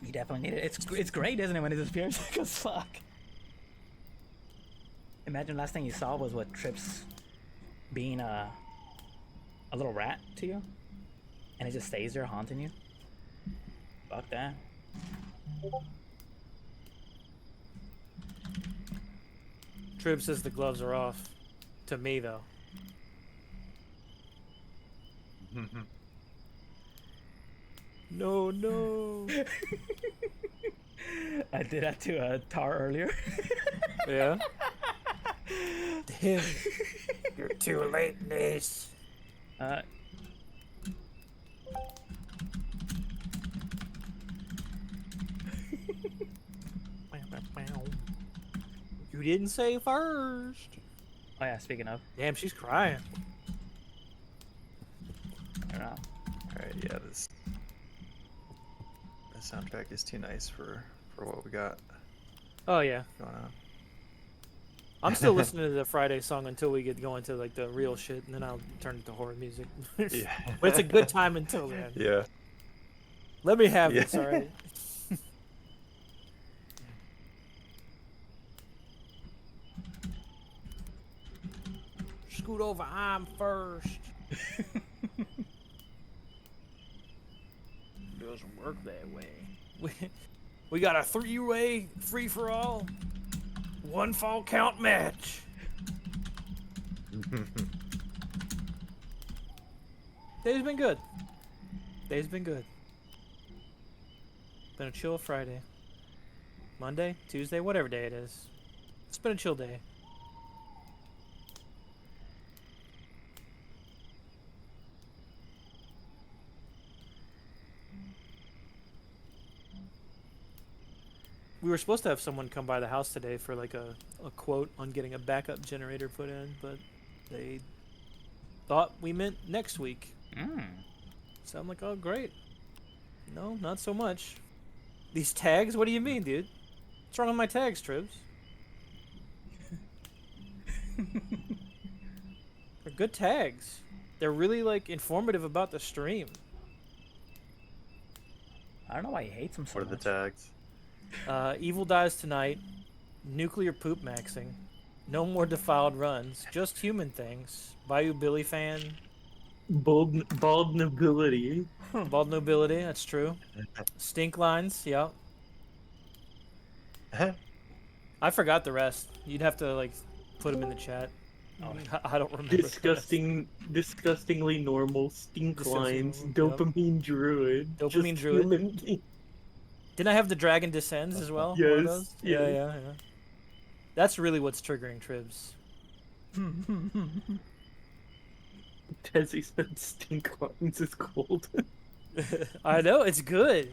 You definitely need it. It's great, isn't it, when it disappears? Because fuck. Imagine last thing you saw was what Trips being a little rat to you, and it just stays there haunting you. Fuck that. Trib says the gloves are off. To me, though. No, no. I did that to Tar earlier. Yeah? Damn. You're too late, Nace. Uh, You didn't say first. oh yeah, speaking of, Damn, she's crying. I don't know. Alright, yeah, this soundtrack is too nice for what we got Oh, yeah. going on. I'm still listening to the Friday song until we get going to like the real shit, and then I'll turn it to horror music. Yeah. But it's a good time until then. Yeah. Let me have Yeah. this, alright? Scoot over, I'm first. Doesn't work that way. We got a 3-way free-for-all, one fall count match. Day's been good. Day's been good. Been a chill Friday. Monday, Tuesday, whatever day it is. It's been a chill day. We were supposed to have someone come by the house today for like a quote on getting a backup generator put in, but they thought we meant next week. So I'm like, oh, great. No, not so much. These tags? What do you mean, dude? What's wrong with my tags, Tribs? They're good tags. They're really, like, informative about the stream. I don't know why he hates him so What are the much. tags? Evil dies tonight. Nuclear poop maxing. No more defiled runs. Just human things. Bayou Billy fan. Bald nobility. Bald nobility, that's true. Stink lines, yeah. I forgot the rest. You'd have to like put them in the chat. Oh. I don't remember. the rest. Disgustingly normal stink Disgusting lines. normal, Dopamine druid. Dopamine just druid. human being. Didn't I have the dragon descends as well? One of Yes, those? yes. Yeah. That's really what's triggering Tribs. Tessie said stink lines is cold. I know, it's good.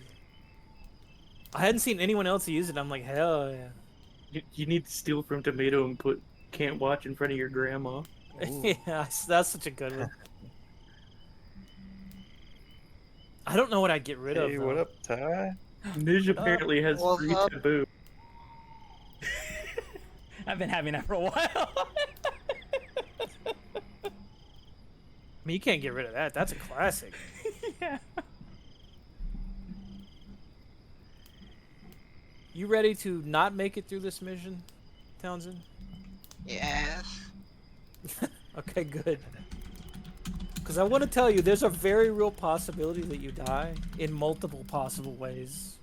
I hadn't seen anyone else use it. I'm like, hell yeah. You need to steal from Tomato and put can't watch in front of your grandma. Yeah, that's such a good one. I don't know what I'd get rid of. Hey, Though. what up, Ty? Nish apparently has What's free up? taboo. I've been having that for a while. I mean, you can't get rid of that. That's a classic. Yeah. You ready to not make it through this mission, Townsend? Yes. Okay, good. Because I want to tell you, there's a very real possibility that you die in multiple possible ways.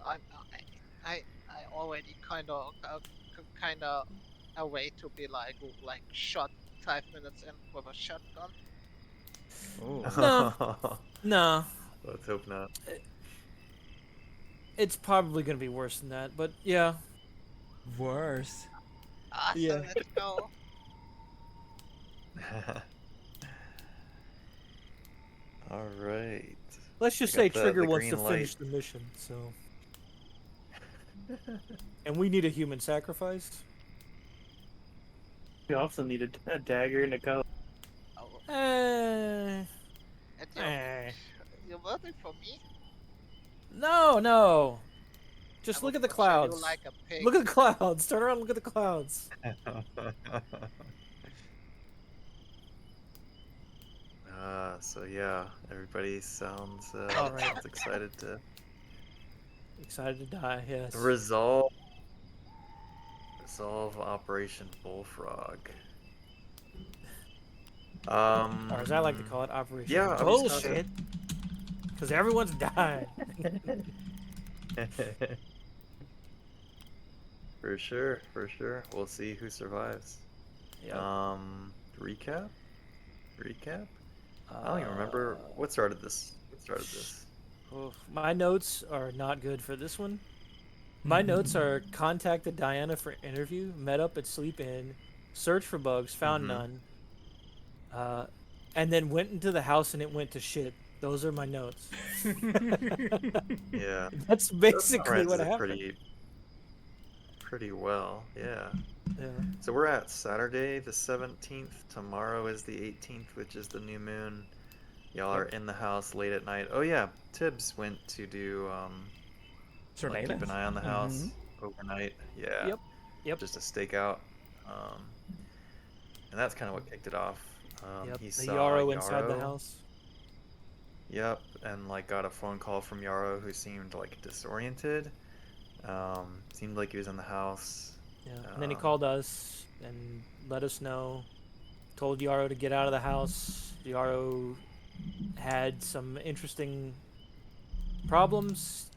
I already kind of a way to be like shot 5 minutes in with a shotgun. No. No, Let's hope not. it's probably going to be worse than that, but yeah. Worse. Awesome, Yeah. let's go. All right. Let's just I say got Trigger the wants to green finish light. the mission, so. And we need a human sacrifice. We also need a dagger and a cup. Oh, Eh. and Eh. you're voting for me? No. Just I look will at the butcher clouds. You like a pig. Look at the clouds. Turn around and look at the clouds. So yeah, everybody sounds All right. sounds excited to Excited to die. Yes. resolve Operation Bullfrog. Or as I like to call it, Operation Yeah, I was talking. Bullshit. Because everyone's dying. For sure, for sure. We'll see who survives. Yep. Recap? I don't even remember what started this. Oof. My notes are not good for this one. My notes are contacted Diana for interview, met up at Sleep Inn, searched for bugs, found none, and then went into the house and it went to shit. Those are my notes. Yeah. That's basically what Summarizes it happened. pretty well. Yeah. Yeah. So we're at Saturday the 17th. Tomorrow is the 18th, which is the new moon. Y'all are in the house late at night. Oh yeah, Tibbs went to do like keep an eye on the house overnight. Yeah. Yep. Just a stakeout. And that's kind of what kicked it off. Yep. He The saw Yarrow inside the house. Yep, and like got a phone call from Yarrow who seemed like disoriented. Seemed like he was in the house. Yeah. And then he called us and let us know. Told Yarrow to get out of the house. Yarrow had some interesting problems.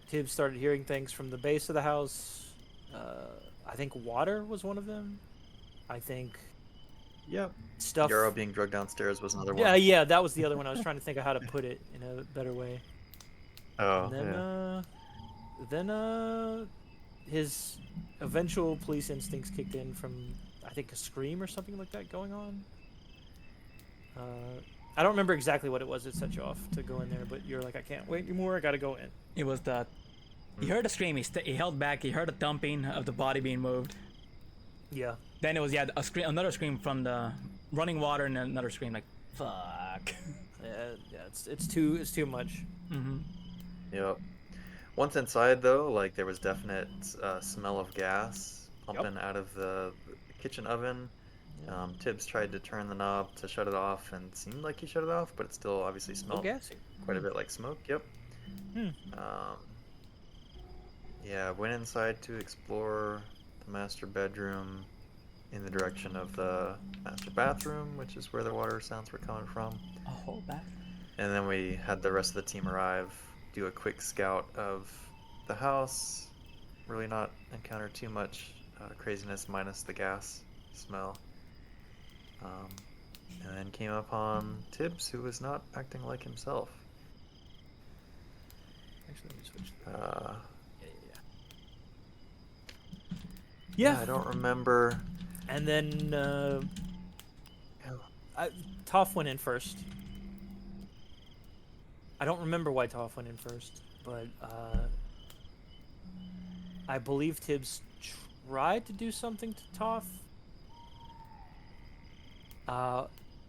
Tibbs started hearing things from the base of the house. I think water was one of them. I think Yep. stuff. Yarrow being drugged downstairs was another one. Yeah, that was the other one. I was trying to think of how to put it in a better way. Oh, And then his eventual police instincts kicked in from, I think, a scream or something like that going on. I don't remember exactly what it was that set you off to go in there, but you're like, I can't wait anymore. I gotta go in. It was the. He heard a scream. He held back. He heard a thumping of the body being moved. Yeah. Then it was a scream, another scream from the running water, and another scream like, "Fuck." Yeah. It's too much. Yep. Once inside though, like there was definite smell of gas pumping out of the kitchen oven. Tibbs tried to turn the knob to shut it off, and seemed like he shut it off, but it still obviously smelled gassy. quite a bit like smoke. Yep. Yeah, went inside to explore the master bedroom in the direction of the master bathroom, which is where the water sounds were coming from. A whole bath. And then we had the rest of the team arrive, do a quick scout of the house, really not encounter too much craziness minus the gas smell. And then came upon Tibbs, who was not acting like himself. Actually, let me switch. Yeah, I don't remember. And then Toph went in first. I don't remember why Toph went in first, but I believe Tibbs tried to do something to Toph.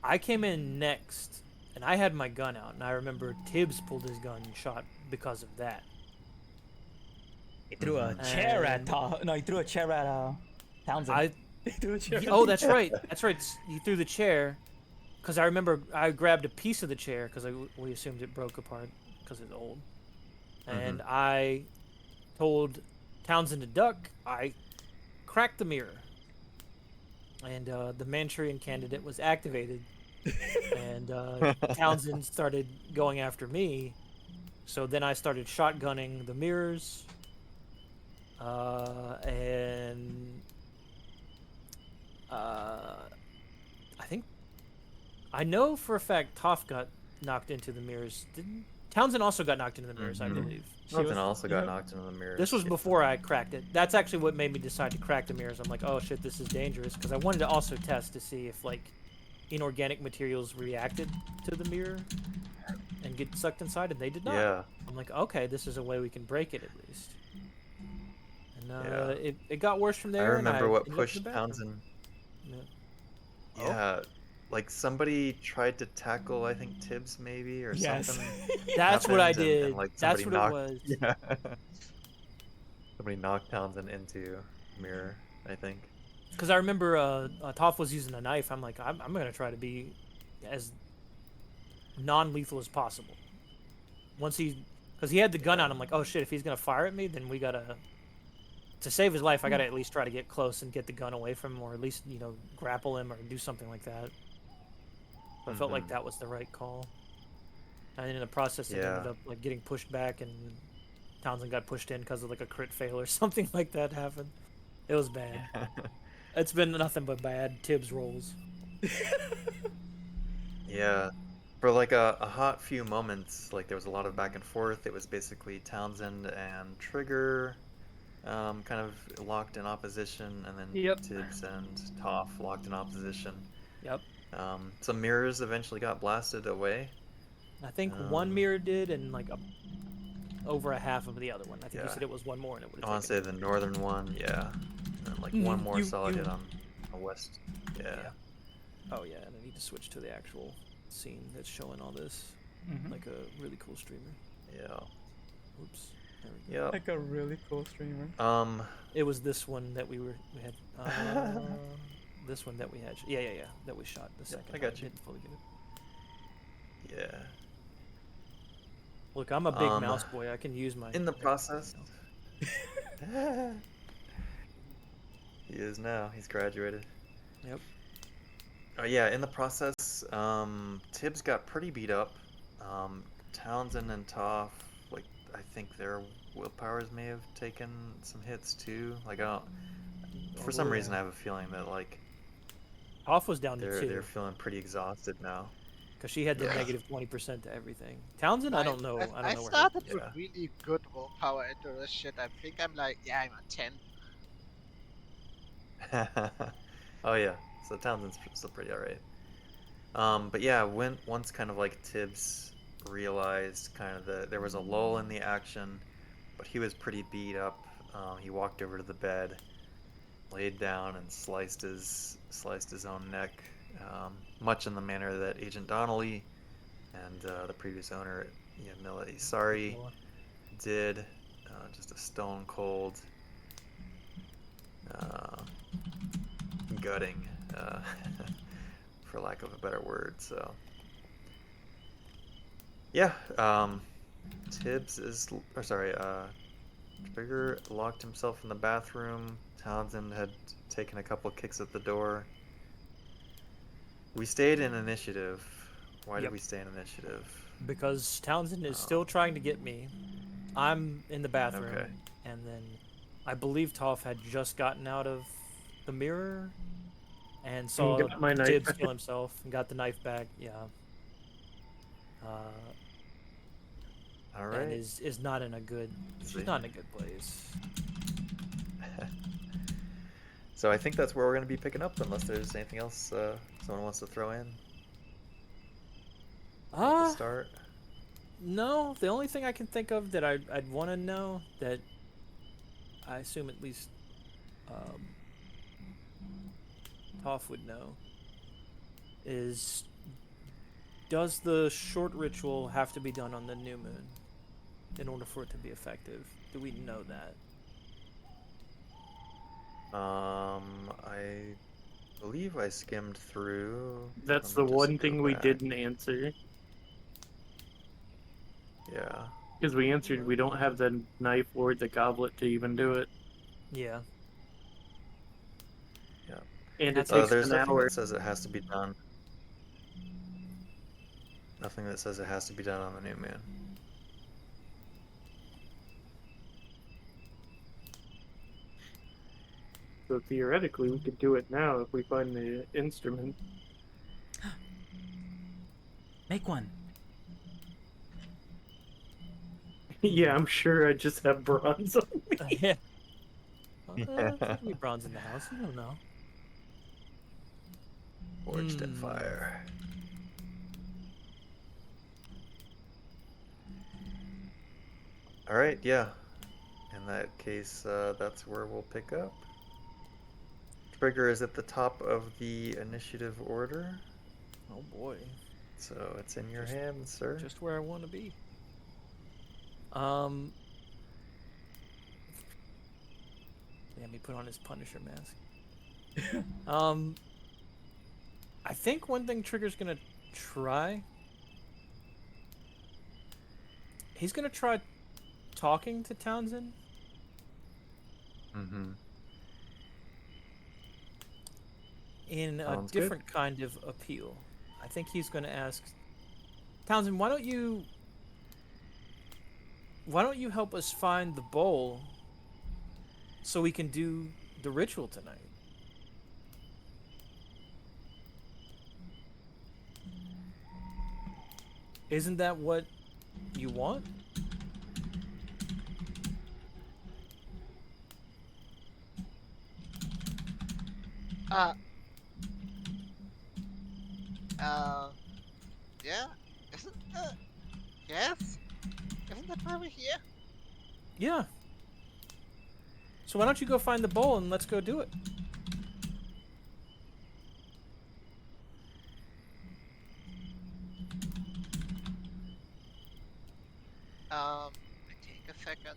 I came in next, and I had my gun out, and I remember Tibbs pulled his gun and shot because of that. He threw a chair at No, he threw a chair at Townsend. He threw a chair. Oh, that's right. That's right. He threw the chair, because I remember I grabbed a piece of the chair because we assumed it broke apart because it's old, and I told Townsend to duck. I cracked the mirror, and the Manchurian candidate was activated, and Townsend started going after me. So then I started shotgunning the mirrors, and I think I know for a fact Toph got knocked into the mirrors. Didn't Townsend also got knocked into the mirrors? I believe. Townsend also got knocked into the mirrors. This was before I cracked it. That's actually what made me decide to crack the mirrors. I'm like, oh shit, this is dangerous, because I wanted to also test to see if like inorganic materials reacted to the mirror and get sucked inside, and they did not. Yeah. I'm like, okay, this is a way we can break it at least. And it got worse from there. I remember what ended up in pushed the bathroom. Townsend. Yeah. Yeah, like somebody tried to tackle, I think Tibbs maybe or something. That's what I happened, did. and, like, That's somebody what it was. Yeah. Somebody knocked Townsend into a mirror, I think. Because I remember Toph was using a knife. I'm like, I'm gonna try to be as non-lethal as possible. Once because he had the gun on him, like, oh shit, if he's gonna fire at me, then we gotta, to save his life, I gotta at least try to get close and get the gun away from him, or at least, you know, grapple him or do something like that. I felt like that was the right call. And in the process, it ended up like getting pushed back, and Townsend got pushed in because of like a crit fail or something like that happened. It was bad. It's been nothing but bad Tibbs rolls. Yeah. For like a hot few moments, like there was a lot of back and forth. It was basically Townsend and Trigger kind of locked in opposition, and then Yep. Tibbs and Toph locked in opposition. Yep. Some mirrors eventually got blasted away. I think one mirror did, and like over a half of the other one. I think you said it was one more, and it would I want to say the northern one, yeah. And then like one more solid hit on the west. Yeah. Oh yeah, and I need to switch to the actual scene that's showing all this, like a really cool streamer. Yeah. Oops. There we go. Yep. Like a really cool streamer. It was this one that we had. This one that we had. Yeah, that we shot the second. I got you. Didn't fully get it. Yeah. Look, I'm a big mouse boy. I can use my. In the process. He is now. He's graduated. Yep. Oh yeah, in the process, Tibbs got pretty beat up. Townsend and Toph, like, I think their willpowers may have taken some hits too. Like, I don't. For some reason, I have a feeling that like Toph was down to they're 2 feeling pretty exhausted now. because she had the negative 20% to everything. Townsend, I don't know. I don't I know. started with really good willpower into this shit. I think I'm like, I'm a 10. Oh yeah, so Townsend's still pretty alright. But yeah, once kind of like Tibbs realized kind of there was a lull in the action, but he was pretty beat up. He walked over to the bed, laid down, and sliced his own neck, much in the manner that Agent Donnelly and the previous owner, Yamila Isari, did. Just a stone cold gutting, for lack of a better word. So yeah, Tibbs Trigger locked himself in the bathroom. Townsend had taken a couple kicks at the door. We stayed in initiative. Why did we stay in initiative? Because Townsend is still trying to get me. I'm in the bathroom, Okay. and then I believe Toph had just gotten out of the mirror and saw got my knife Tibbs back. kill himself and got the knife back. Yeah. All right. And is not in a good. She's not in a good place. So I think that's where we're going to be picking up, unless there's anything else someone wants to throw in at the start. No, the only thing I can think of that I'd want to know, that I assume at least Toph would know, is, does the short ritual have to be done on the new moon in order for it to be effective? Do we know that? I believe I skimmed through. That's Let the me just one go thing we back. didn't answer. Yeah. Because we answered we don't have the knife or the goblet to even do it. Yeah. Yeah. And it That's- takes There's an nothing hour. that says it has to be done. Nothing that says it has to be done on the new moon. So theoretically, we could do it now if we find the instrument. Make one. Yeah, I'm sure I just have bronze on me. Yeah. There could be bronze in the house. You don't know. Forged in fire. All right, yeah. In that case, that's where we'll pick up. Trigger is at the top of the initiative order, Oh boy. so it's in your hands, sir. Just where I want to be. Let me put on his Punisher mask. I think one thing Trigger's gonna try He's gonna try talking to Townsend. Mm-hmm. In a Sounds good. different kind of appeal. I think he's going to ask Townsend, why don't you help us find the bowl so we can do the ritual tonight? Isn't that what you want? Uh, yeah. Isn't yes? Isn't that why we're here? Yeah. So why don't you go find the bowl and let's go do it? I take a second.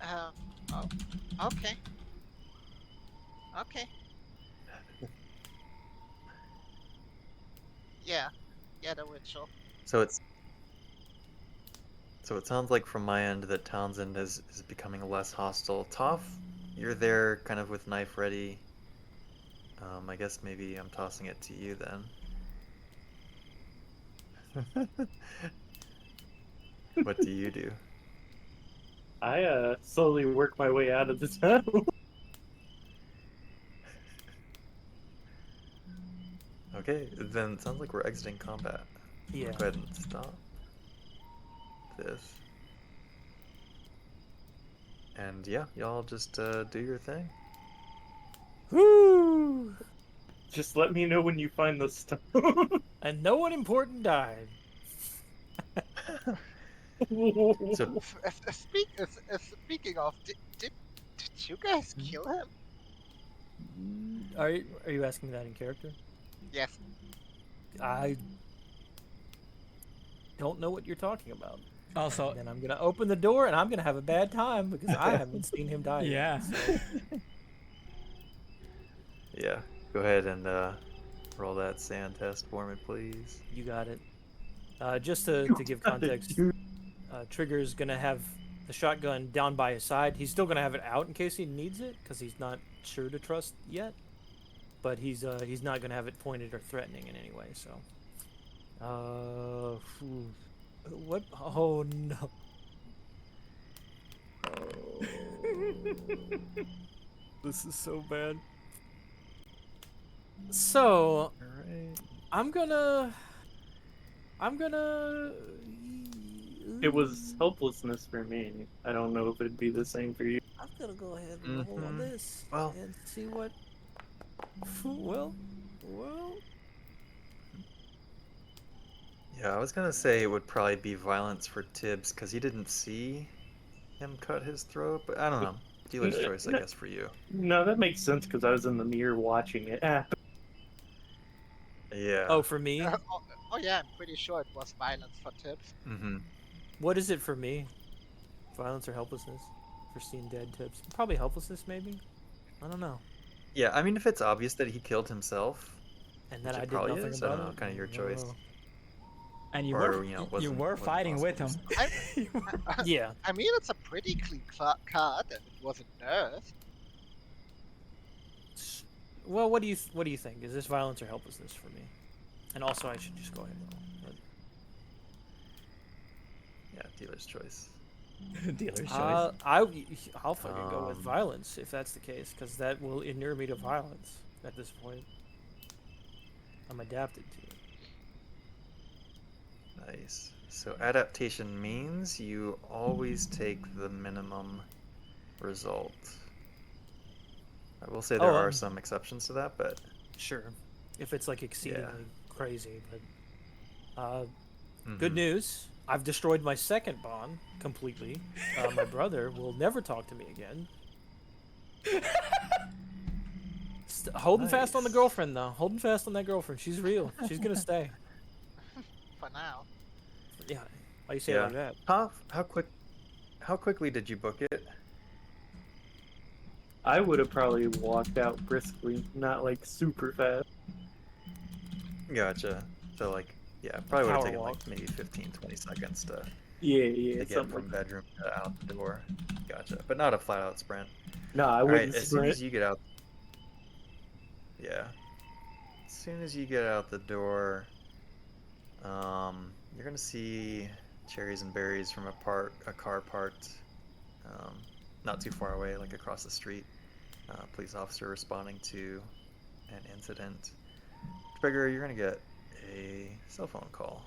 Oh, okay. Okay. Yeah. Yeah, the ritual. So it sounds like from my end that Townsend is becoming less hostile. Toph, you're there kind of with knife ready. I guess maybe I'm tossing it to you then. What do you do? I slowly work my way out of the town. Okay, then it sounds like we're exiting combat. Yeah. Go ahead and stop this. And yeah, y'all just do your thing. Woo! Just let me know when you find the stone. And no one important died. So Speaking of, did you guys kill him? Are you asking that in character? Yes. I don't know what you're talking about. Also, Then I'm gonna open the door and I'm gonna have a bad time because I haven't seen him die. yeah. Yet, so. yeah, go ahead and roll that sand test for me, please. You got it. Just to give context, Trigger's gonna have the shotgun down by his side. He's still gonna have it out in case he needs it because he's not sure to trust yet. But he's not gonna have it pointed or threatening in any way. So, what? Oh no. This is so bad. So, All right. I'm gonna. It was helplessness for me. I don't know if it'd be the same for you. I'm gonna go ahead and roll on Mhm. this Well- and see what. Well. Yeah, I was gonna say it would probably be violence for Tibbs because he didn't see him cut his throat, but I don't know. Dealer's choice, I guess, for you. No, that makes sense because I was in the mirror watching it happen. Yeah. Oh, for me, Oh yeah, I'm pretty sure it was violence for Tibbs. Mm-hmm. what is it for me? Violence or helplessness? For seeing dead Tips? Probably helplessness, maybe. I don't know. Yeah, I mean, if it's obvious that he killed himself, And then Which I it did probably nothing is, I about don't know, it. kinda your choice. No. And you Or, were you know, you wasn't- were wasn't fighting with him. possible Yeah. I mean, it's a pretty clean card, and it wasn't nerfed. Well, what do you think? Is this violence or helplessness for me? And also, I should just go ahead and roll. But, Yeah, dealer's choice. Dealer's choice. I'll fucking go with Um, violence if that's the case, because that will inure me to violence at this point. I'm adapted to it. Nice. So adaptation means you always take the minimum result. I will say there are some exceptions to that, but Sure, if it's like exceedingly Yeah. crazy, but mhm. good news. I've destroyed my second bond completely. My brother will never talk to me again. Holding fast on the Nice. girlfriend, though. Holding fast on that girlfriend. She's real. She's gonna stay. For now. Yeah. Why you say it Yeah. like that? Toph, how quickly did you book it? I would have probably walked out briskly, not like super fast. Gotcha. So like, yeah, probably would have Power taken walk. like maybe 15, 20 seconds to Yeah, get something from like. bedroom to out the door. Gotcha. But not a flat out sprint. No, I All right, wouldn't as soon sprint. as you get out, yeah, as soon as you get out the door, you're gonna see cherries and berries from a car parked, um, not too far away, like across the street. Police officer responding to an incident. Trigger, you're gonna get a cell phone call.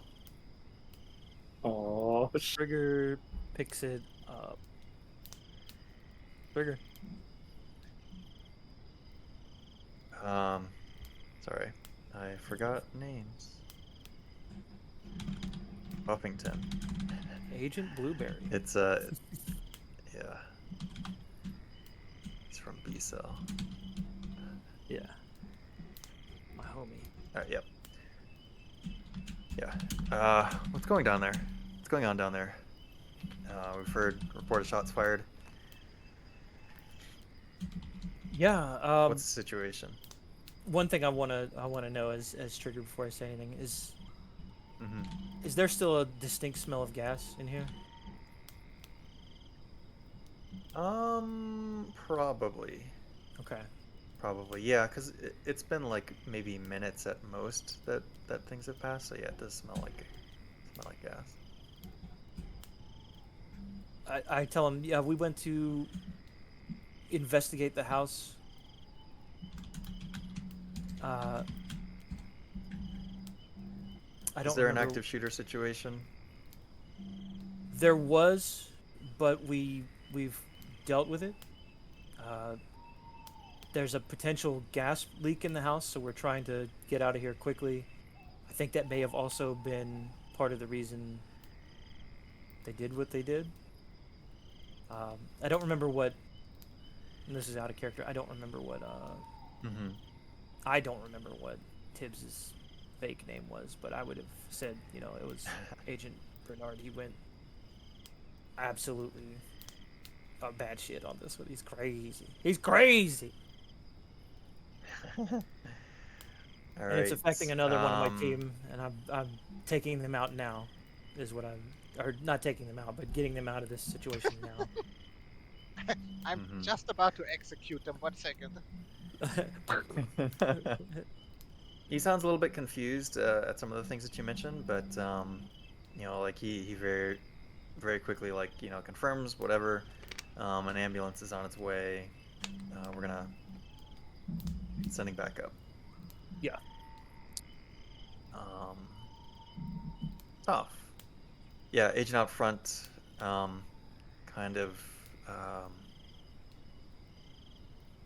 Oh, Trigger picks it up. Trigger. Sorry, I forgot names. Buffington. Agent Blueberry. It's yeah. It's from B Cell. Yeah. My homie. All right, yep. Yeah. What's going down there? What's going on down there? We've heard reported shots fired. Yeah. What's the situation? One thing I wanna know as Trigger before I say anything is Mm-hmm. is there still a distinct smell of gas in here? Probably. Okay. Probably, yeah, because it's been like maybe minutes at most that things have passed. So yeah, it does smell like gas. I tell him, yeah, we went to investigate the house. I don't Is there an remember. active shooter situation? There was, but we've dealt with it. There's a potential gas leak in the house, so we're trying to get out of here quickly. I think that may have also been part of the reason they did what they did. I don't remember what. And this is out of character. I don't remember what. Mm-hmm. I don't remember what Tibbs's fake name was, but I would have said, it was Agent Bernard. He went absolutely bad shit on this one. He's crazy. He's crazy. All right. And it's affecting another one of my team, and I'm taking them out now. Is what or not taking them out, but getting them out of this situation now. I'm just about to execute them. 1 second. He sounds a little bit confused at some of the things that you mentioned, but like he very, very quickly confirms whatever. An ambulance is on its way. We're gonna sending back up. Yeah. Tough. Yeah, agent out front, kind of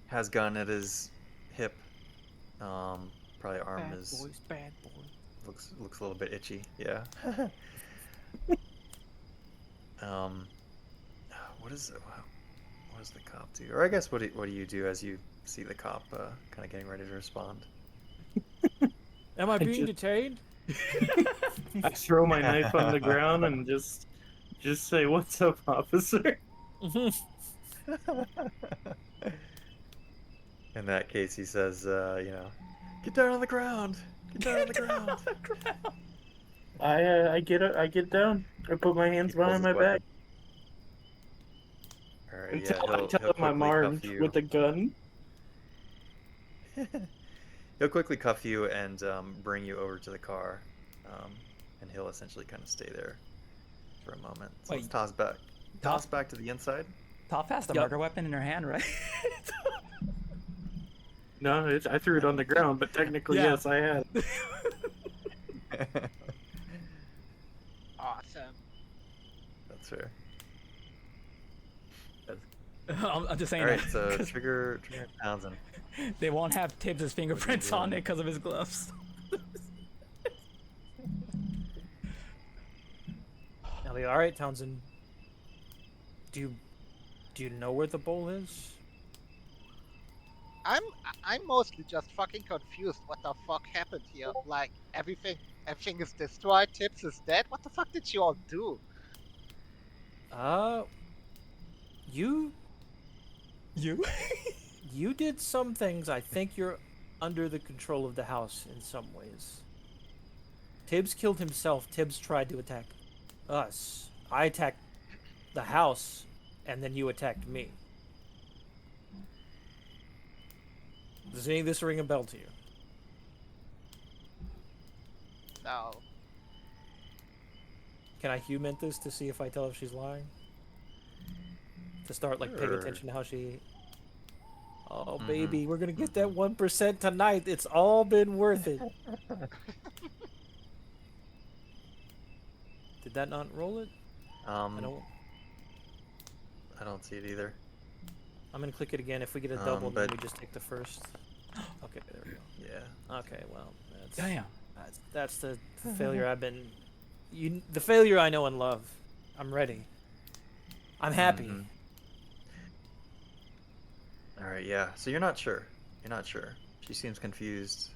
has gun at his hip. Probably arm Bad boys. looks a little bit itchy. Yeah. What does the cop do? Or I guess what do you do as you see the cop kind of getting ready to respond? Am I being just- detained? I throw my knife on the ground and just say, "What's up, officer?" In that case, he says, get down on the ground. Get down on the ground. I get down. I put my hands He pulls behind my his back All right, until yeah, I he'll tell him I'm quickly armed cuff you. with a gun. He'll quickly cuff you and bring you over to the car, and he'll essentially kind of stay there for a moment. So let's Wait. toss back to the inside. Toph has the Yup. murder weapon in her hand, right? No, I threw it on the ground, but technically, Yeah. yes, I had. Awesome. That's fair. I'm just saying All right, that. so 'cause Trigger Townsend. they won't have Tibbs' fingerprints on it because of his gloves. I'll be all right, Townsend. Do you know where the bowl is? I'm mostly just fucking confused. What the fuck happened here? Like everything is destroyed. Tips is dead. What the fuck did you all do? You? You? you did some things. I think you're under the control of the house in some ways. Tibbs killed himself. Tibbs tried to attack us. I attacked the house, and then you attacked me. Does any of this ring a bell to you? No. Can I human this to see if I tell if she's lying? To start like paying Sure. attention to how she. Oh baby, we're gonna get that 1% tonight. It's all been worth it. Did that not roll it? I don't see it either. I'm gonna click it again. If we get a double, then but- we just take the first. Okay, there we go. Yeah. Okay, well, that's Damn. that's the failure I've been. The failure I know and love. I'm ready. I'm happy. Mhm. All right, yeah. So you're not sure. You're not sure. She seems confused.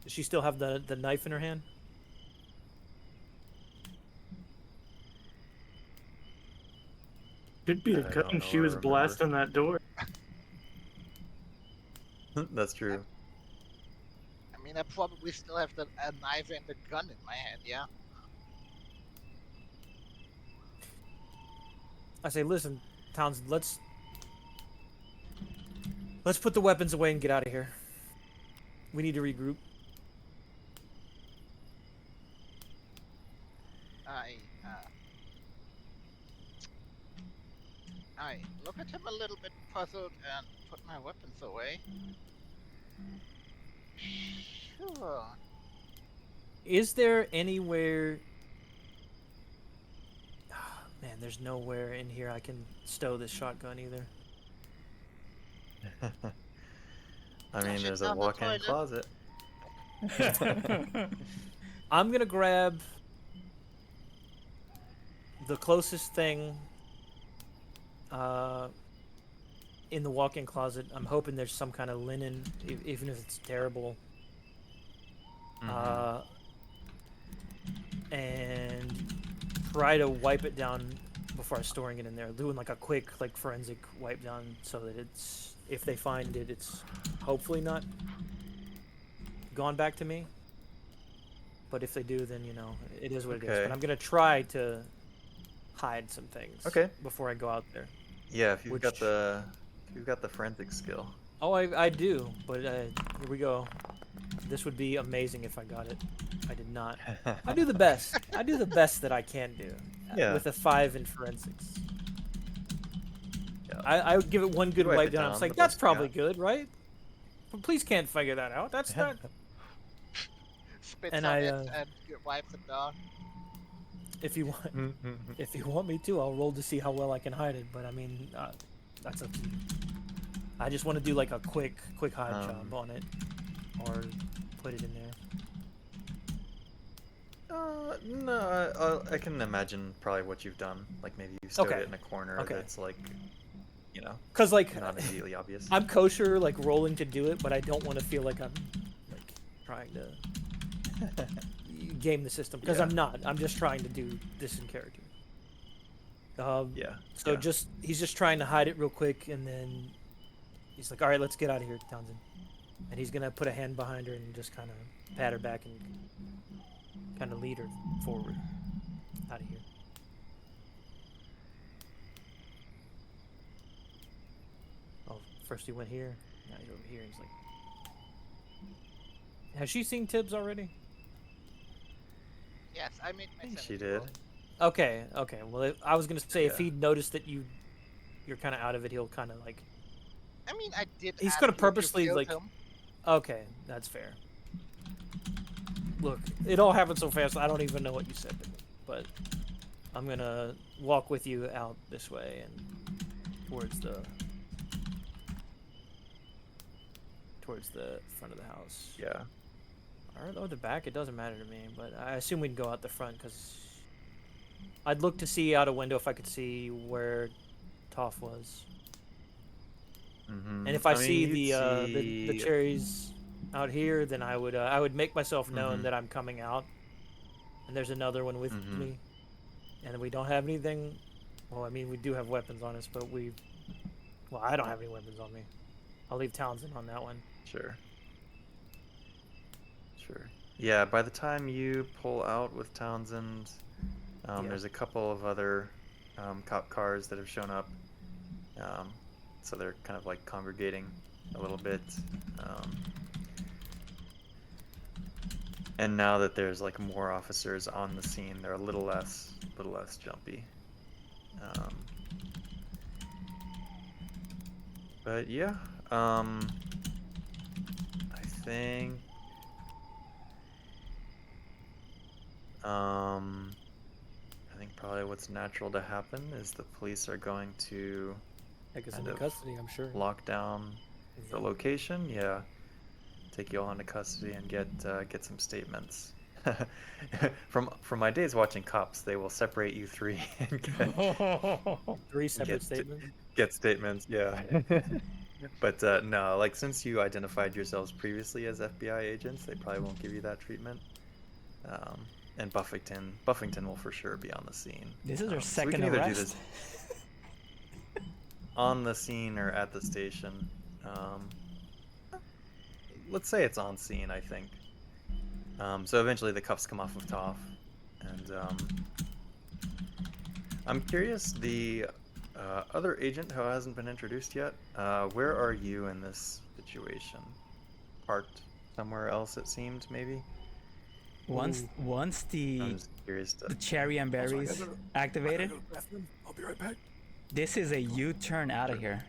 Does she still have the knife in her hand? Could be a I gun. don't know, She I was remember. blasting that door. That's true. I mean, I probably still have a knife and a gun in my hand, yeah? I say, listen, Townsend, let's put the weapons away and get out of here. We need to regroup. I look at him a little bit puzzled and put my weapons away. Sure. Is there anywhere? Man, there's nowhere in here I can stow this shotgun either. I mean, Flush it there's a down the walk-in toilet. closet. I'm gonna grab the closest thing in the walk-in closet. I'm hoping there's some kind of linen, even if it's terrible. And try to wipe it down before storing it in there. Doing like a quick like forensic wipe down so that it's, if they find it, it's hopefully not gone back to me. But if they do, then you know it is what it is. Okay. But I'm gonna try to hide some things. Okay. Before I go out there. Yeah, if you've got Which- the forensic skill. Oh, I do. But here we go. This would be amazing if I got it. I did not. I do the best. I do the best that I can do. Yeah. With a 5 in forensics. Yeah. I would give it one good Wipe wipe it down. down, It's like, the that's best you probably got." good, right? But police can't figure that out. That's not. Spits And on I, it uh, and wipes it down. If you want me to, I'll roll to see how well I can hide it. But I mean, that's up to you. I just want to do like a quick hide job on it, or put it in there. No, I can imagine probably what you've done. Like maybe you stowed Okay. it in a corner Okay. that's like, you know, Cause like not immediately obvious. I'm kosher, like rolling to do it, but I don't want to feel like I'm like trying to game the system because Yeah. I'm not. I'm just trying to do this in character. Yeah. So yeah. he's just trying to hide it real quick, and then he's like, "All right, let's get out of here, Townsend." And he's gonna put a hand behind her and just kind of pat her back and kind of lead her forward out of here. Oh, first he went here, now he's over here. He's like, has she seen Tibbs already? Yes, I made I think myself. she did. Okay. Well, I was gonna say if Yeah. he noticed that you're kind of out of it, he'll kind of like. I mean, I did. He's ask gonna you if you purposely, killed like- him. Okay, that's fair. Look, it all happened so fast. I don't even know what you said to me, but I'm gonna walk with you out this way and towards the front of the house. Yeah. Or the back. It doesn't matter to me, but I assume we'd go out the front because I'd look to see out a window if I could see where Toph was. Mm-hmm. And if I see the cherries out here, then I would make myself known Mhm. that I'm coming out. And there's another one with Mhm. me. And we don't have anything. Well, I mean, we do have weapons on us, but we Well, I don't have any weapons on me. I'll leave Townsend on that one. Sure. Sure. Yeah, by the time you pull out with Townsend, Yeah. there's a couple of other cop cars that have shown up. So they're kind of like congregating a little bit. And now that there's like more officers on the scene, they're a little less jumpy. But yeah, I think probably what's natural to happen is the police are going to Take us kind into of custody, I'm sure. lock down the location. Yeah, take you all into custody and get some statements. From my days watching Cops, they will separate you three and Three separate get statements. get statements. Yeah. But no, like since you identified yourselves previously as FBI agents, they probably won't give you that treatment. And Buffington will for sure be on the scene. This is our So we second can either do arrest. this on the scene or at the station. Let's say it's on scene, I think. So eventually the cuffs come off of Toph, and I'm curious, the other agent who hasn't been introduced yet, where are you in this situation? Parked somewhere else, it seemed, maybe? Once the I'm just curious to... the cherry and berries activated, I'll be right back. this is a U-turn out of here.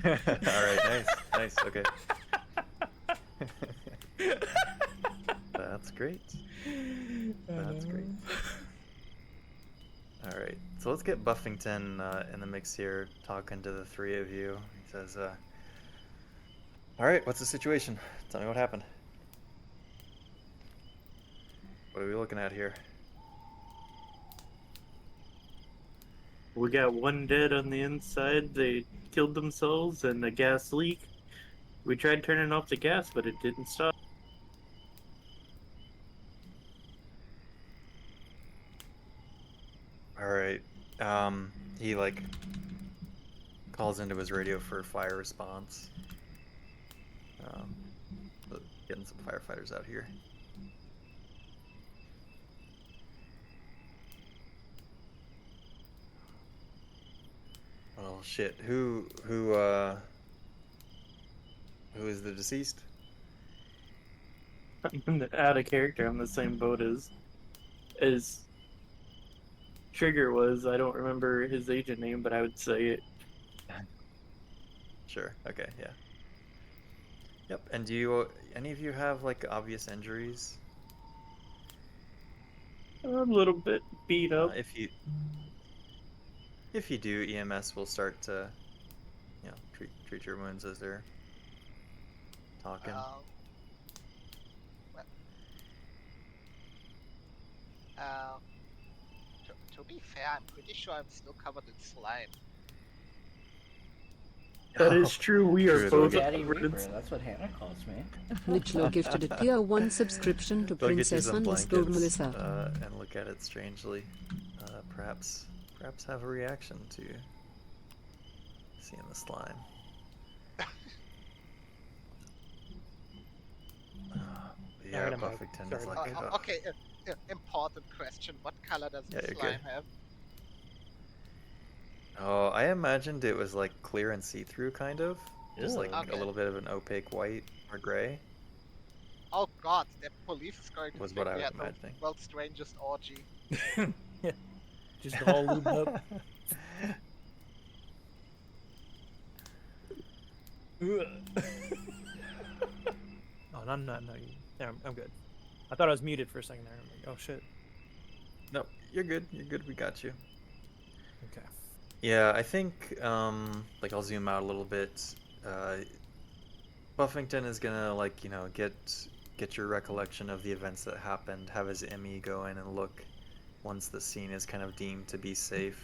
Alright, nice, okay. That's great. That's great. Alright, so let's get Buffington in the mix here, talking to the three of you. He says, alright, what's the situation? Tell me what happened. What are we looking at here? We got one dead on the inside. They killed themselves, and a gas leak. We tried turning off the gas, but it didn't stop. Alright, he like calls into his radio for fire response. But getting some firefighters out here. Well, shit. Who is the deceased? I'm out of character. I'm the same boat as Trigger was. I don't remember his agent name, but I would say it. Sure. Okay. Yeah. Yep. And do you any of you have like obvious injuries? A little bit beat up. If you do, EMS will start to, treat your wounds as they're talking. Well, to be fair, I'm pretty sure I'm still covered in slime. That is true. We are True, both Daddy covered in Reaper, that's what Hannah calls me. Nichlo gifted a tier 1 subscription to They'll get you Princess some underscore blankets, Melissa. and look at it strangely. Perhaps have a reaction to seeing the slime. Yeah, Alright, I'm out. Buffington is Sorry. like, Okay, important question. What color does Yeah, the you're slime good. have? oh, I imagined it was like clear and see-through, kind of, just like Okay. a little bit of an opaque white or gray. Oh god, the police is going to Was think what I we was had the imagining. world's strangest orgy. Just all lubed up. Oh, no, you. Yeah, I'm good. I thought I was muted for a second there. I'm like, oh shit. No, you're good. You're good. We got you. Okay. Yeah, I think like I'll zoom out a little bit. Buffington is gonna like get your recollection of the events that happened. Have his ME go in and look once the scene is kind of deemed to be safe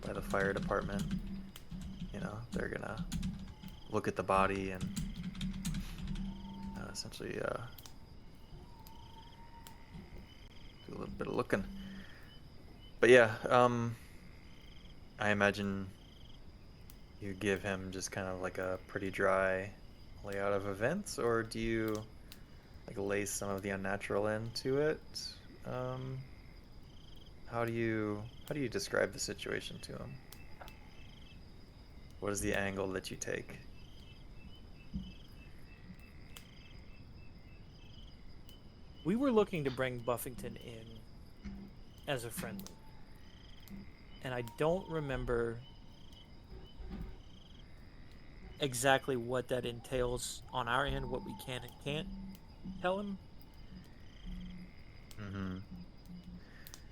by the fire department. They're gonna look at the body and essentially do a little bit of looking. But yeah, I imagine you give him just kind of like a pretty dry layout of events, or do you like lace some of the unnatural into it? Um, how do you describe the situation to him? What is the angle that you take? We were looking to bring Buffington in as a friendly. And I don't remember exactly what that entails on our end, what we can and can't tell him. Mm-hmm.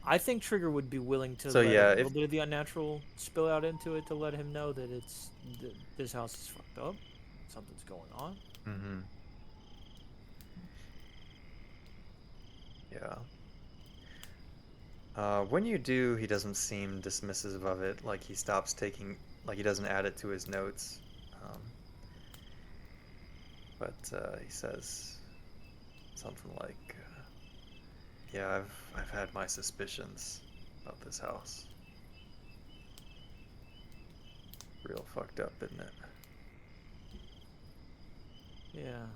I think Trigger would be willing to So let yeah, a if little bit of the unnatural spill out into it to let him know that this house is fucked up, something's going on. mm-hmm. Yeah. When you do, he doesn't seem dismissive of it. Like he stops taking, like he doesn't add it to his notes. Um, but he says something like, "Yeah, I've had my suspicions about this house. Real fucked up, isn't it?" Yeah.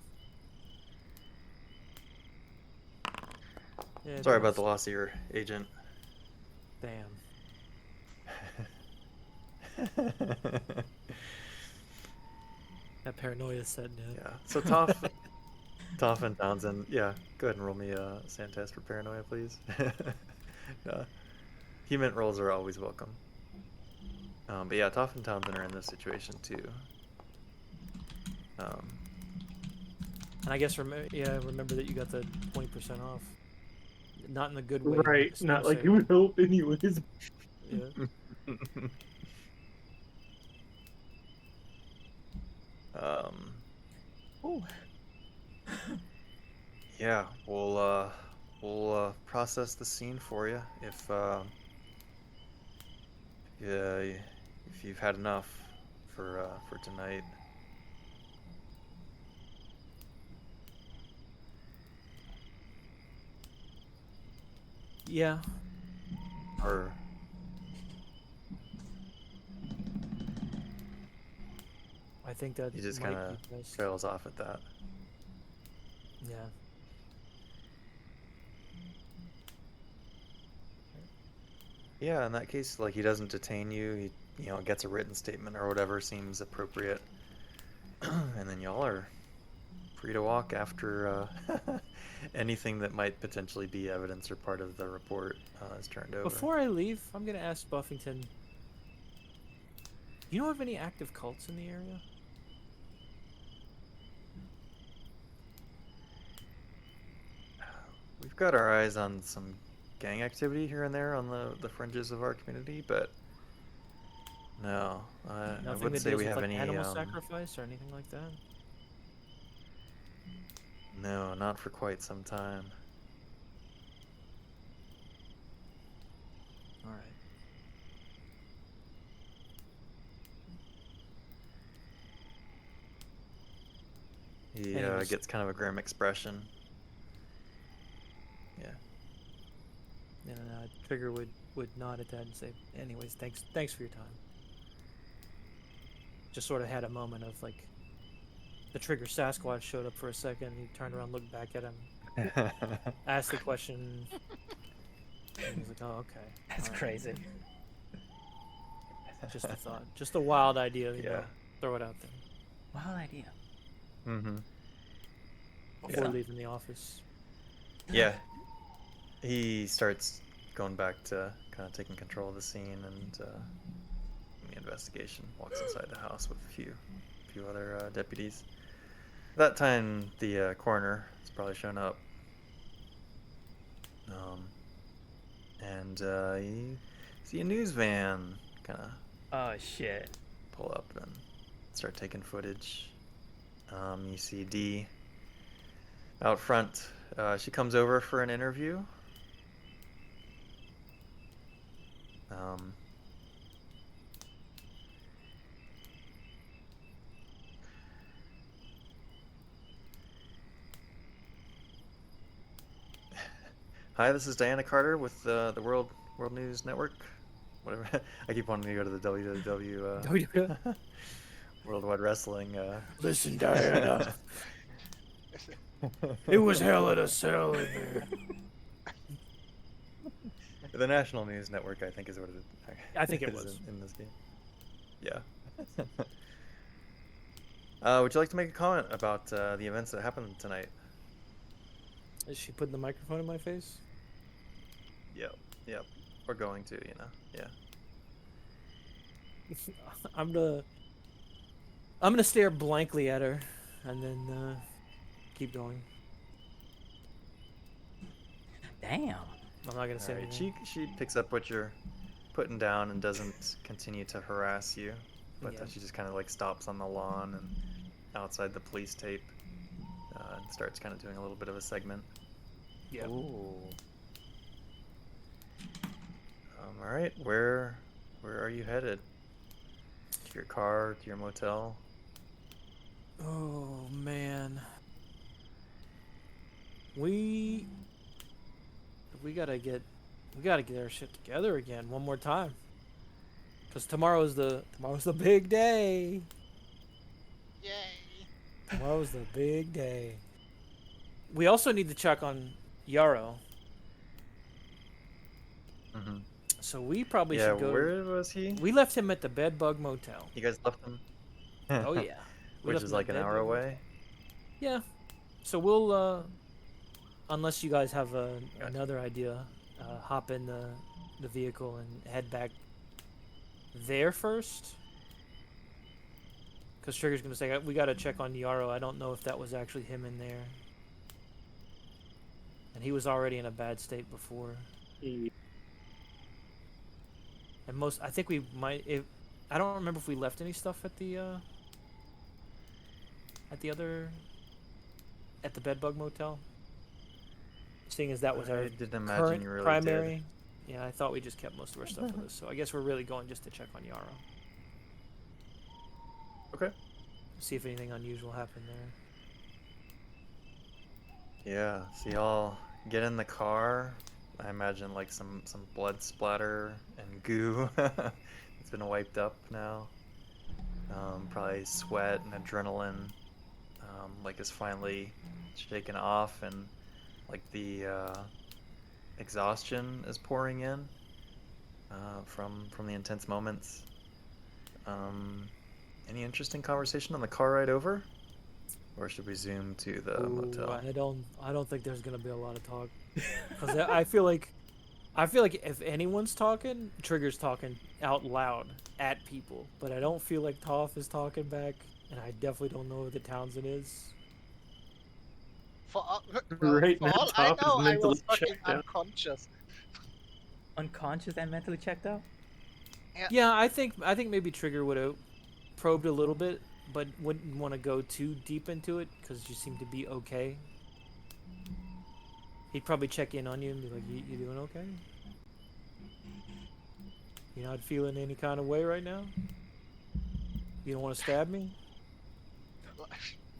Yeah, it Sorry about does. the loss of your agent. Damn. That paranoia setting in. Yeah. So Toph and Townsend, yeah, go ahead and roll me a sand test for paranoia, please. uh, human rolls are always welcome. But yeah, Toph and Townsend are in this situation too. And I guess remember that you got the 20% off. Not in the good way. but Right, the not snow like it saver. would help anyways. Yeah. Ooh. Yeah, we'll process the scene for you yeah, if you've had enough for tonight. Yeah. Or I think that he just might kind of be best. trails off at that. Yeah. Yeah, in that case, like he doesn't detain you. He gets a written statement or whatever seems appropriate, and then y'all are free to walk after anything that might potentially be evidence or part of the report is turned over. Before I leave, I'm gonna ask Buffington. You know of any active cults in the area? We've got our eyes on some gang activity here and there on the fringes of our community, but no, I Nothing wouldn't that say deals we with have like any. animal sacrifice or anything like that. No, not for quite some time. All right. He Anyways. gets kind of a grim expression. Yeah. No. Trigger would nod at that and say, "Anyways, thanks for your time." Just sort of had a moment of like, the Trigger Sasquatch showed up for a second. He turned around, looked back at him, asked the question. And he was like, "Oh, okay." That's all right." crazy. Just a thought, just a wild idea. You Yeah. know, throw it out there Wild idea. Mm-hmm. before Yeah. leaving the office. Yeah. He starts going back to kind of taking control of the scene and the investigation. Walks inside the house with a few other deputies. That time, the coroner has probably shown up. And you see a news van kind of Oh shit. pull up and start taking footage. You see Dee out front. She comes over for an interview. Hi, this is Diana Carter with the World News Network. Whatever. I keep wanting to go to the WWW Worldwide Wrestling. Listen, Diana. It was hell in a cell in there. The National News Network, I think, is what it is. I think it was. in this game. Yeah. Would you like to make a comment about the events that happened tonight? Is she putting the microphone in my face? Yep. We're going to, Yeah. I'm gonna stare blankly at her, and then keep going. Damn. I'm not gonna say Alright, anything. she picks up what you're putting down and doesn't continue to harass you, but Yeah. she just kind of like stops on the lawn and outside the police tape and starts kind of doing a little bit of a segment. Yeah. Ooh. All right, where are you headed? To your car, to your motel? Oh man. We gotta get our shit together again one more time. Cause tomorrow's the big day. Yay! Tomorrow's the big day. We also need to check on Yarrow. Mm-hmm. So we probably Yeah, should go. where was he? We left him at the Bedbug Motel. You guys left him? Oh yeah. We Which left is him at like an Bedbug hour Motel. away? Yeah. So we'll unless you guys have Gotcha. another idea, hop in the vehicle and head back there first. Because Trigger's gonna say we gotta check on Yarrow. I don't know if that was actually him in there, and he was already in a bad state before. And I think we might. I don't remember if we left any stuff at the Bedbug Motel. Seeing as that was our I didn't imagine current you really primary. Yeah, I thought we just kept most of our stuff with us. So I guess we're really going just to check on Yarrow. Okay. See if anything unusual happened there. Yeah, so y'all get in the car. I imagine like some blood splatter and goo. It's been wiped up now. Probably sweat and adrenaline. Like is finally shaken off, and like the exhaustion is pouring in from the intense moments. Any interesting conversation on the car ride over, or should we zoom to the motel? I don't think there's gonna be a lot of talk. Cause I feel like if anyone's talking, Trigger's talking out loud at people. But I don't feel like Toph is talking back, and I definitely don't know who the Townsend is. For all, Right for now, all I Toph is know, I mentally was fucking checked out. unconscious. Unconscious and mentally checked out? Yeah, I think maybe Trigger would have probed a little bit, but wouldn't want to go too deep into it because you seem to be okay. He'd probably check in on you and be like, "You doing okay? You not feeling any kind of way right now? You don't want to stab me?" A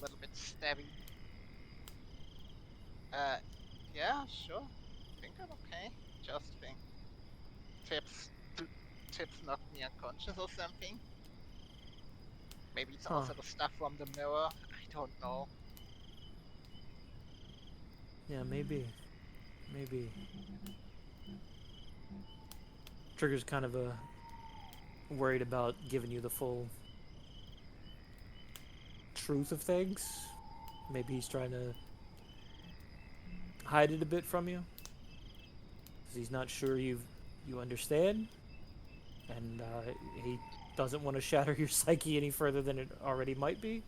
little bit stabby. Yeah, sure. I think I'm okay. Just think. Tips knocked me unconscious or something. Maybe it's also the stuff from the mirror. I don't know. Yeah, maybe. Trigger's kind of worried about giving you the full truth of things. Maybe he's trying to hide it a bit from you, 'cause he's not sure you understand, and he doesn't want to shatter your psyche any further than it already might be.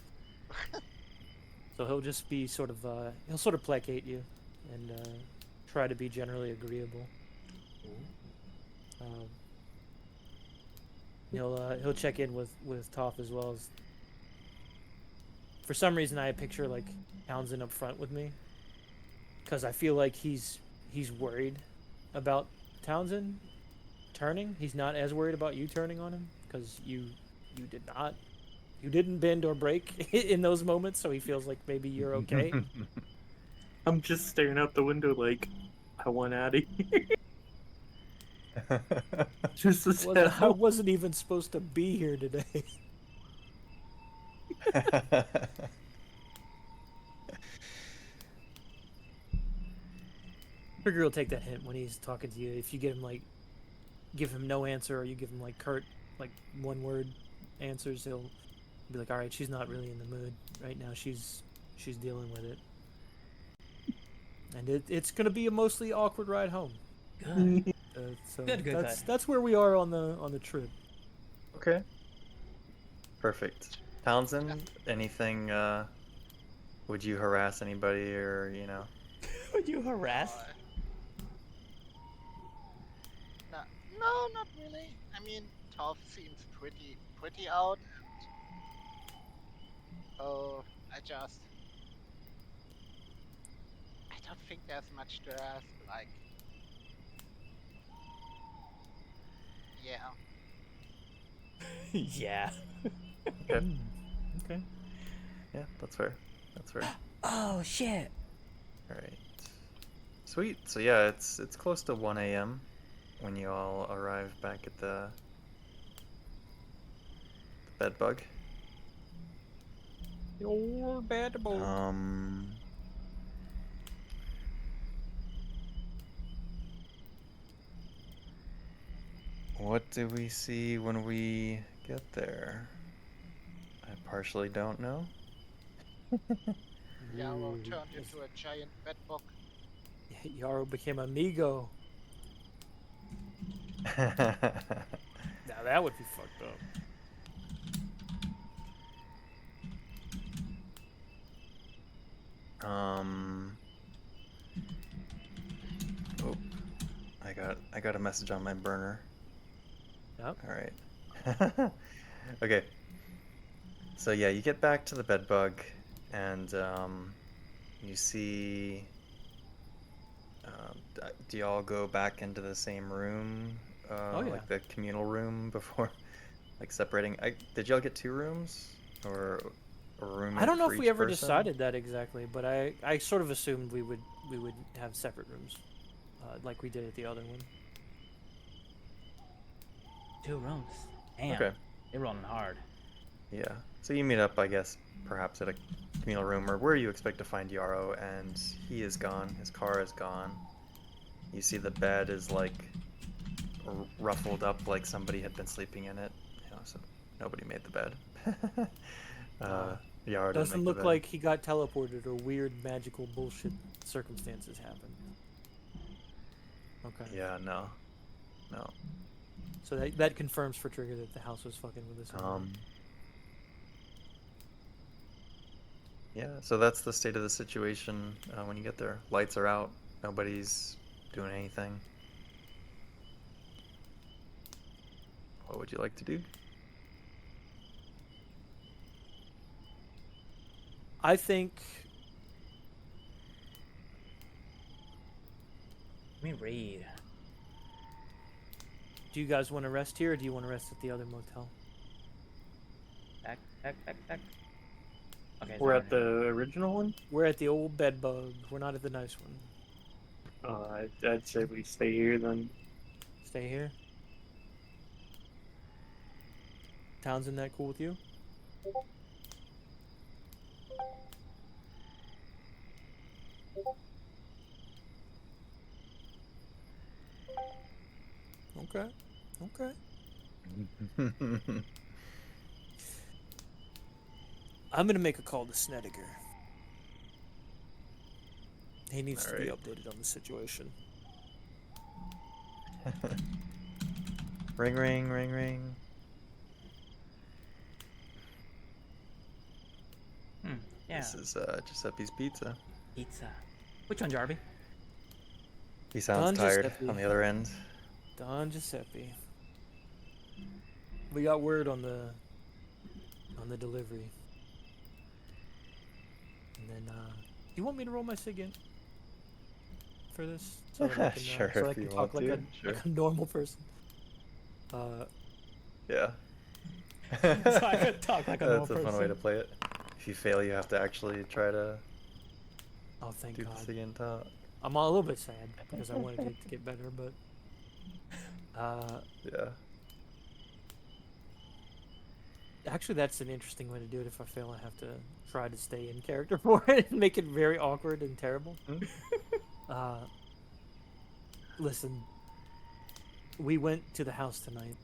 So he'll just be sort of placate you and try to be generally agreeable. He'll check in with Toph as well. As for some reason I picture like Townsend up front with me, because I feel like he's worried about Townsend turning. He's not as worried about you turning on him, because you didn't bend or break in those moments, so he feels like maybe you're okay. I'm just staring out the window like, I want out of here. Just as I wasn't even supposed to be here today. Trigger will take that hint when he's talking to you. If you get him like, give him no answer, or you give him like curt, like one word answers, he'll be like, "All right, she's not really in the mood right now. She's dealing with it." And it's gonna be a mostly awkward ride home. Good. So Good. that's where we are on the trip. Okay. Perfect. Townsend, anything, would you harass anybody or, you know? Would you harass? No, not really. I mean, Toph seems pretty out, and oh, I don't think there's much to ask. Like, yeah. Yeah. Okay. Okay. Yeah, that's fair. That's fair. Oh shit. All right. Sweet. So yeah, it's close to 1 a.m. when you all arrive back at the bed bug. Your bad boy. What do we see when we get there? I partially don't know. Yarrow turned into a giant bedbug. Yarrow became amigo. Now that would be fucked up. Oh, I got a message on my burner. Yep. All right. Okay. So yeah, you get back to the bed bug, and you see. Do y'all go back into the same room, Oh, yeah. like the communal room before, like separating? Did y'all get 2 rooms or a room? I don't know for if we each ever person? decided that exactly, but I sort of assumed we would have separate rooms, like we did at the other one. 2 rooms. Damn. Okay. They're rolling hard. Yeah. So you meet up, I guess, perhaps at a communal room or where you expect to find Yarrow, and he is gone. His car is gone. You see the bed is like ruffled up, like somebody had been sleeping in it. You know, so nobody made the bed. Yarrow didn't Doesn't make look the bed. like he got teleported or weird magical bullshit circumstances happened. Okay. Yeah. No. So that confirms for Trigger that the house was fucking with us. Yeah, so that's the state of the situation when you get there. Lights are out. Nobody's doing anything. What would you like to do? I think. Let me read. Do you guys want to rest here, or do you want to rest at the other motel? Back. Okay. We're at the original one. We're at the old bed bug. We're not at the nice one. I'd say we stay here then. Stay here. Townsend, that cool with you? Okay. I'm gonna make a call to Snedeker. He needs to be updated on the situation. Ring, ring, ring, ring. Yeah. This is Giuseppe's Pizza. Pizza. Which one, Jarby? He sounds Don tired Giuseppe. on the other end. Don Giuseppe. We got word on the delivery. And then, you want me to roll my SIG in for this? So that I can, Sure, so I if can you talk want like to. a like a normal person. Yeah. So I could talk like a normal That's a fun way to person. play it. If you fail, you have to actually try to Oh, thank do God. this again. I'm a little bit sad because I wanted it to get better, but Yeah. actually, that's an interesting way to do it. If I fail, I have to try to stay in character for it and make it very awkward and terrible. Listen, we went to the house tonight.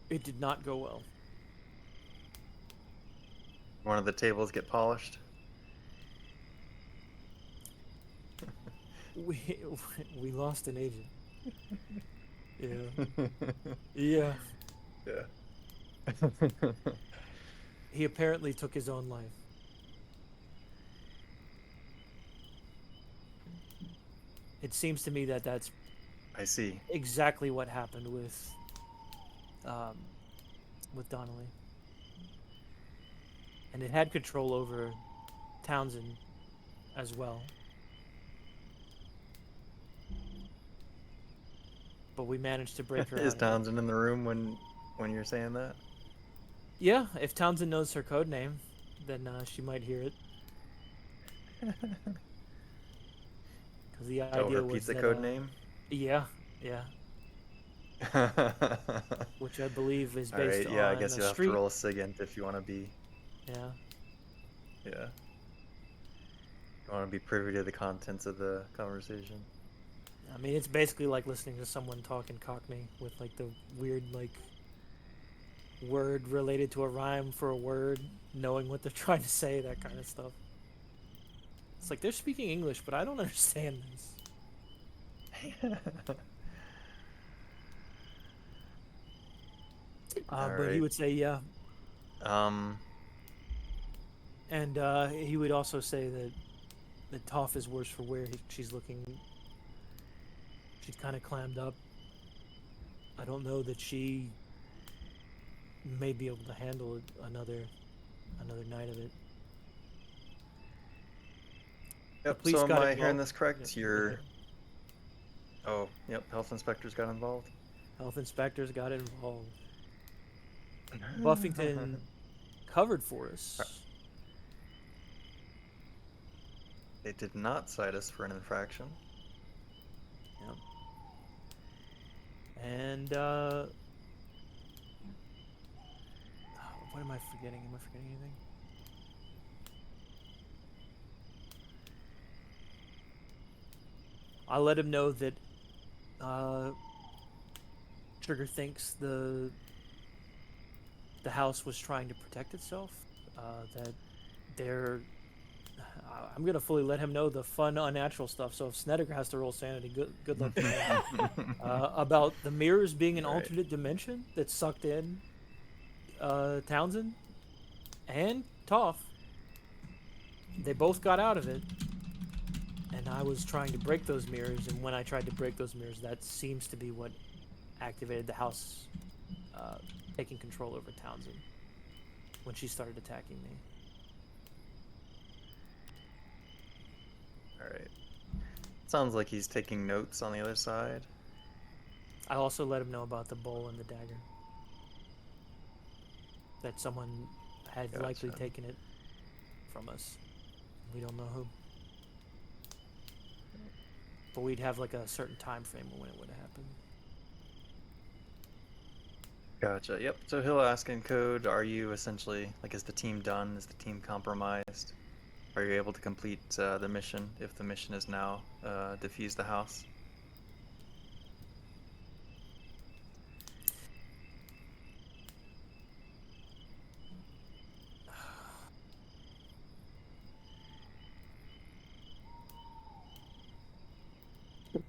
It did not go well. One of the tables get polished. We lost an agent. Yeah. Yeah. Yeah. He apparently took his own life. It seems to me that that's I see. exactly what happened with Donnelly. And it had control over Townsend as well. But we managed to break her Is out. Townsend in the room when you're saying that? Yeah, if Townsend knows her code name, then she might hear it. Because the Oh, idea her was pizza that, code name? Yeah, yeah. Which I believe is All based right, yeah, I on guess a you'll have street. to roll a SIGINT if you want to be, Yeah. yeah. You want to be privy to the contents of the conversation. I mean, it's basically like listening to someone talk in Cockney with like the weird like word related to a rhyme for a word, knowing what they're trying to say, that kind of stuff. It's like they're speaking English, but I don't understand this. But he right. would say, yeah. Um, And he would also say that Toph is worse for wear. She's looking. She's kind of clammed up. I don't know that she may be able to handle another night of it. yep, police so am got I hearing involved. this correct? Yeah, You're... Oh, yep, health inspectors got involved. Health inspectors got involved. Buffington covered for us. They did not cite us for an infraction. Yep. And what am I forgetting? Am I forgetting anything? I let him know that Trigger thinks the house was trying to protect itself. That they're I'm gonna fully let him know the fun, unnatural stuff. So if Snedeker has to roll sanity, good luck to him. About the mirrors being an Right. alternate dimension that sucked in Townsend and Toph. They both got out of it, and I was trying to break those mirrors. And when I tried to break those mirrors, that seems to be what activated the house taking control over Townsend when she started attacking me. Alright. Sounds like he's taking notes on the other side. I also let him know about the bowl and the dagger. That someone had likely Gotcha. taken it from us. We don't know who. But we'd have like a certain time frame when it would have happened. Gotcha, yep. So he'll ask in code, are you essentially, like, is the team done? Is the team compromised? Are you able to complete the mission if the mission is now defuse the house?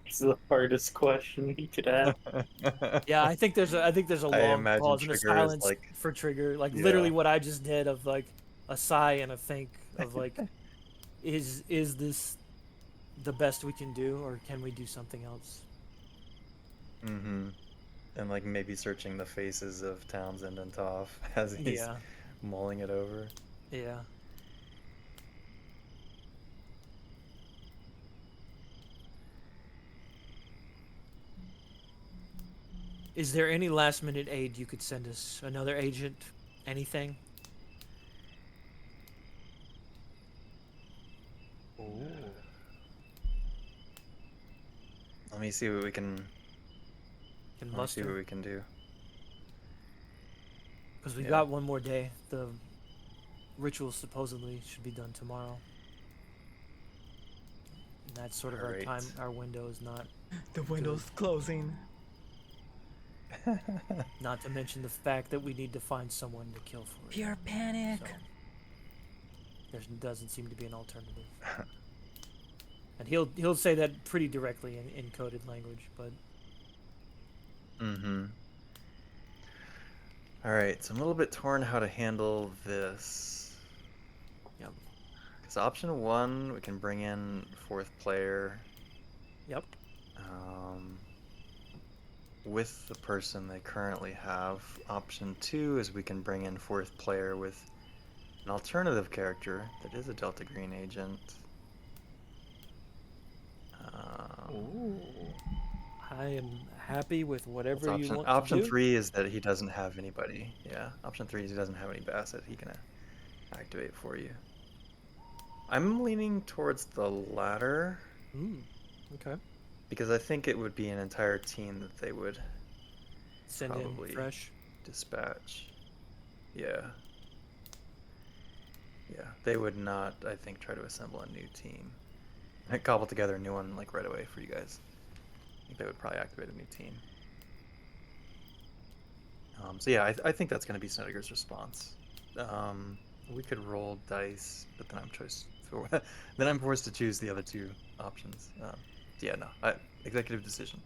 It's the hardest question he could have. Yeah, I think there's a I long imagine pause and a Trigger is silence like, for Trigger. Like yeah. literally what I just did of like a sigh and a think of like is this the best we can do, or can we do something else? mm-hmm. And like maybe searching the faces of Townsend and Toph as he's Yeah. mulling it over. Yeah. Is there any last minute aid you could send us? Another agent? Anything? Let me see what we can. Can Let me see what muster. we can do. Because we Yeah. got one more day. The ritual supposedly should be done tomorrow. And that's sort of our Alright. time. Our window is not. The window's closing. Not to mention the fact that we need to find someone to kill for it. Pure panic. So, there doesn't seem to be an alternative. And he'll say that pretty directly in coded language, but Mm-hmm. Alright, so I'm a little bit torn how to handle this. yep. Because option 1, we can bring in 4th player Yep. with the person they currently have. Option 2 is we can bring in 4th player with an alternative character that is a Delta Green agent. Ooh. I am happy with What's whatever you option want option to do. 3 is that he doesn't have anybody. Yeah, option 3 is he doesn't have any Basset he can activate for you. I'm leaning towards the latter Okay. because I think it would be an entire team that they would Send Probably. in fresh. dispatch. Yeah. Yeah, they would not, I think, try to assemble a new team. And cobble together a new one like right away for you guys. I think they would probably activate a new team. So yeah, I think that's going to be Snedeker's response. We could roll dice, but then then I'm forced to choose the other two options. Yeah, no, executive decision.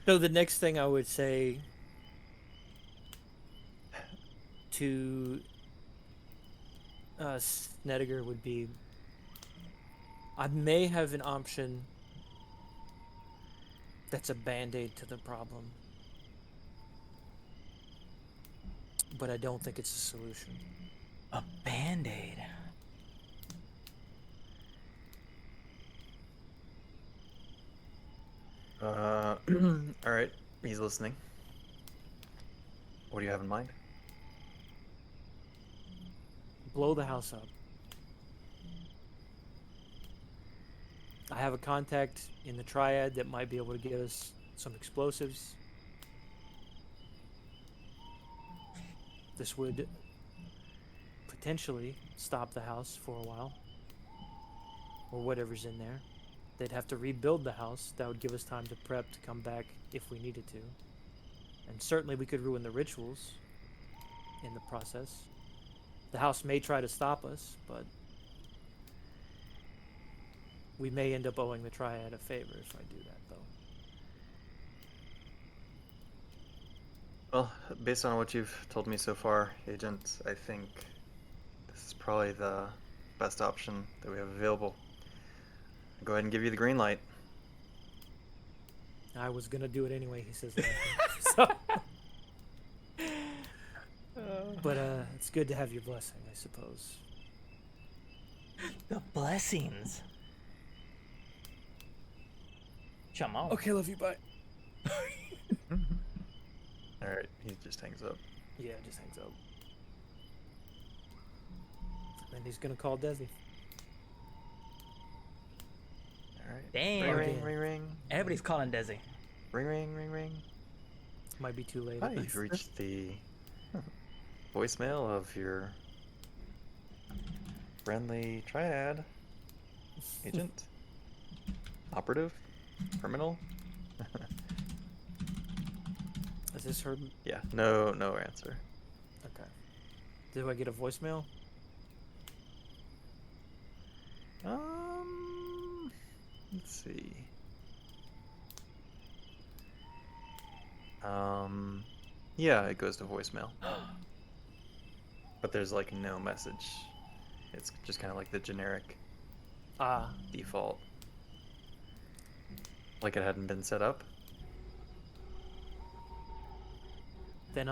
So the next thing I would say to Snedeker would be, I may have an option that's a band-aid to the problem, but I don't think it's a solution. A band-aid. All right, he's listening. What do you have in mind? Blow the house up. I have a contact in the Triad that might be able to get us some explosives. This would potentially stop the house for a while, or whatever's in there. They'd have to rebuild the house. That would give us time to prep to come back if we needed to. And certainly we could ruin the rituals in the process. The house may try to stop us, but we may end up owing the Triad a favor if I do that, though. Well, based on what you've told me so far, Agent, I think this is probably the best option that we have available. Go ahead and give you the green light. I was gonna do it anyway, he says that. So, but it's good to have your blessing, I suppose. The blessings. Chamo. Okay, love you, bye. Alright, he just hangs up. Yeah, just hangs up. And he's gonna call Desi. Alright. Damn. Ring, ring, ring, ring. Everybody's calling Desi. Ring, ring, ring, ring. Might be too late. Hi, you've reached the voicemail of your friendly Triad. Agent. Operative. Criminal. Is this her? Yeah, no answer. Okay. Do I get a voicemail? Let's see. Yeah, it goes to voicemail. But there's like no message. It's just kind of like the generic Ah, default. Like it hadn't been set up. then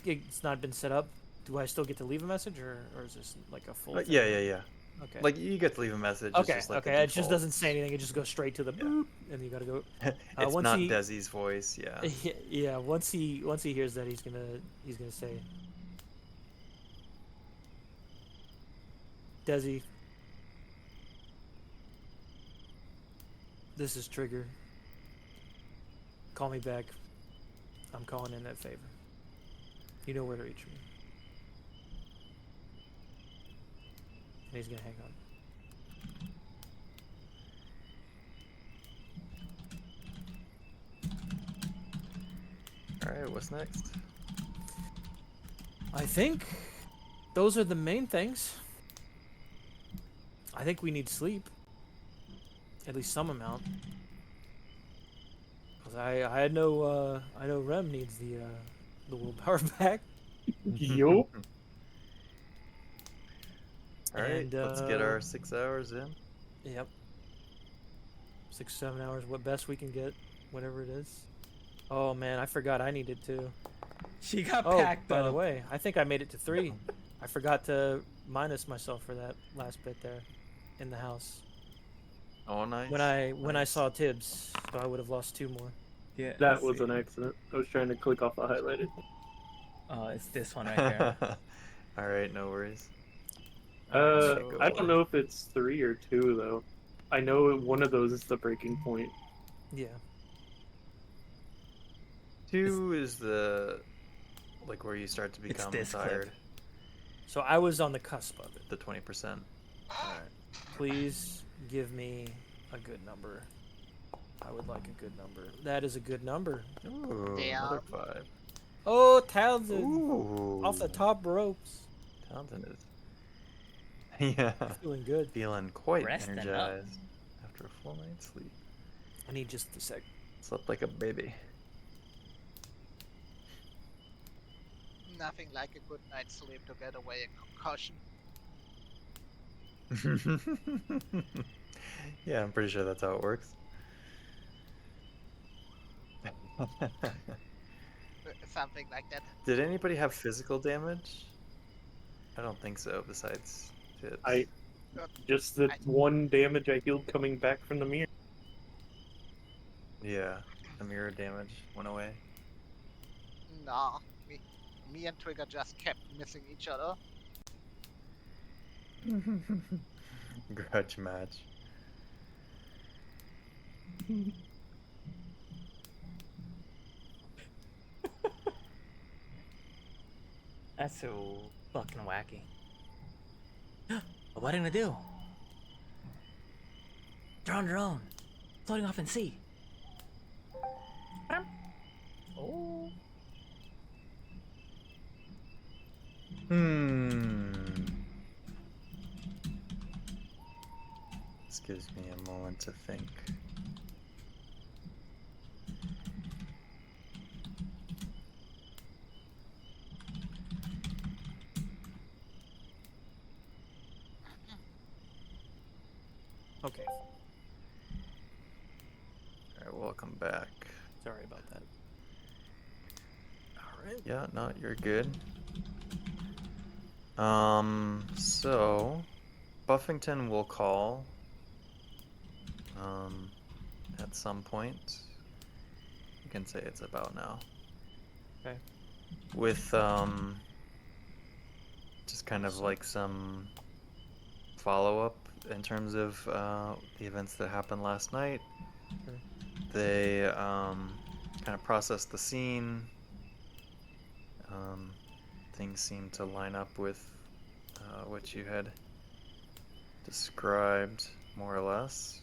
it's not been set up. Do I still get to leave a message, or is this like a full? Thing? Yeah. Okay. Like you get to leave a message. It's Okay. just like the Okay. It just default. doesn't say anything. It just goes straight to the boop, and you gotta go. It's once not he- Desi's voice. Yeah. Yeah. Once he hears that, he's gonna say, Desi, This is Trigger. Call me back. I'm calling in that favor. You know where to reach me. And he's gonna hang on. Alright, what's next? I think those are the main things. I think we need sleep. At least some amount. Cause I know Rem needs the willpower back. Yo. Alright, And, let's get our 6 hours in. Yep. 6, 7 hours, what best we can get, whatever it is. Oh man, I forgot I needed to. She got Oh, packed by up. the way, I think I made it to 3. I forgot to minus myself for that last bit there, in the house. Oh, nice. When I Nice. saw Tibbs, so I would have lost 2 more. Yeah, That let's was see. an accident. I was trying to click off the highlighted. Oh, it's this one right here. Alright, no worries. I don't know if it's 3 or 2 though. I know one of those is the breaking point. Yeah. 2 is the like where you start to It's become this clip. tired. So I was on the cusp of it. The 20%. Alright. Please give me a good number. I would like a good number. That is a good number. Ooh, Damn. another 5. Oh, Townsend! Ooh. Off the top ropes. Townsend is. Yeah. Feeling good. Feeling quite Resting up. energized after a full night's sleep. I need just a sec. Slept like a baby. Nothing like a good night's sleep to get away a concussion. Yeah, I'm pretty sure that's how it works. Something like that. Did anybody have physical damage? I don't think so, besides Tibbs. Just the one damage I healed coming back from the mirror. Yeah, the mirror damage went away. Nah, me and Trigger just kept missing each other. Grudge match. That's so fucking wacky. What are you gonna do? They're on their own, floating off in sea. Oh. This gives me a moment to think. Okay. Alright, welcome back. Sorry about that. Alright. Yeah, no, you're good. So Buffington will call at some point. You can say it's about now. Okay. With just kind of like some follow-up in terms of the events that happened last night. Okay. They kind of processed the scene. Things seem to line up with what you had described, more or less.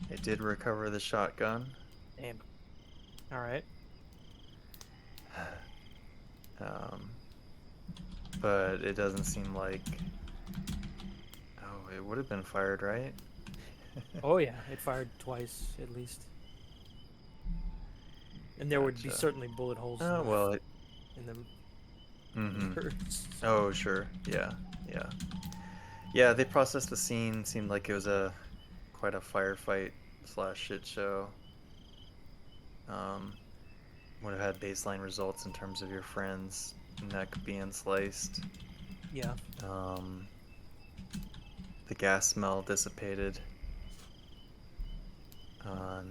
They did recover the shotgun. Damn. Alright. But it doesn't seem like... Oh, it would have been fired, right? Oh yeah, it fired twice at least. And there would be Gotcha. certainly bullet holes Oh, well, it... in them. Mhm. birds. Oh, sure. Yeah, yeah. Yeah, they processed the scene. Seemed like it was quite a firefight / shit show. Would have had baseline results in terms of your friend's neck being sliced. Yeah. The gas smell dissipated.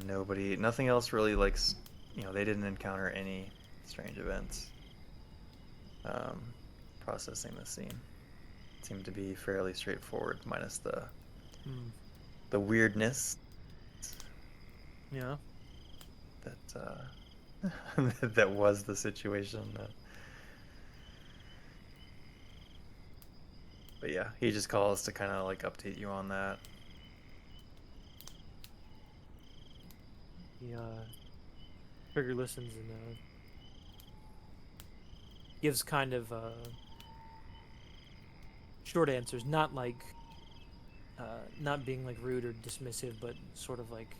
Nothing else really they didn't encounter any strange events. Processing the scene. seemed to be fairly straightforward, minus Hmm. the weirdness Yeah. that that was the situation. But yeah, he just calls to kind of like update you on that. He Trigger listens and gives kind of short answers, not like not being like rude or dismissive, but sort of like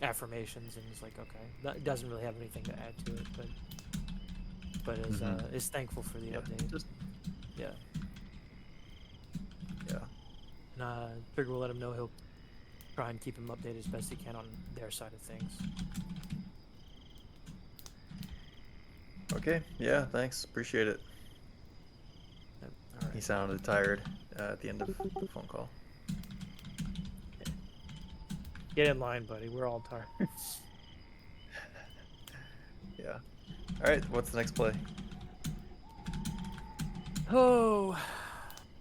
affirmations, and is like, okay, that doesn't really have anything to add to it, but is thankful for the Yeah, update. just Yeah. yeah. And Trigger will let him know he'll try and keep him updated as best he can on their side of things. Okay, yeah, thanks. Appreciate it. All He right. sounded tired at the end of the phone call. Get in line, buddy. We're all tired. Yeah. All right, what's the next play? Oh,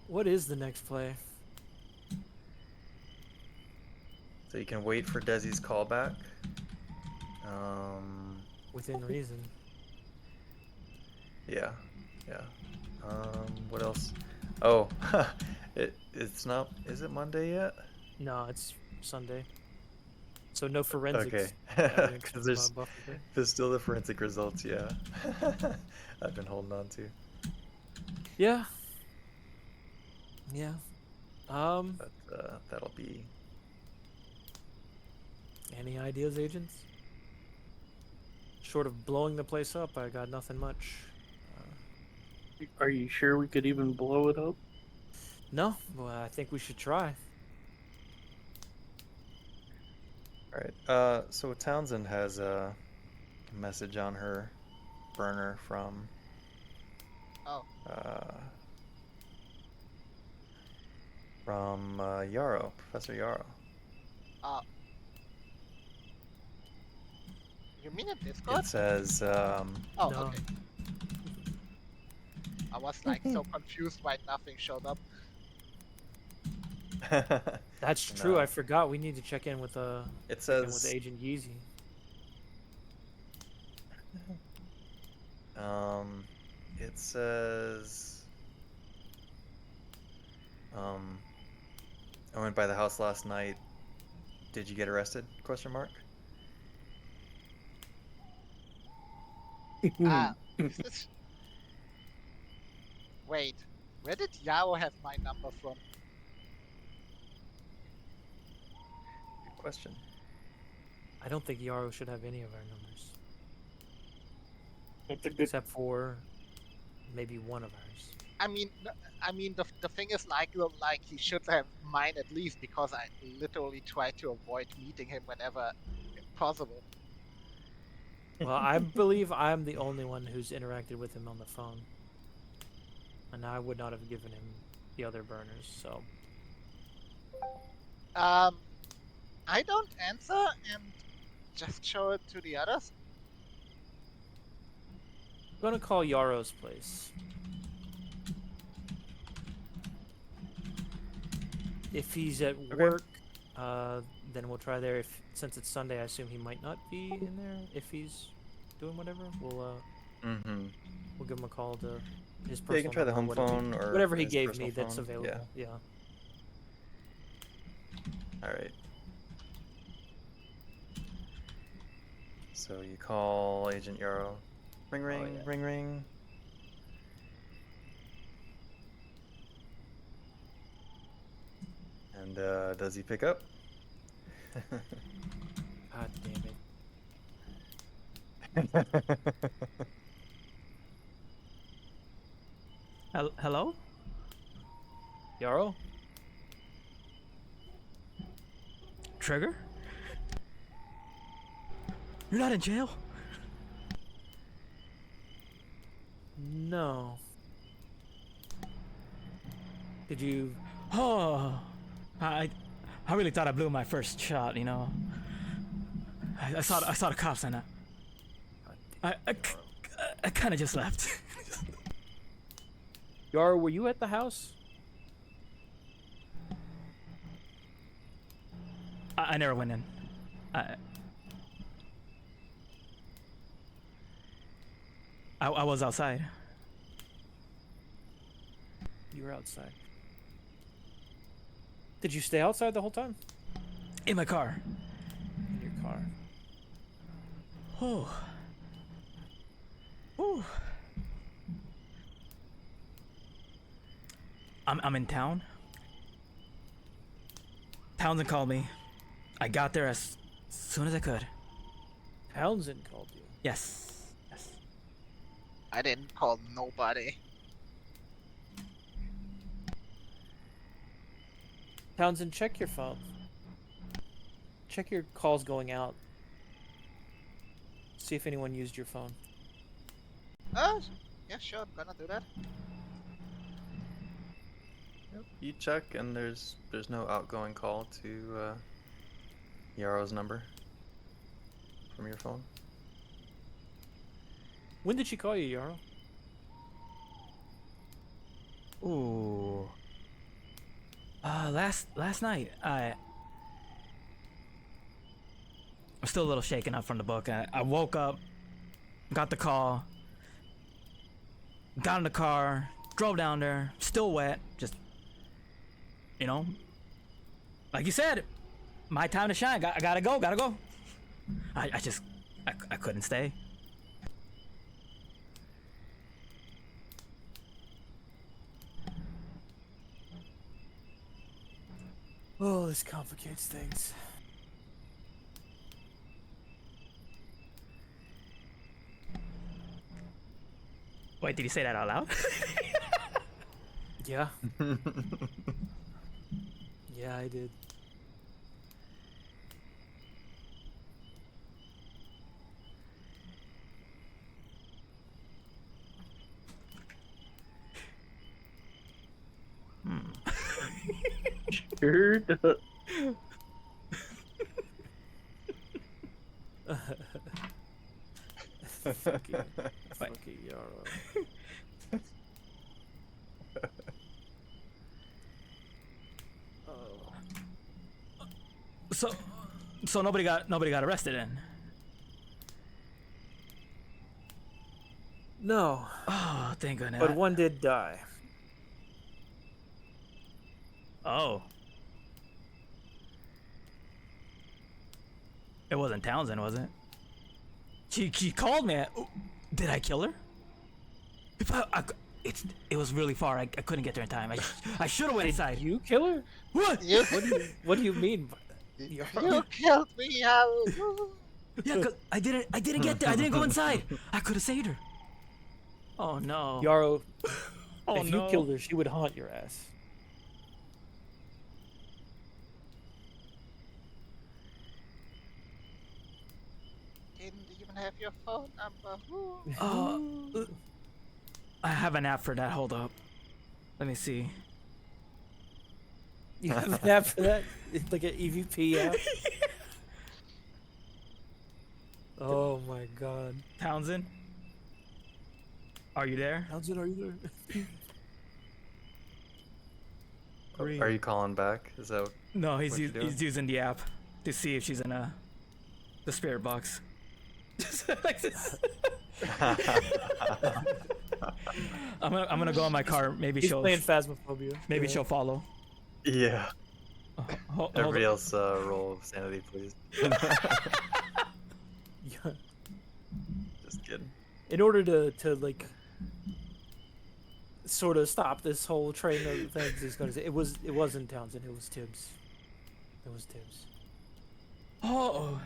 what is the next play? So you can wait for Desi's callback. Within reason. Yeah, yeah. What else? Oh, it's not. Is it Monday yet? No, it's Sunday. So no forensics. Okay, evidence because from, Buffalo. there's still the forensic results. Yeah, I've been holding on to. Yeah. Yeah. But that'll be. Any ideas, agents? Short of blowing the place up, I got nothing much. Are you sure we could even blow it up? No, well, I think we should try. All right. So Townsend has a message on her burner from Oh, Yarrow, Professor Yarrow. you mean in Discord? It says, Oh, No. okay. I was like so confused why nothing showed up. That's true. No. I forgot. We need to check in with It with says, Agent Yeezy. it says, I went by the house last night. Did you get arrested? Question mark. Is this... Wait, where did Yao have my number from? Good question. I don't think Yarrow should have any of our numbers, That's a good. except for maybe one of ours. I mean, the thing is, like he should have mine at least, because I literally try to avoid meeting him whenever possible. Well, I believe I'm the only one who's interacted with him on the phone, and I would not have given him the other burners. So I don't answer and just show it to the others. I'm gonna call Yarrow's place. If he's at work, then we'll try there. Since it's Sunday, I assume he might not be in there. If he's doing whatever, we'll give him a call to his personal. Yeah, you can try the home number, phone or whatever he his gave personal me that's phone. available. Yeah. All right. So you call Agent Yarrow. Ring, ring, yeah. ring, ring. And does he pick up? God damn it. Hello? Yarrow? Trigger? You're not in jail? No. Did you? Oh, I really thought I blew my first shot, you know. I saw the cops and I kind of just left. Yarrow, were you at the house? I never went in. I was outside. You were outside. Did you stay outside the whole time? In my car. In your car. Oh. Ooh. I'm in town. Townsend called me. I got there as soon as I could. Townsend called you. Yes. Yes. I didn't call nobody. Townsend, check your phone. Check your calls going out. See if anyone used your phone. Oh, yeah, sure, I'm gonna do that. Yep. You check, and there's no outgoing call to Yarrow's number from your phone. When did she call you, Yarrow? Ooh. Last night, I'm still a little shaken up from the book. I woke up, got the call, got in the car, drove down there, still wet, just, you know, like you said, my time to shine. I gotta go. I couldn't stay. Oh, this complicates things. Wait, did you say that out loud? Yeah. Yeah, I did. Sure does. Fucking Yarrow. So nobody got arrested then? No, Oh, thank goodness. but one did die. Oh. It wasn't Townsend, was it? She called me. Did I kill her? If it was really far. I couldn't get there in time. I should have went inside. You kill her? What? You, What do you mean by that? you killed me, Harold. Yeah, cause I didn't get there. I didn't go inside. I could have saved her. Oh no. Yarrow, Oh if no. you killed her, she would haunt your ass. Didn't even have your phone number. I have an app for that. Hold up. Let me see. You have an app for that? It's like an EVP app? Oh my god. Townsend? Are you there? Townsend, are you there? Are you calling back? Is that No, What you doing? he's using the app to see if she's in the spirit box. Like this. I'm gonna go in my car. Maybe He's she'll playing Phasmophobia. maybe Yeah. she'll follow. Yeah. Hold Everybody on. else roll sanity, please. Yeah. Just kidding. In order to like sort of stop this whole train of things, he's gonna say it wasn't Townsend, it was Tibbs. It was Tibbs. Oh.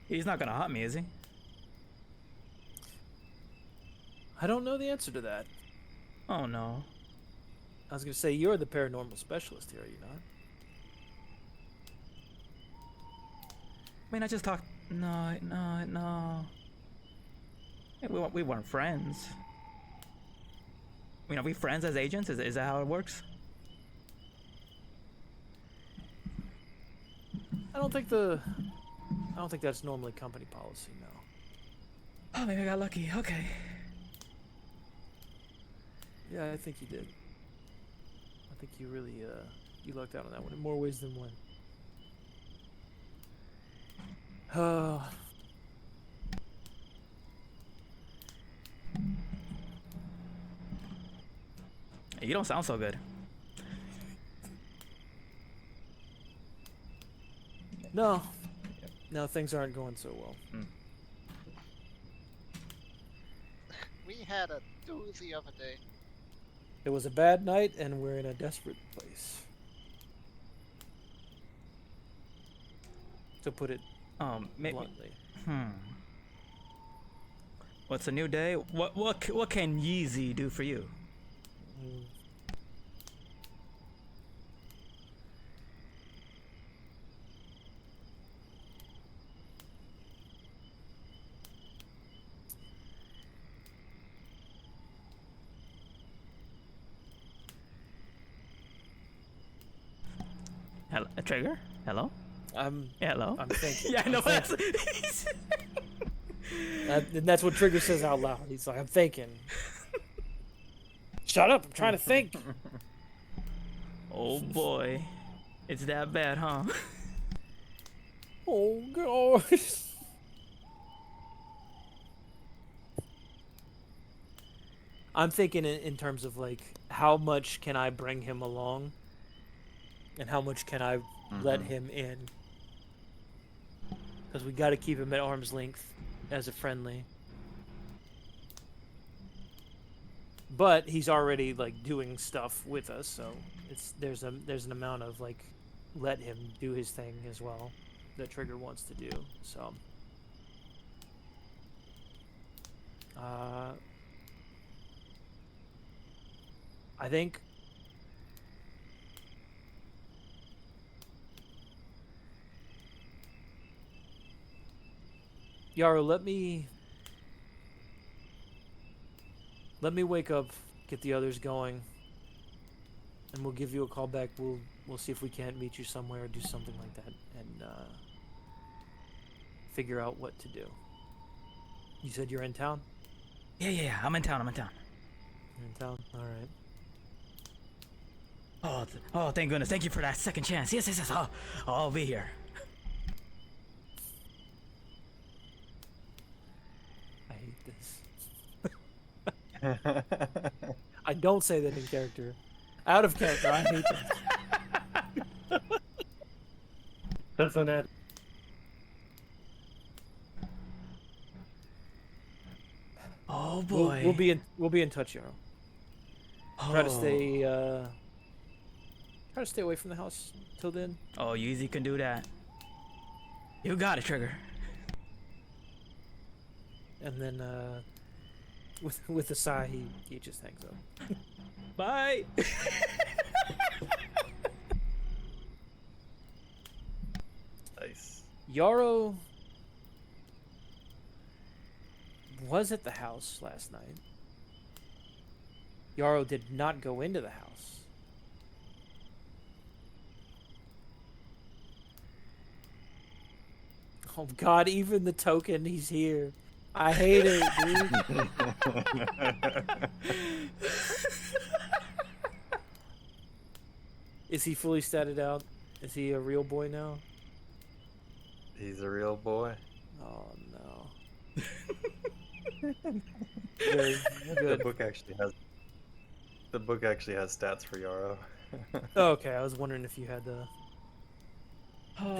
He's not gonna haunt me, is he? I don't know the answer to that. Oh no. I was gonna say you're the paranormal specialist here, are you not? I mean, I just talked. No. Hey, we weren't friends. I mean, are we friends as agents? Is that how it works? I don't think that's normally company policy, no. Oh, maybe I got lucky. Okay. Yeah, I think you did. I think you really you lucked out on that one in more ways than one. You don't sound so good. No, things aren't going so well. We had a doozy of a day. It was a bad night, and we're in a desperate place. To put it Maybe. bluntly. What's a new day? What can Yeezy do for you? Mm. Hello, Trigger? Hello? Hello? I'm thinking. Yeah, I know. I'm thinking. And that's what Trigger says out loud. He's like, I'm thinking. Shut up! I'm trying to think. Oh boy, it's that bad, huh? Oh gosh. I'm thinking in terms of like how much can I bring him along, and how much can I let him in? Because we got to keep him at arm's length as a friendly. But he's already like doing stuff with us, so there's an amount of like let him do his thing as well that Trigger wants to do. So I think Yarrow, let me wake up, get the others going, and we'll give you a call back. We'll see if we can't meet you somewhere or do something like that, and figure out what to do. You said you're in town? Yeah. I'm in town. You're in town? All right. Oh, thank goodness. Thank you for that second chance. Yes. I'll be here. I hate this. I don't say that in character. Out of character, I hate this. Doesn't it? Oh boy. We'll be in touch, Yarrow. Try to stay away from the house till then. Oh, you easy can do that. You got it, Trigger. And then with a sigh he just hangs up. Bye. Nice. Yarrow was at the house last night. Yarrow did not go into the house. Oh god, even the token, he's here. I hate it, dude. Is he fully statted out? Is he a real boy now? He's a real boy. Oh no. Very The good. book actually has stats for Yarrow. Okay, I was wondering if you had to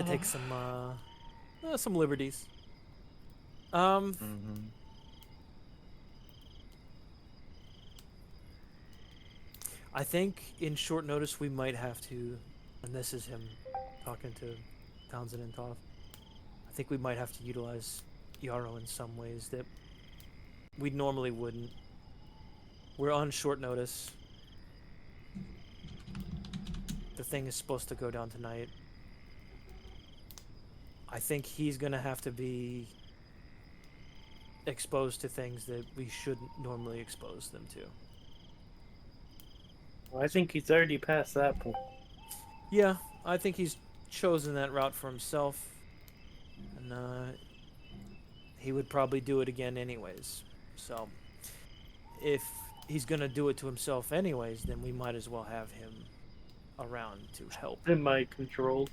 take some liberties. I think in short notice we might have to, and this is him talking to Townsend and Toph, I think we might have to utilize Yarrow in some ways that we normally wouldn't. We're on short notice. The thing is supposed to go down tonight. I think he's gonna have to be exposed to things that we shouldn't normally expose them to. Well, I think he's already past that point. Yeah, I think he's chosen that route for himself, and he would probably do it again anyways. So, if he's gonna do it to himself anyways, then we might as well have him around to help. In my control.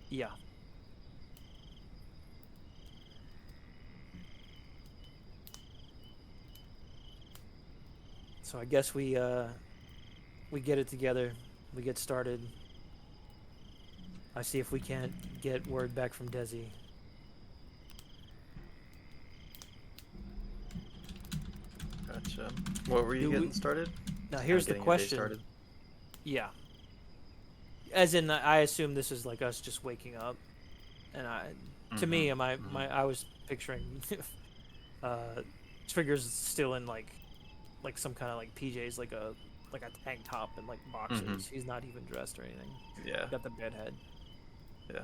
Yeah. So I guess we get it together. We get started. I see if we can't get word back from Desi. Gotcha. What were you Do we- getting started? Now here's the Getting your day question. started? Yeah. As in, I assume this is like us just waking up, and to me, I was picturing, Trigger's still in like some kind of like PJs, like a tank top and like boxers. He's not even dressed or anything. Yeah. Got the bedhead. Yeah.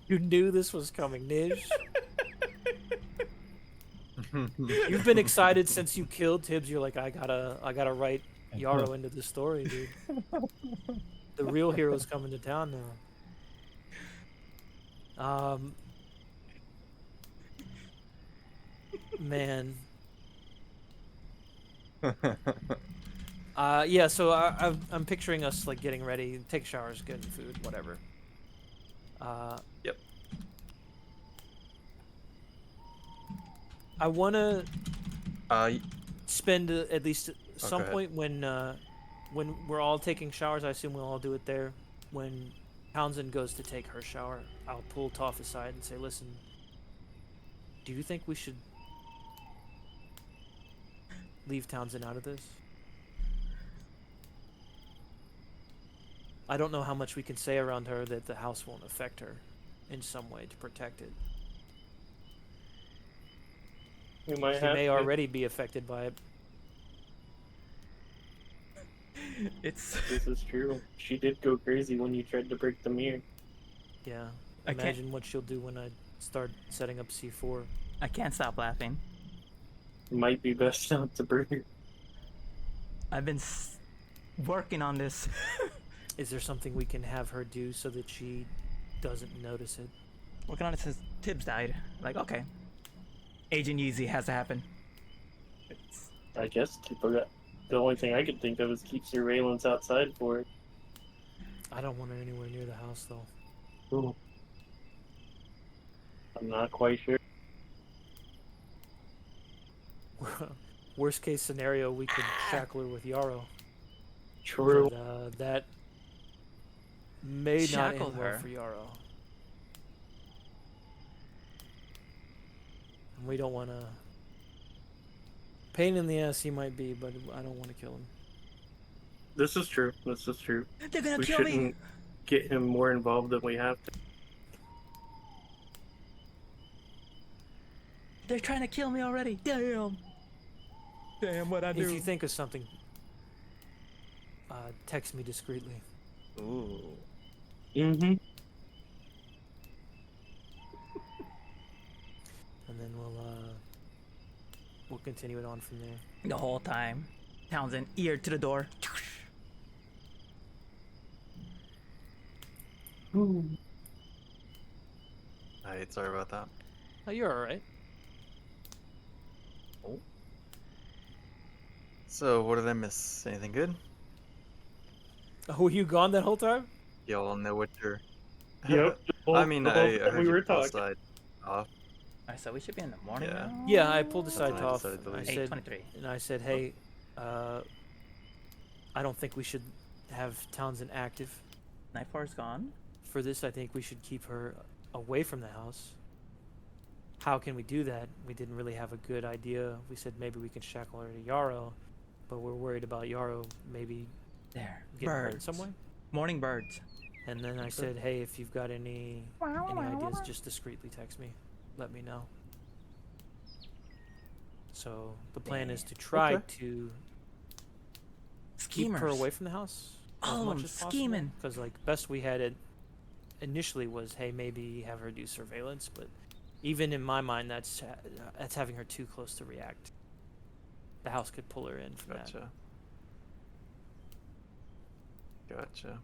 You knew this was coming, Nij. You've been excited since you killed Tibbs. You're like, I gotta write Yarrow into the story, dude. The real hero's coming to town now. Man. Yeah. So I'm picturing us like getting ready, take showers, getting food, whatever. Yep. I wanna Y- spend at least some go ahead. point when we're all taking showers. I assume we'll all do it there. When Townsend goes to take her shower, I'll pull Toph aside and say, "Listen, do you think we should leave Townsend out of this? I don't know how much we can say around her that the house won't affect her in some way to protect it. We might She have may to. already be affected by it." It's This is true. She did go crazy when you tried to break the mirror. Yeah. I can't- Imagine what she'll do when I start setting up C4. I can't stop laughing. Might be best not to bring her. I've been working on this. Is there something we can have her do so that she doesn't notice it? Working on it since Tibbs died. Like, okay. Agent Yeezy has to happen. It's, I guess the only thing I could think of is keep surveillance outside for it. I don't want her anywhere near the house, though. Ooh. I'm not quite sure. Worst case scenario, we could shackle her with Yarrow. True. But, that may not Shackle end well her? for Yarrow. And we don't want to... Pain in the ass he might be, but I don't want to kill him. This is true. This is true. they're gonna We kill me! shouldn't get him more involved than we have to. They're trying to kill me already. Damn. Damn, what I do. If you think of something, text me discreetly. Ooh. Mm-hmm. And then we'll continue it on from there. The whole time. Townsend, ear to the door. Alright, sorry about that. Oh, you're all right. So, what did I miss? Anything good? Oh, were you gone that whole time? Y'all know what you're... Yep. I mean, I heard we you were pull talking. aside off. Alright, so we should be in the morning Yeah. now? Yeah, I pulled That's aside when I Toph. decided to I leave. said, 8:23. and I said, hey, I don't think we should have Townsend active Night 4 is gone. for this. I think we should keep her away from the house. How can we do that? We didn't really have a good idea. We said maybe we can shackle her to Yarrow, but we're worried about Yarrow maybe There. getting hurt Birds. some way. Morning birds. And then I said, hey, if you've got any ideas, just discreetly text me. Let me know. So the plan is to try to keep her Schemers. away from the house as All of much them as possible. scheming. Because like best we had it initially was, hey, maybe have her do surveillance. But even in my mind, that's having her too close to react. The house could pull her in from that. Gotcha. Gotcha.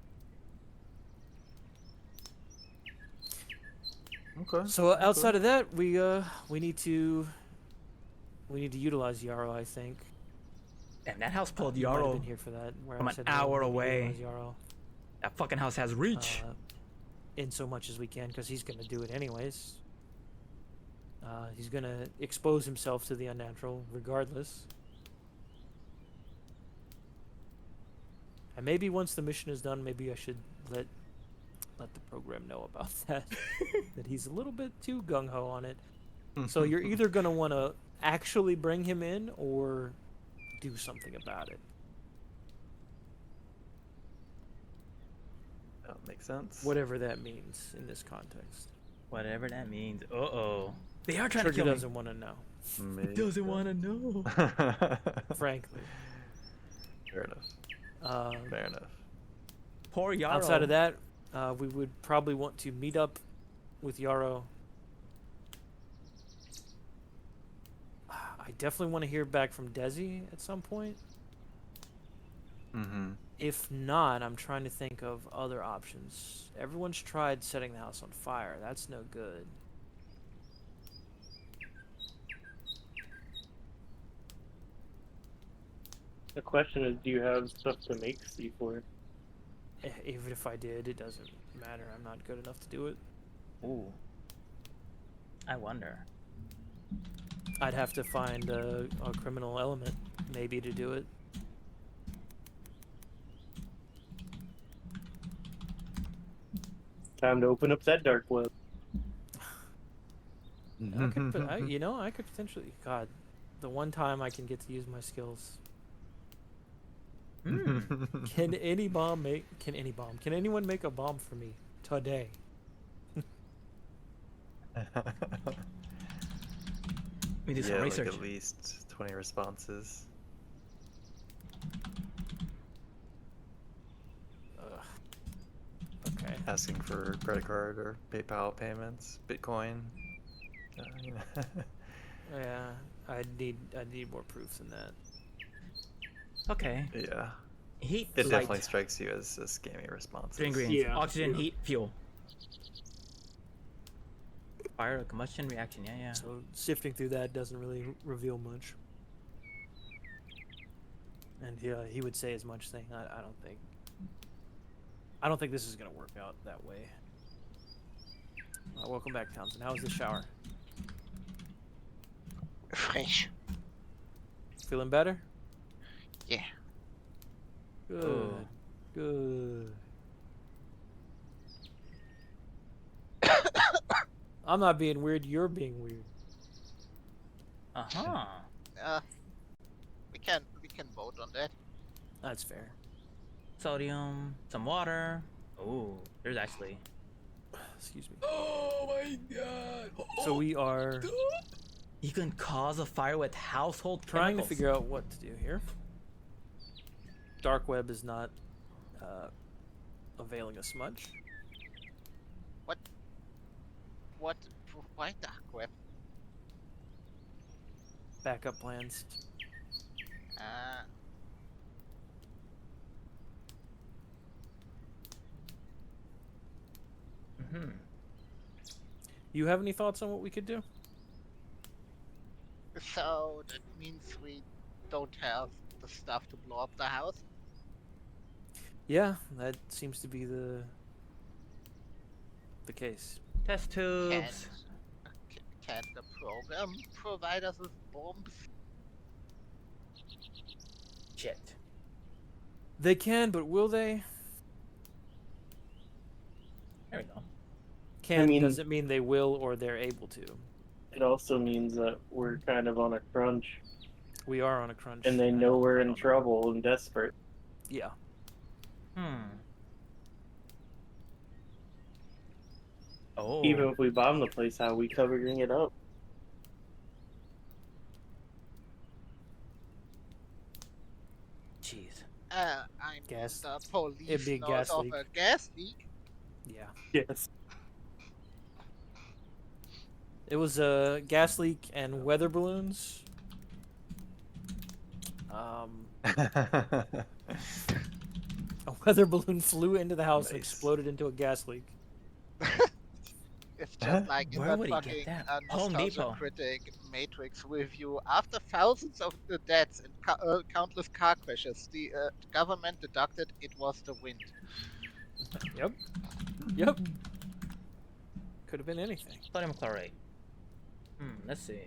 Okay. So outside of that, we need to utilize Yarrow, I think. Damn, that house pulled You might have Yarrow. been here for that. Where from I an said, hour we need to away. utilize Yarrow, That fucking house has reach. in so much as we can, because he's gonna do it anyways. He's gonna expose himself to the unnatural, regardless. And maybe once the mission is done, maybe I should let the program know about that. That he's a little bit too gung ho on it. So you're either gonna want to actually bring him in or do something about it. That makes sense. Whatever that means in this context. Whatever that means. Uh-oh. They are trying Trigger to kill doesn't want to know, Makes Doesn't want to know. sense. frankly. Fair enough. Fair enough. Poor Yarrow. Outside of that, we would probably want to meet up with Yarrow. I definitely want to hear back from Desi at some point. Mm-hmm. If not, I'm trying to think of other options. Everyone's tried setting the house on fire. That's no good. The question is, do you have stuff to make C4? Even if I did, it doesn't matter. I'm not good enough to do it. Ooh. I wonder. I'd have to find a criminal element, maybe, to do it. Time to open up that dark web. I could potentially. God, the one time I can get to use my skills. Can anyone make a bomb for me today? We do some Yeah, research. like at least 20 responses. Okay. Asking for credit card or PayPal payments, Bitcoin. You know. Yeah, I need more proof than that. Okay. Yeah. Heat, It light, definitely strikes you as a scammy response. three ingredients. Yeah. Oxygen, Yeah. heat, fuel. Fire, combustion, reaction. Yeah, yeah. So sifting through that doesn't really reveal much. And he would say as much thing. I don't think this is gonna work out that way. Welcome back, Townsend. How was the shower? Fresh. Feeling better? Yeah. Good. Ooh. Good. I'm not being weird. You're being weird. Uh-huh. We can vote on that. That's fair. Sodium, some water. Oh, there's actually. Excuse me. Oh my god. So we are You can cause a fire with household trying to chemicals. figure out what to do here. Dark web is not availing us much. What? Why dark web? Backup plans. Mm-hmm. You have any thoughts on what we could do? So that means we don't have the stuff to blow up the house. Yeah, that seems to be the case. Test Can tubes. can the program provide us with bombs? Shit. They can, but will they? There we go. Can mean- doesn't mean they will or they're able to. It also means that we're kind of on a crunch, We are on a crunch. and they I know don't- we're I in don't know. trouble and desperate. Yeah. Oh. Even if we bomb the place, how are we covering it up? Jeez. I'm Gas- the police it'd be a knows gas of leak. a gas leak. Yeah. Yes. It was a gas leak and weather balloons. A weather balloon flew into the house and Nice. exploded into a gas leak. It's just like in Where that would he get fucking that? Home Nostalgia Depot. Critic Matrix review. After thousands of the deaths and countless car crashes, the government deducted it was the wind. Yep. Yep. Could have been anything. Sodium chlorate. Let's see.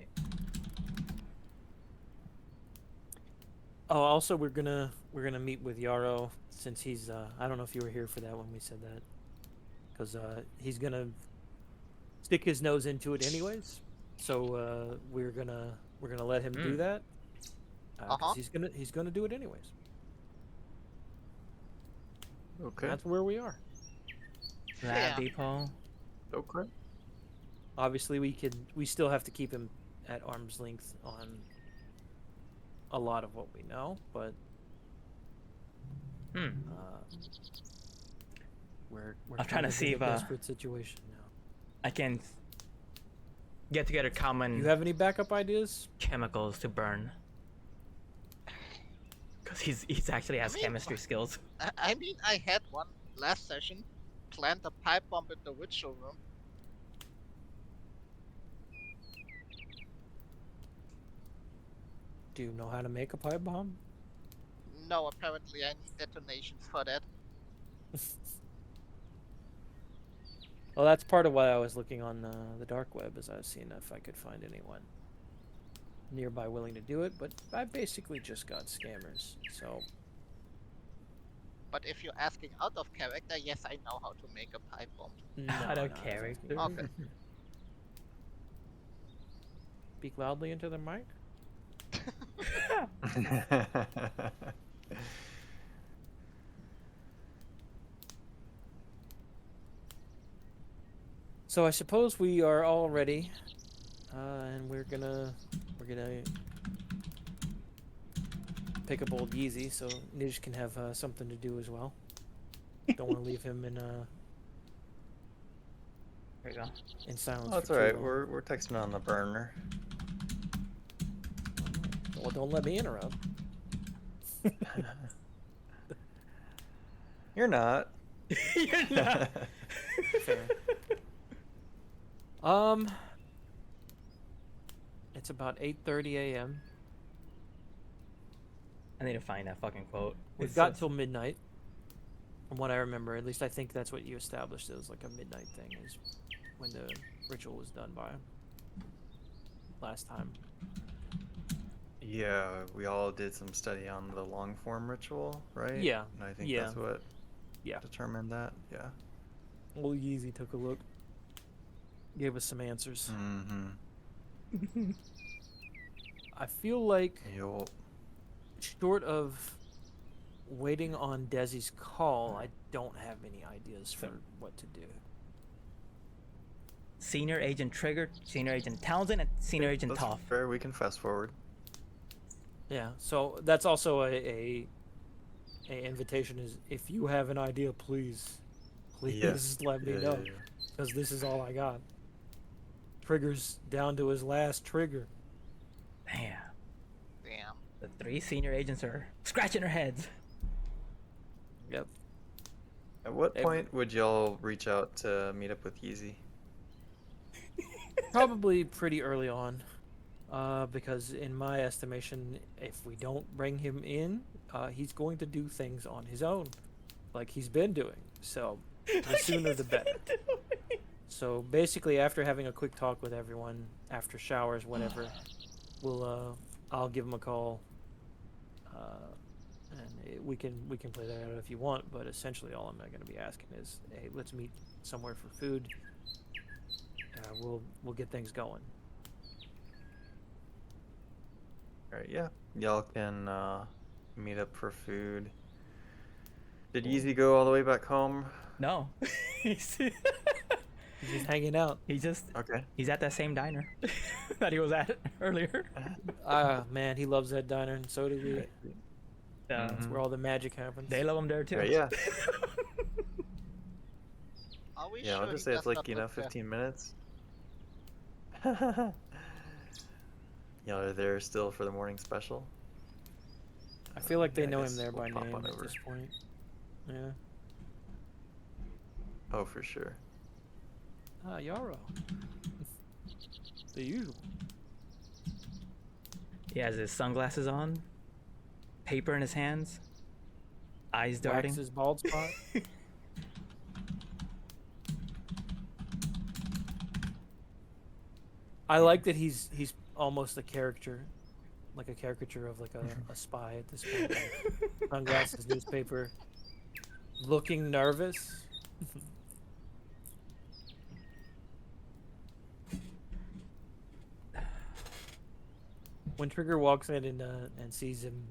Oh, also we're gonna meet with Yarrow since he's I don't know if you were here for that when we said that, because he's gonna stick his nose into it anyways. So we're gonna let him do that because Uh-huh. he's gonna do it anyways. Okay. That's where we are. Lab Fair. depot. Okay. Obviously, we still have to keep him at arm's length on a lot of what we know, but Hmm. we're I'm trying to kind of see in if, a desperate situation now. I can get together common You have any backup ideas? chemicals to burn. Because he's actually has mean, chemistry skills. I mean, I had one last session. Plant a pipe bomb in the ritual room. Do you know how to make a pipe bomb? No, apparently I need detonations for that. Well, that's part of why I was looking on the dark web, as I was seeing if I could find anyone nearby willing to do it. But I basically just got scammers, so But if you're asking out of character, yes, I know how to make a pipe bomb. no, Out of no, I was character. asking- Okay. Speak loudly into the mic. So I suppose we are all ready, and we're gonna pick up old Yeezy so Nij can have something to do as well. Don't want to leave him in There you go. in silence. That's for all too right. long. We're texting on the burner. Well, don't let me interrupt. You're not. You're not. Fair. It's about 8:30 a.m. I need to find that fucking quote. We've It's got so- till midnight. From what I remember, at least I think that's what you established. It was like a midnight thing, is when the ritual was done by last time. Yeah, we all did some study on the long form ritual, right? Yeah, And I think yeah. that's what Yeah. determined that. Yeah. Old Yeezy took a look, gave us some answers. Mm-hmm. I feel like, Yup. short of waiting on Desi's call, I don't have any ideas for what to do. Senior Agent Trigger, Senior Agent Townsend, and Senior Agent That's Toff. fair. We can fast forward. Yeah, so that's also a invitation. Is if you have an idea, please Yes. let me Yeah, know, yeah, because this is all I got. Trigger's down to his last trigger. Damn. Damn. The 3 senior agents are scratching their heads. Yep. At what Hey, point would y'all reach out to meet up with Yeezy? Probably pretty early on, because in my estimation, if we don't bring him in, he's going to do things on his own, like he's been doing. So the sooner the better. So basically, after having a quick talk with everyone, after showers, whatever, I'll give him a call, and we can play that out if you want. But essentially, all I'm going to be asking is, hey, let's meet somewhere for food. We'll get things going. Alright, yeah. Y'all can meet up for food. Did Yeezy go all the way back home? No. he's, He's just hanging out. Okay. he's at that same diner that he was at earlier. Man, he loves that diner, and so do we. That's Mhm. where all the magic happens. They love him there too. Right, yeah. Are we Yeah, sure I'll he just say it's does like, not you know, look there? 15 minutes. Y'all are there still for the morning special? I feel like they Yeah, I know him guess there by we'll pop name on at over. this point. Yeah. Oh, for sure. Yarrow. The usual. He has his sunglasses on, paper in his hands, eyes darting. Wax his bald spot. I like that he's almost a character like a caricature of like a spy at this point. Like, sunglasses, newspaper, looking nervous. When Trigger walks in and sees him,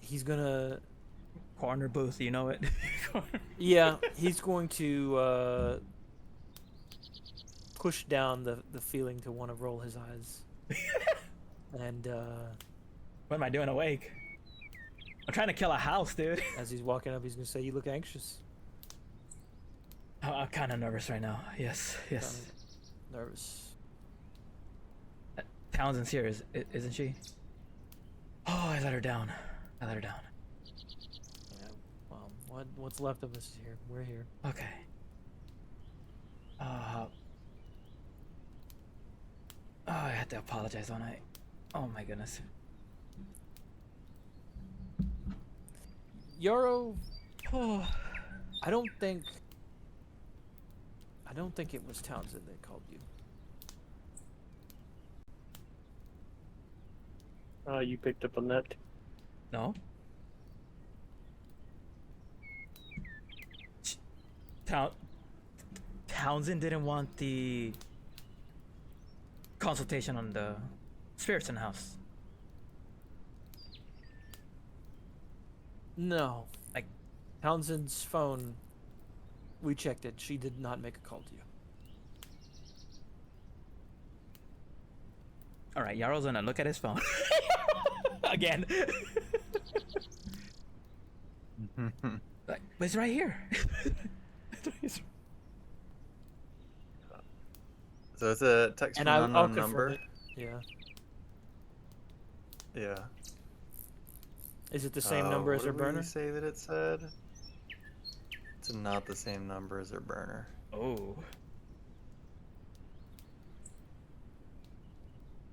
he's gonna. Corner booth, you know it. Yeah, he's going to push down the feeling to want to roll his eyes. And What am I doing awake? I'm trying to kill a house, dude. as he's walking up, he's going to say, "You look anxious." I'm kind of nervous right now. Yes, yes. Nervous. Townsend's here, isn't she? Oh, I let her down. I let her down. Yeah. Well, what's left of us is here. We're here. Okay. Oh, I had to apologize, don't I? Oh my goodness. Yarrow, Oh, I don't think it was Townsend that called you. You picked up on that. no. Townsend didn't want the consultation on the spirits in the house. No. Like- Townsend's phone, we checked it. She did not make a call to you. All right, Yarrow's gonna look at his phone again. Like, but it's right here. So it's a text And from an I'll unknown confirm number. it. Yeah. Yeah. Is it the same number as her what did we burner? say that it said? It's not the same number as her burner. Oh.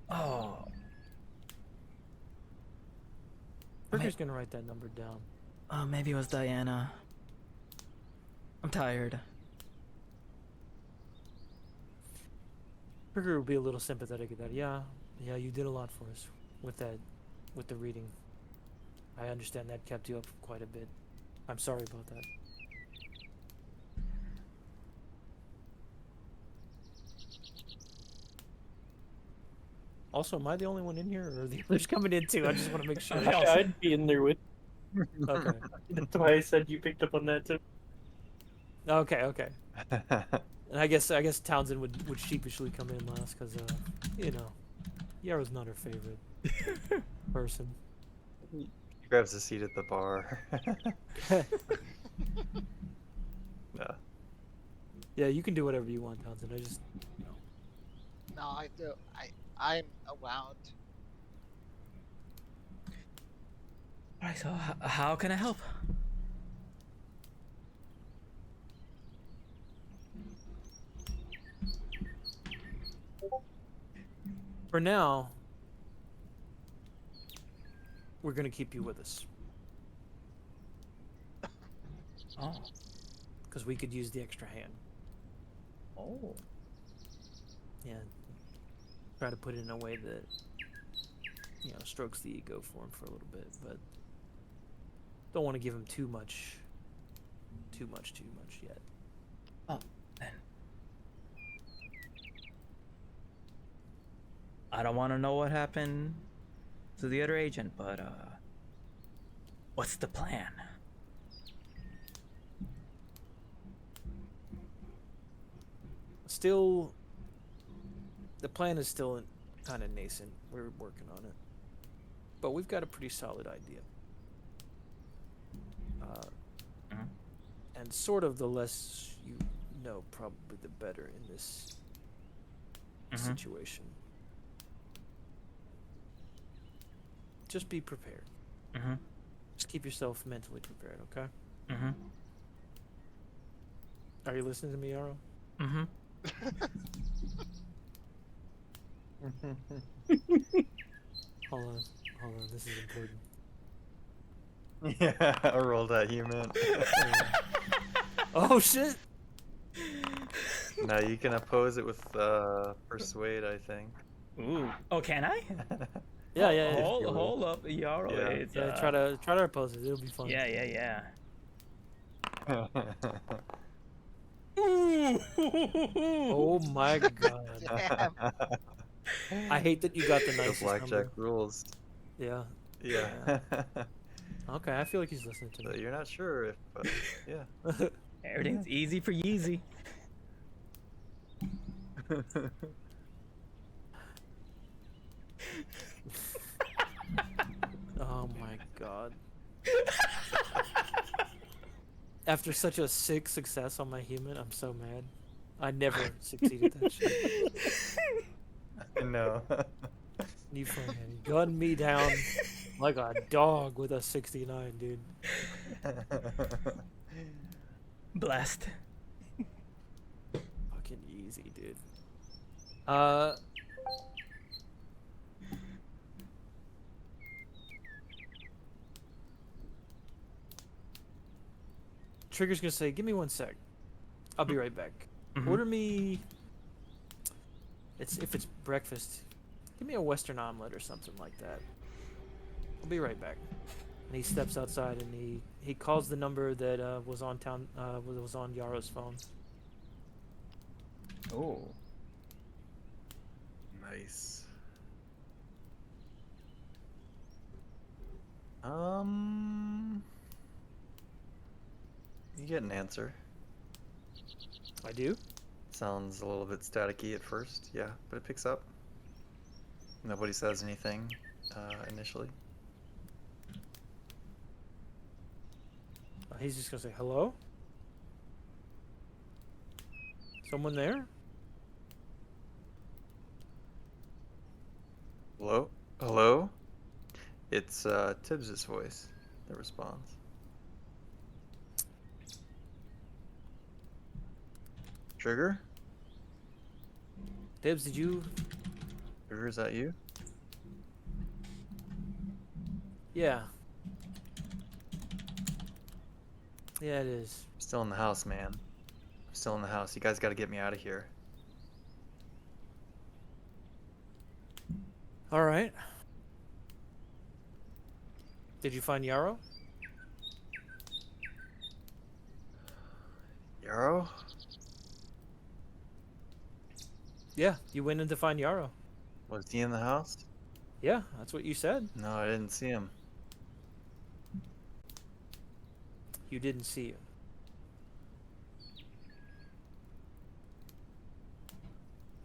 Oh. Trigger's gonna write that number down. Oh, maybe it was Diana. I'm tired. Trigger will be a little sympathetic at that. Yeah, you did a lot for us with that, with the reading. I understand that kept you up quite a bit. I'm sorry about that. Also, am I the only one in here, or are the others coming in too? I just want to make sure. I'd be in there with. Okay. That's why I said you picked up on that too. Okay. And I guess Townsend would sheepishly come in last because Yarrow's not her favorite person. He grabs a seat at the bar. Yeah. Yeah, you can do whatever you want, Townsend. I just No, I do. I'm around. Alright, so how can I help? for now we're gonna keep you with us Oh. because we could use the extra hand. Oh. Yeah. Try to put it in a way that strokes the ego for him for a little bit, but don't want to give him too much yet. Oh, then. I don't want to know what happened to the other agent, but what's the plan? Still, the plan is still kind of nascent. We're working on it, but we've got a pretty solid idea. Mhm. And sort of the less you know, probably the better in this situation. Just be prepared. Mm-hmm. Just keep yourself mentally prepared, okay? Mm-hmm. Are you listening to me, Yaro? Mm-hmm. Hold on, this is important. Yeah, I rolled that human. Oh shit! No, you can oppose it with persuade, I think. Ooh. Oh, can I? Yeah, yeah, yeah. Hold up, Yarrow. Yeah. It's, Yeah, try to oppose it. It'll be fun. Yeah, yeah, yeah. Oh my god. Damn. I hate that you got the The nicest blackjack number. rules. Yeah. Yeah. Okay, I feel like he's listening to So me. you're not sure if, yeah. Everything's easy for Yeezy. Oh my god. After such a sick success on my human, I'm so mad. I never succeeded that shit. No. You fucking gunned me down like a dog with a 69, dude. Blessed. Fucking easy, dude. Trigger's gonna say, "Give me 1 sec. I'll be right back." Order me. If it's breakfast, give me a Western omelet or something like that. I'll be right back. And he steps outside and he calls the number that was on was on Yarrow's phone. Oh. Nice. You get an answer. I do. Sounds a little bit staticky at first, yeah, but it picks up. Nobody says anything initially. He's just gonna say hello. Someone there? Hello? Hello? It's Tibbs's voice that responds. Trigger? Dibs, did you? Trigger, is that you? Yeah. Yeah, it is. I'm still in the house, man. I'm still in the house. You guys gotta get me out of here. All right. Did you find Yarrow? Yarrow? Yeah, you went in to find Yarrow. Was he in the house? Yeah, that's what you said. No, I didn't see him. You didn't see him.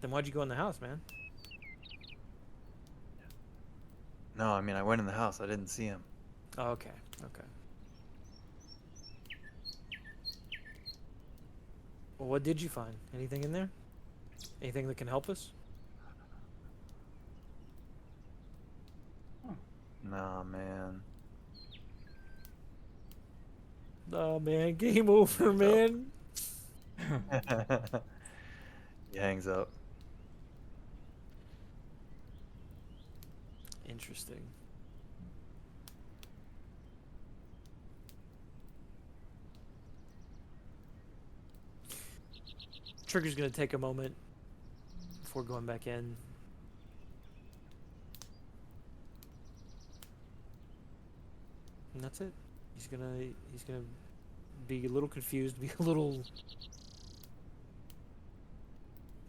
Then why'd you go in the house, man? No, I mean, I went in the house. I didn't see him. Oh, okay, okay. Well, what did you find? Anything in there? Anything that can help us? Nah, man. Oh man, game over, man. He hangs up. Interesting. Trigger's gonna take a moment before going back in. And that's it. He's gonna be a little confused, be a little.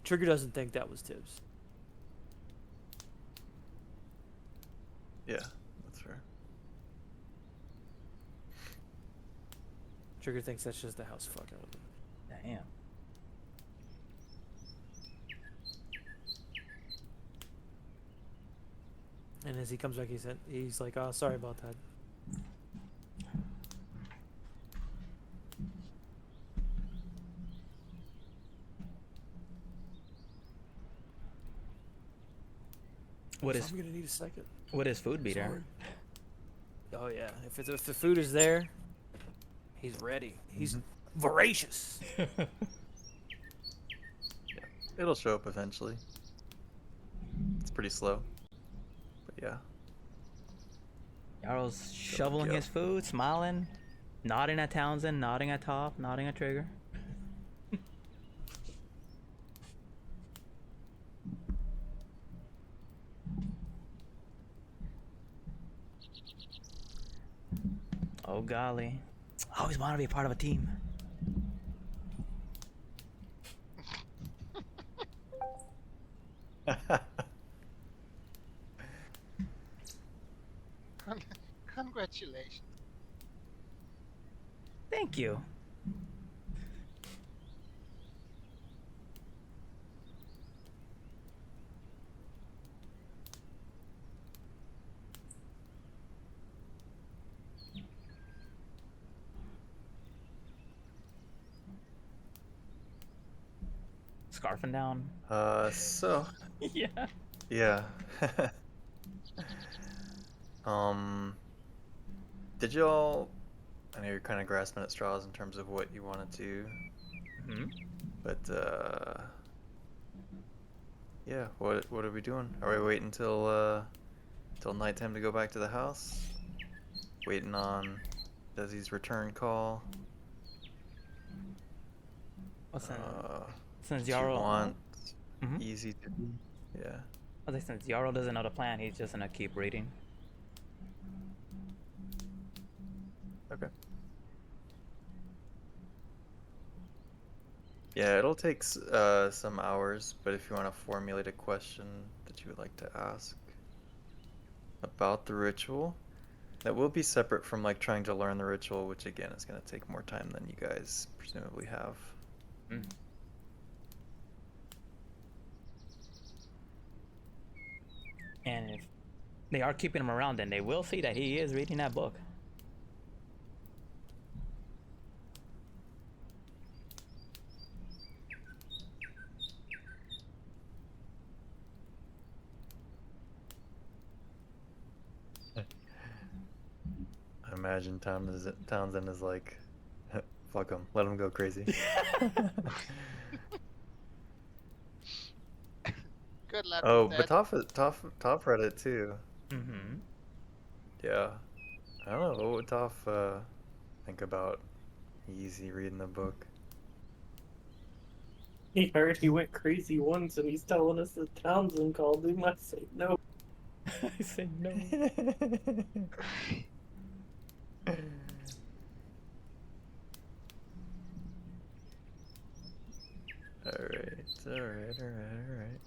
Trigger doesn't think that was Tibbs. Yeah, that's fair. Trigger thinks that's just the house fucking with him. Damn. And as he comes back, he's like, "Oh, sorry about that." I'm gonna need a second. What is food beater? Sorry. Oh yeah, if the food is there, he's ready. He's voracious. It'll show up eventually. It's pretty slow. But yeah. Yarrow's shoveling go. his food, smiling, nodding at Townsend, nodding at Top, nodding at Trigger. Oh golly. I always want to be a part of a team. Congratulations. Thank you. Scarfing down. So Yeah. yeah. Did y'all? I know you're kind of grasping at straws in terms of what you want to do, Hmm. but yeah. What are we doing? Are we waiting till nighttime to go back to the house? Waiting on Desi's return call. Well, since Do you Yarrow, want Mhm. easy to do? Yeah. I think since Yarrow doesn't know the plan, he's just gonna keep reading. Okay. Yeah, it'll take some hours, but if you want to formulate a question that you would like to ask about the ritual, that will be separate from like trying to learn the ritual, which again is going to take more time than you guys presumably have. Mm. And if they are keeping him around, then they will see that he is reading that book. I imagine Townsend is like, fuck him, let him go crazy. Good luck Oh, with but that. Toph read it too. Mm-hmm. Yeah. I don't know, what would Toph think about easy reading the book? He already went crazy once, and he's telling us that Townsend called him. I say no. I say no. Alright.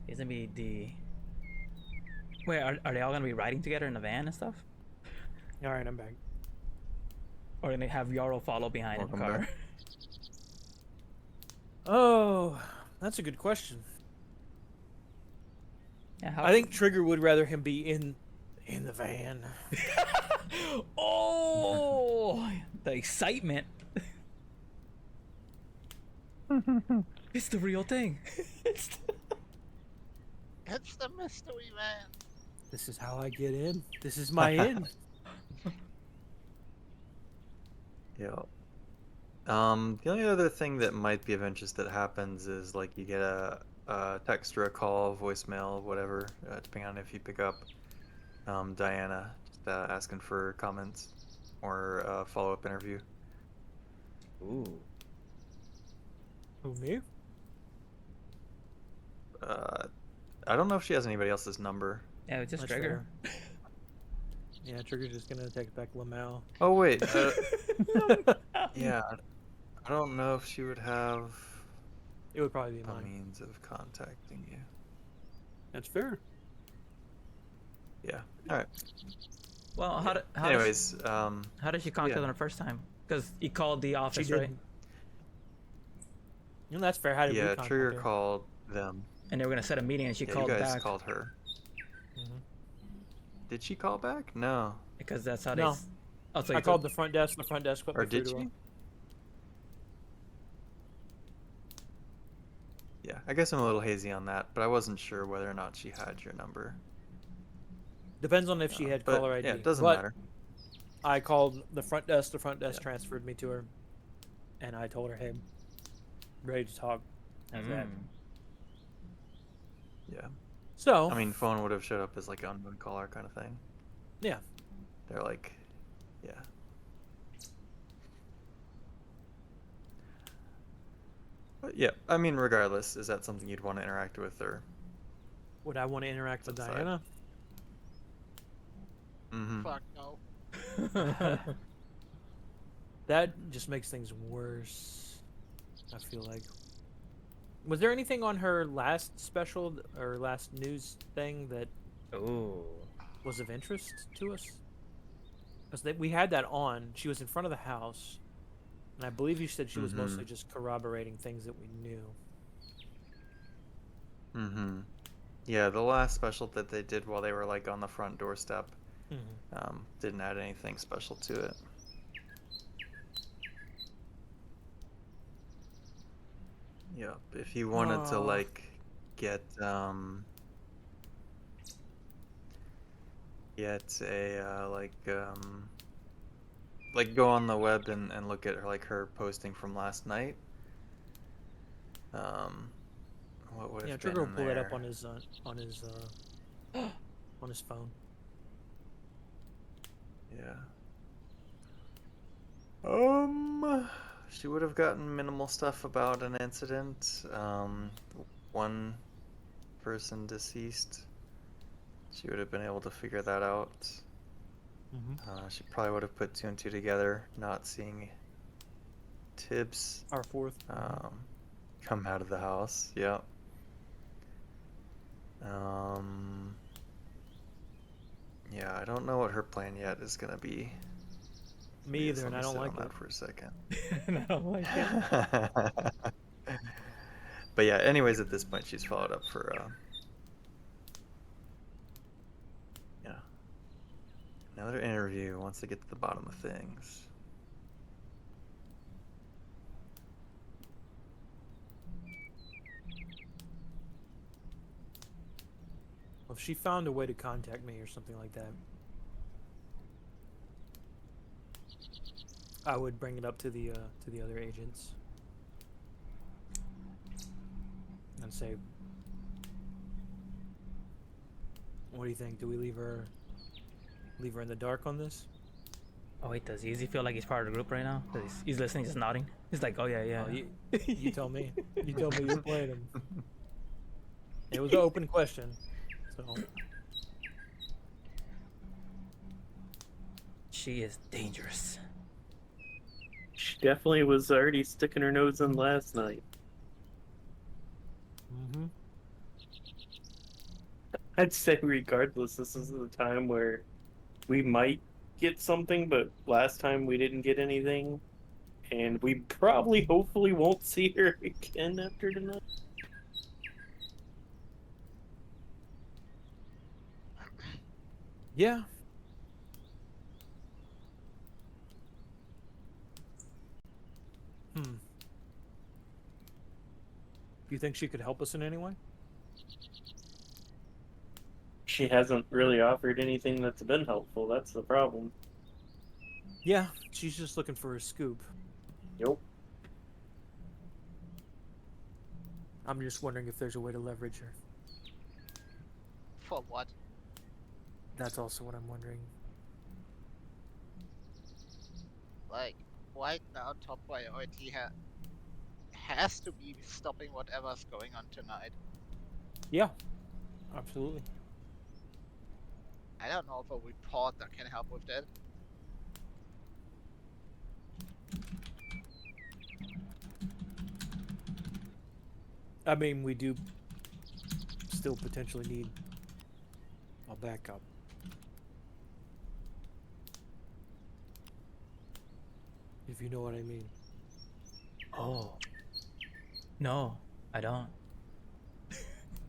He's gonna be the. Wait, are they all gonna be riding together in the van and stuff? All right, I'm back. Or are they have Yarrow follow behind in Welcome the car? back. Oh, that's a good question. Yeah, how... I think Trigger would rather him be in the van. Oh, the excitement! It's the real thing. It's the mystery man. This is how I get in. This is my in. Yeah. The only other thing that might be of interest that happens is like you get a text or a call, voicemail, whatever, depending on if you pick up. Diana just asking for comments or a follow-up interview. Ooh. Who, me? I don't know if she has anybody else's number. Yeah, it's just That's Trigger. Yeah, Trigger's just gonna text back Lamau. Oh wait, yeah, I don't know if she would have It would probably be a mine. means of contacting you. That's fair. Yeah. All right. Well, Anyways, how did she contact yeah. him the first time? Because he called the She office, did. right? You know, that's fair. How did we Yeah, contact Trigger her? called them. And they were gonna set a meeting, and she Yeah, called you guys back called her. Mhm. Did she call back? No. because that's how No. they. Oh, so I you called the front desk. The front desk put Or me through did to her. she? Yeah, I guess I'm a little hazy on that, but I wasn't sure whether or not she had your number. Depends on if she had But caller ID. yeah, it doesn't But matter. I called the front desk. The front desk Yeah. transferred me to her, and I told her, "Hey, ready to talk." That's that. Yeah. So I mean, phone would have showed up as like an unknown caller kind of thing. yeah, They're like, yeah. But yeah, I mean, regardless, is that something you'd want to interact with, or? Would I want to interact with Outside. Diana? Mm-hmm. Fuck no. That just makes things worse. I feel like. Was there anything on her last special or last news thing that Ooh. was of interest to us? Because we had that on. She was in front of the house, and I believe you said she was mostly just corroborating things that we knew. Mm-hmm. Yeah, the last special that they did while they were like on the front doorstep, didn't add anything special to it. Yep. If you wanted to like get like go on the web and look at her like her posting from last night. What would Yeah, have been Trigger will in pull it up there? on his on his phone. Yeah. She would have gotten minimal stuff about an incident. One person deceased. She would have been able to figure that out. She probably would have put two and two together, not seeing Tibbs Our fourth. come out of the house. Yep. Yeah, I don't know what her plan yet is gonna be. Me either, Let and me I don't sit like on it. that for a second. And I don't like it. But yeah, anyways, at this point, she's followed up for yeah, another interview. Wants to get to the bottom of things. Well, if she found a way to contact me or something like that, I would bring it up to the other agents and say, "What do you think? Do we leave her in the dark on this?" Oh wait, does Easy feel like he's part of the group right now? 'Cause he's listening, he's nodding. He's like, oh yeah, yeah. Oh, you tell me. You tell me you're playing him. It was an open question, so She is dangerous. She definitely was already sticking her nose in last night. I'd say regardless, this is the time where we might get something, but last time we didn't get anything. And we probably, hopefully, won't see her again after tonight. yeah. Do you think she could help us in any way? She hasn't really offered anything that's been helpful. That's the problem. Yeah, she's just looking for a scoop. Yep. I'm just wondering if there's a way to leverage her. For what? That's also what I'm wondering. Like, right now, top priority has to be stopping whatever's going on tonight. Yeah, absolutely. I don't know if a reporter can help with that. I mean, we do still potentially need a backup. If you know what I mean. Oh. No, I don't.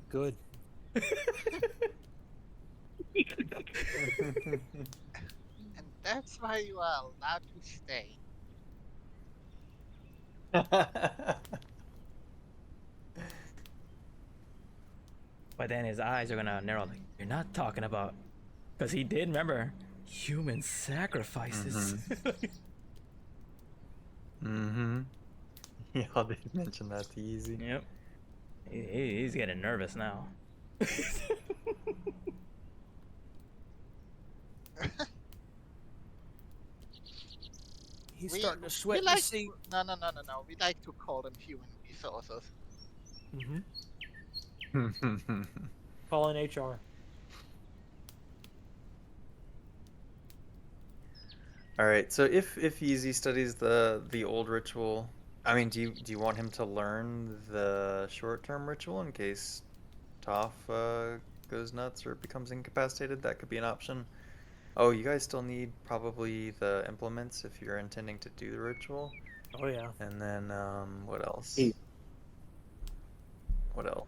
Good. And that's why you are allowed to stay. But then his eyes are gonna narrow like, you're not talking about, because he did remember human sacrifices. Yeah, they mentioned that to Easy. Yep. He's getting nervous now. He's We- starting to we sweat. like You see. No. We like to call them human resources. Mm-hmm. Call in HR. All right. So if Yeezy studies the old ritual, I mean, do you want him to learn the short-term ritual in case Toph goes nuts or becomes incapacitated? That could be an option. Oh, you guys still need probably the implements if you're intending to do the ritual. Oh yeah. And then what else? Hey. What else?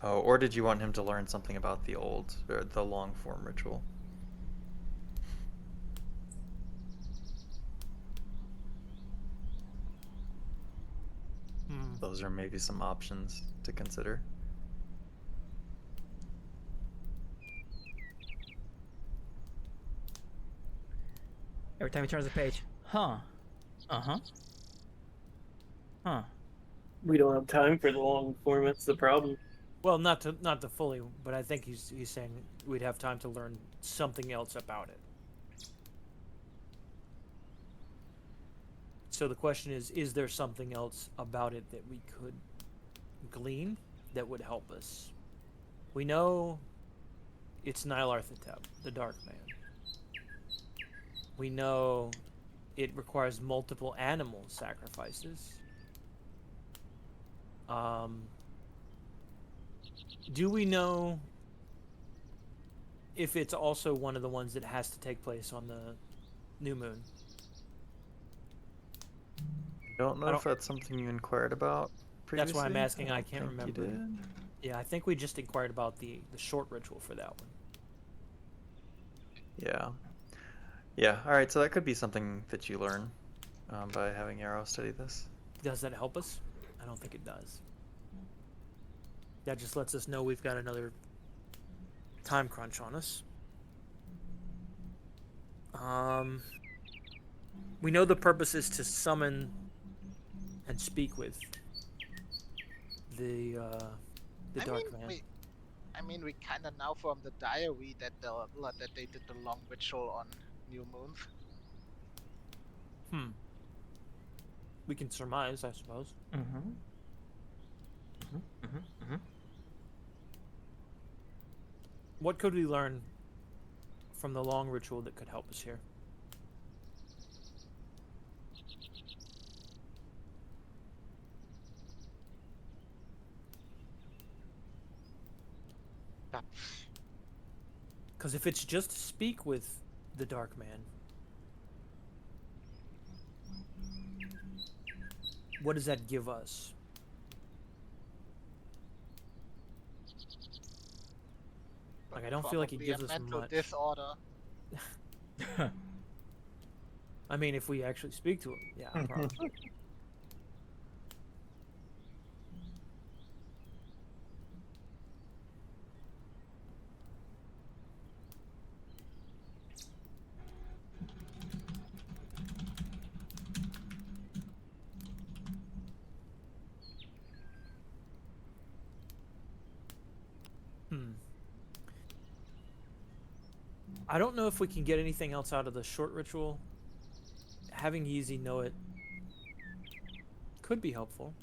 Oh, or did you want him to learn something about the old or the long form ritual? Hmm. Those are maybe some options to consider. Every time he turns the page. Huh. Uh-huh. Huh. We don't have time for the long form. That's the problem. Well, not to fully, but I think he's saying we'd have time to learn something else about it. So the question is there something else about it that we could glean that would help us? We know it's Nyarlathotep, the Dark Man. We know it requires multiple animal sacrifices. Do we know if it's also one of the ones that has to take place on the new moon? Don't know if that's something you inquired about previously. That's why I'm asking. I don't can't think remember. You did. Yeah, I think we just inquired about the short ritual for that one. Yeah. Yeah. All right. So that could be something that you learn by having Yarrow study this. Does that help us? I don't think it does. That just lets us know we've got another time crunch on us. We know the purpose is to summon and speak with the Dark Man. I mean, we kind of know from the diary that that they did the long ritual on new moons. We can surmise, I suppose. What could we learn from the long ritual that could help us here? Because if it's just to speak with the Dark Man, what does that give us? Like, I don't feel like it Probably gives a us mental much. disorder. I mean, if we actually speak to him, yeah, probably. I don't know if we can get anything else out of the short ritual. Having Yeezy know it could be helpful.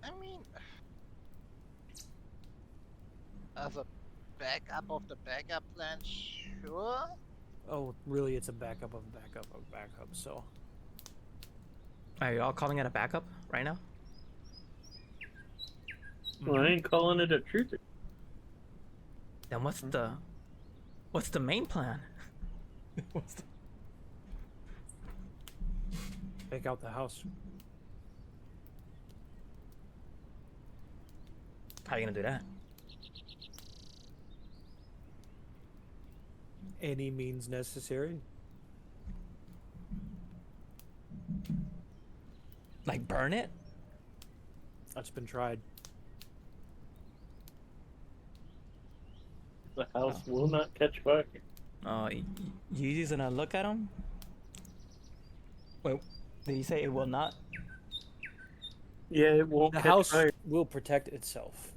I mean, as a backup of the backup plan, sure. Oh, really, it's a backup of a backup of a backup, so... Are you all calling it a backup right now? Well, I ain't calling it a truth. Then what's the main plan? Take out the house. How are you gonna do that? Any means necessary. Like burn it? That's been tried. The house will not catch fire. Oh, Yeezy's gonna look at him? Wait, did you say it will not? Yeah, it won't The catch house fire. will protect itself.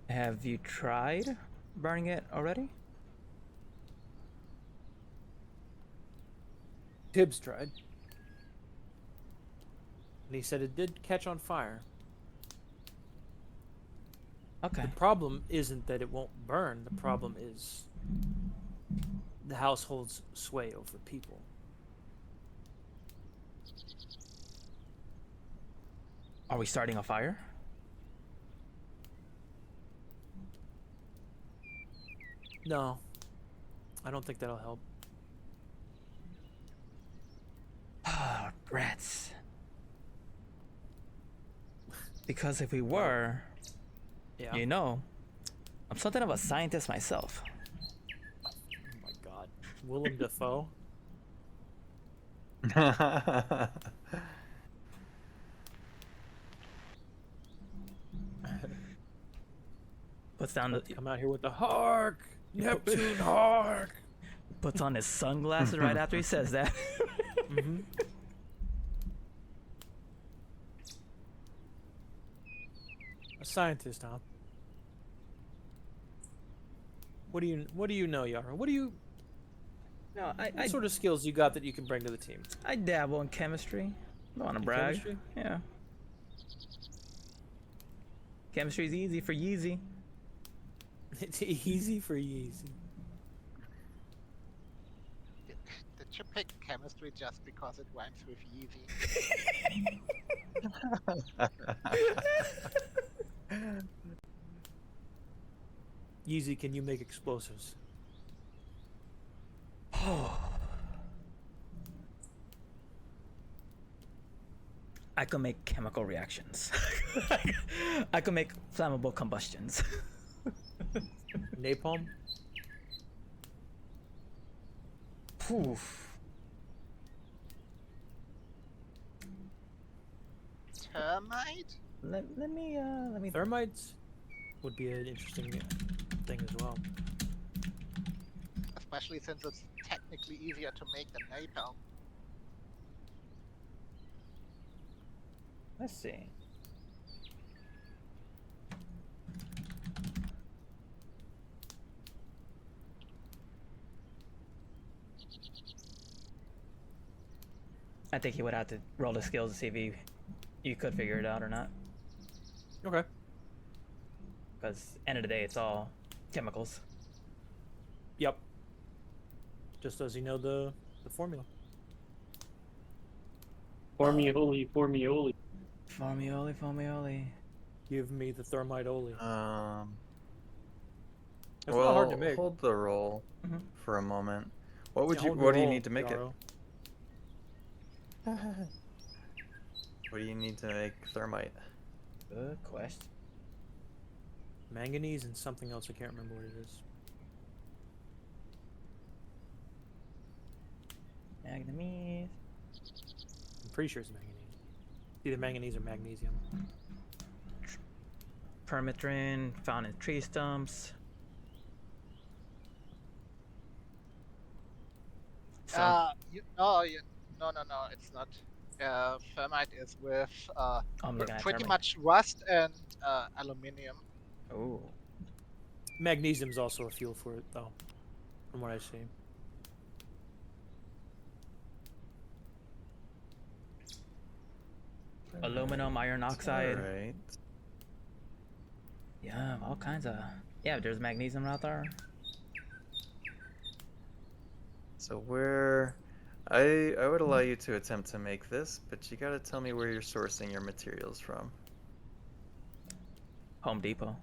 Have you tried? burning it already? Tibbs tried. And he said it did catch on fire. Okay. The problem isn't that it won't burn. The problem is the house holds sway over people. Are we starting a fire? No. I don't think that'll help. Ah, rats. Because if we were, Yeah. you know, I'm something of a scientist myself. Oh my god. Willem Dafoe? Puts down the, Come out here with the hark! Neptune hark! puts on his sunglasses right after he says that. Mm-hmm. A scientist, huh? What do you know, Yara? No, What sort of skills you got that you can bring to the team? I dabble in chemistry. Don't want to In brag. chemistry? Yeah. Chemistry's easy for Yeezy. It's easy for Yeezy. Did you pick chemistry just because it rhymes with Yeezy? Yeezy, can you make explosives? I can make chemical reactions. I can make flammable combustions. Napalm? Poof. Termite? Let me. Thermites would be an interesting thing as well. Especially since it's technically easier to make than napalm. Let's see. I think he would have to roll the skills to see if you could figure it out or not. Okay. Because end of the day, it's all chemicals. Yep. Just does he know the formula? Formioli, formioli. Formioli. Give me the thermite oli. It's well, not hard to make. hold the roll Mhm. for a moment. What would Yeah, you? hold What the do you roll, need to make Yaro. it? What do you need to make thermite? Good question. Manganese and something else. I can't remember what it is. Manganese. I'm pretty sure it's manganese. Either manganese or magnesium. Permethrin found in tree stumps. No, it's not. Thermite is with Oh, I'm looking at pretty thermite. much rust and aluminium. Oh. Magnesium's also a fuel for it, though, from what I see. Aluminum, iron oxide. Alright. Yeah, all kinds of. Yeah, there's magnesium out there. So where I would allow you to attempt to make this, but you gotta tell me where you're sourcing your materials from. Home Depot.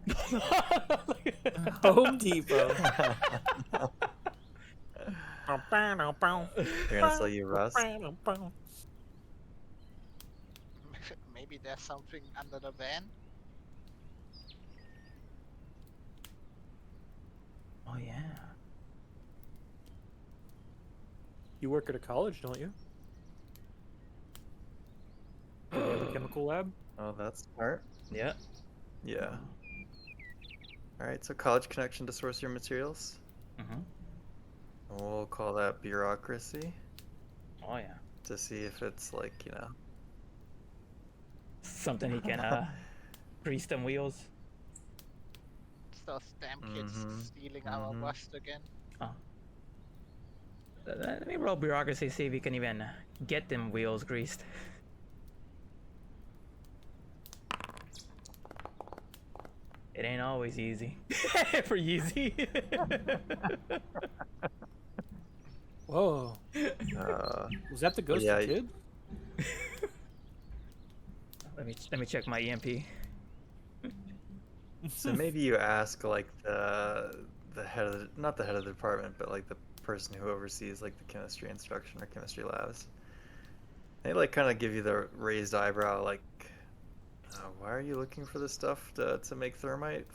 Home Depot. They're gonna sell you rust. Maybe there's something under the van. Oh yeah. You work at a college, don't you? Do you have a chemical lab? Oh, that's smart. Yeah. Yeah. Alright, so college connection to source your materials. Mhm. We'll call that bureaucracy Oh yeah. to see if it's like, you know. Something he can grease them wheels. those damn kids stealing our rust again. Oh. Let me roll bureaucracy, see if we can even get them wheels greased. It ain't always easy. For Yeezy. Whoa. Was that the ghost yeah, kid? Let me check my EMP. So maybe you ask like the head of the, not the head of the department, but like the person who oversees like the chemistry instruction or chemistry labs. They like kind of give you the raised eyebrow, like, why are you looking for this stuff to make thermite?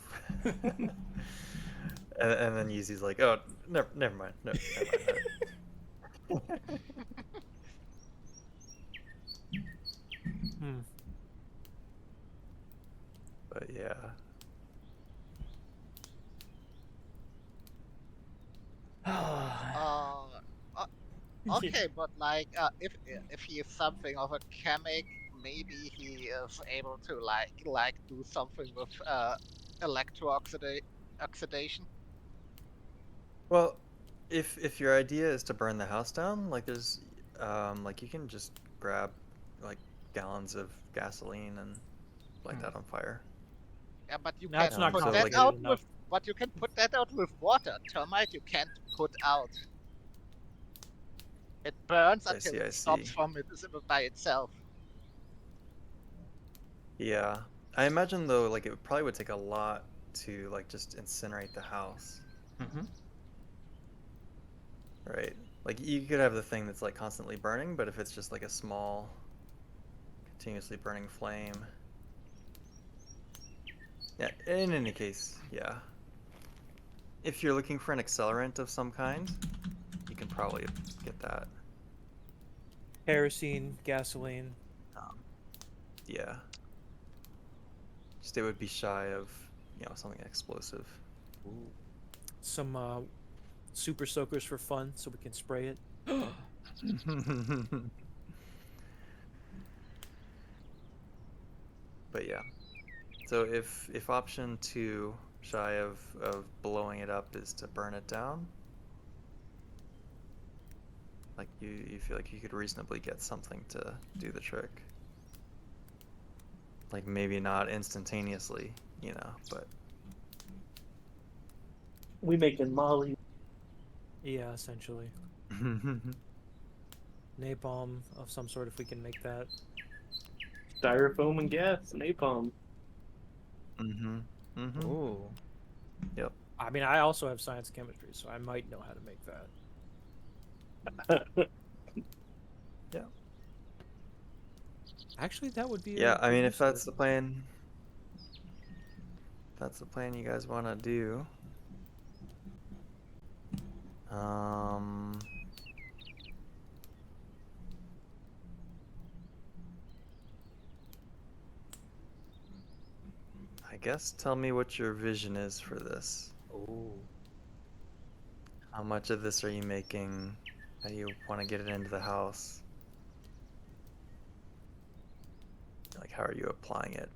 and then Yeezy's like, oh, never mind, never mind. But yeah. Okay, but like, if he is something of a chemic, maybe he is able to like do something with oxidation. Well, if your idea is to burn the house down, like there's like you can just grab like gallons of gasoline and light that on fire. Yeah, but you That's can not put that complicated out enough. with. But you can put that out with water. Termite you can't put out. It burns I until see, I it stops see. from it by itself. Yeah. I imagine though, like it probably would take a lot to like just incinerate the house, Mm-hmm. right? Like you could have the thing that's like constantly burning, but if it's just like a small, continuously burning flame. Yeah, in any case, yeah. If you're looking for an accelerant of some kind, you can probably get that. Kerosene, gasoline. Yeah. Just it would be shy of, something explosive. Some super soakers for fun, so we can spray it. But yeah. So if option 2, shy of blowing it up, is to burn it down, like you feel like you could reasonably get something to do the trick. Like maybe not instantaneously, but We making Molly. Yeah, essentially. Napalm of some sort, if we can make that. Styrofoam and gas, napalm. Ooh. Yep. I mean, I also have science chemistry, so I might know how to make that. Yeah. Actually, that would be. Yeah, a I good mean, use if of that's it. the plan, you guys want to do. I guess tell me what your vision is for this. Ooh. How much of this are you making? How do you want to get it into the house? Like, how are you applying it?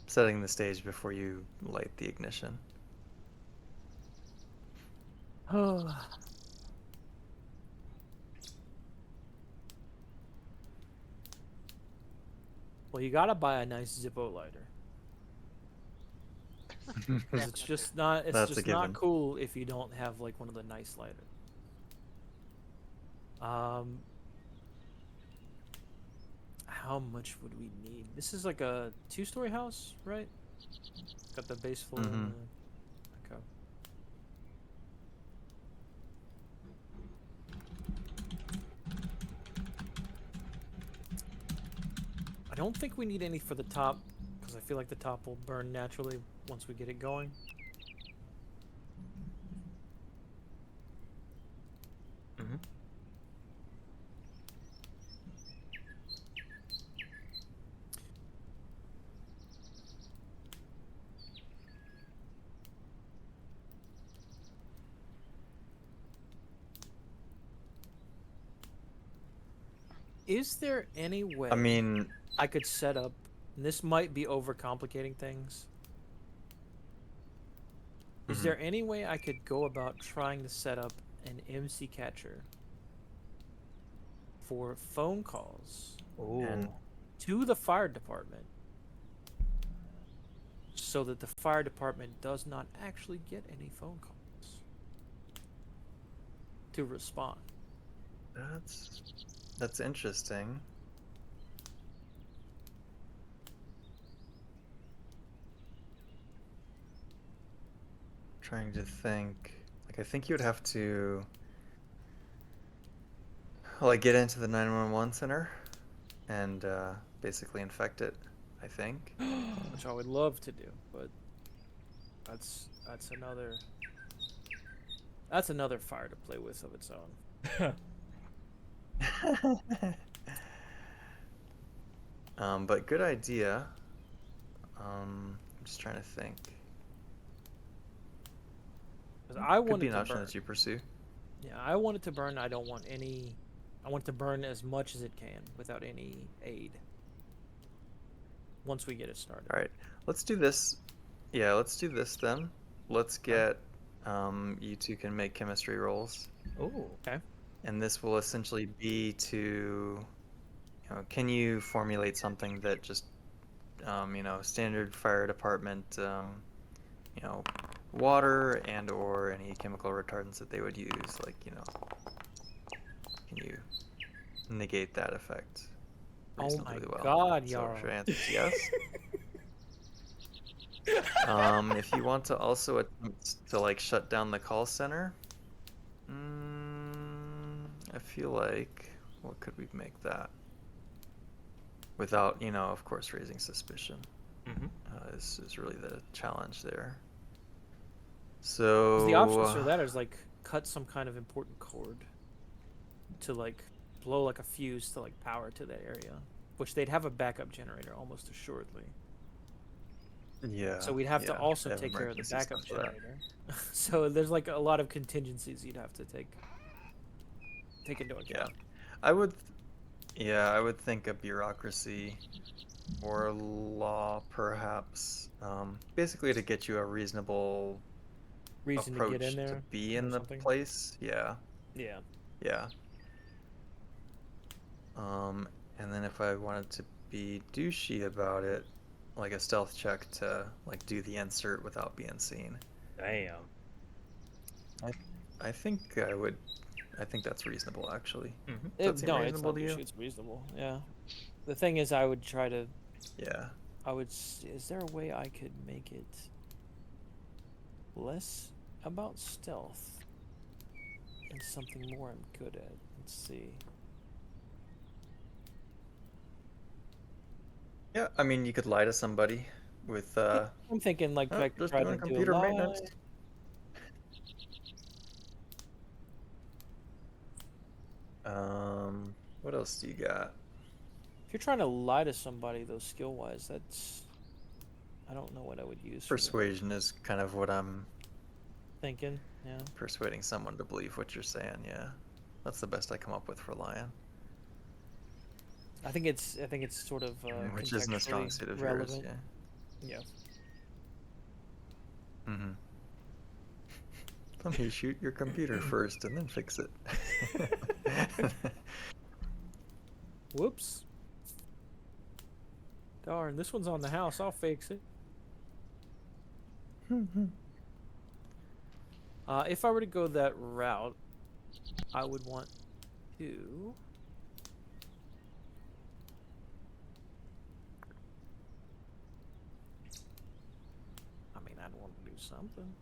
Setting the stage before you light the ignition. Oh. Well, you gotta buy a nice Zippo lighter. Because it's just not. It's That's a just given. not cool if you don't have like one of the nice lighters. How much would we need? This is like a 2-story house, right? Got the base floor. Mhm. Okay. I don't think we need any for the top, because I feel like the top will burn naturally once we get it going. Mm-hmm. Is there any way I mean, I could set up, and this might be overcomplicating things, Is Mhm. there any way I could go about trying to set up an MC catcher for phone calls And to the fire department so that the fire department does not actually get any phone calls to respond? that's interesting. Trying to think. Like, I think you'd have to like get into the 911 center and basically infect it, I think. Which I would love to do, but that's another fire to play with of its own. But good idea. I'm just trying to think. 'Cause I Could want be it an to option burn. that you pursue. Yeah, I want it to burn. I don't want any. I want it to burn as much as it can without any aid. Once we get it started. All right, let's do this. Yeah, let's do this then. Let's get you two can make chemistry rolls, Ooh. Okay. and this will essentially be to, can you formulate something that just, standard fire department, water and or any chemical retardants that they would use, like, can you negate that effect Oh reasonably my well? God, So Yarrow. your answer is yes. If you want to also attempt to like shut down the call center, I feel like what could we make that without, of course, raising suspicion? Mm-hmm. Is really the challenge there. 'Cause the options So for that is like cut some kind of important cord to like blow like a fuse to like power to that area, which they'd have a backup generator almost assuredly. yeah, So we'd have to yeah, also they have take care of the emergency backup stuff for that. generator. So there's like a lot of contingencies you'd have to take into Yeah, account. I would. I would think a bureaucracy or a law, perhaps, basically to get you a reasonable Reason to get in approach to there be or in the something. place. Yeah, Yeah. yeah. Um, and then if I wanted to be douchey about it, like a stealth check to like do the insert without being seen. Damn. I think I would. I think that's reasonable, actually. Mm-hmm. Does that seem No, it's reasonable not to you? douchey, it's reasonable. Yeah. The thing is, I would try to. Yeah. Is there a way I could make it less about stealth and something more I'm good at? Let's see. Yeah, I mean, you could lie to somebody with I'm thinking like I could just try doing to do a computer lie. maintenance. What else do you got? If you're trying to lie to somebody, though, skill-wise, that's I don't know what I would use. For that. Persuasion is kind of what I'm Thinking, yeah. persuading someone to believe what you're saying. Yeah, that's the best I come up with for lying. I think it's sort of Which isn't a strong contextually suit of relevant. yours. Yeah. Yeah. Mm-hmm. Let me shoot your computer first and then fix it. Whoops. Darn, this one's on the house. I'll fix it. If I were to go that route, I would want to. I mean, I'd want to do something.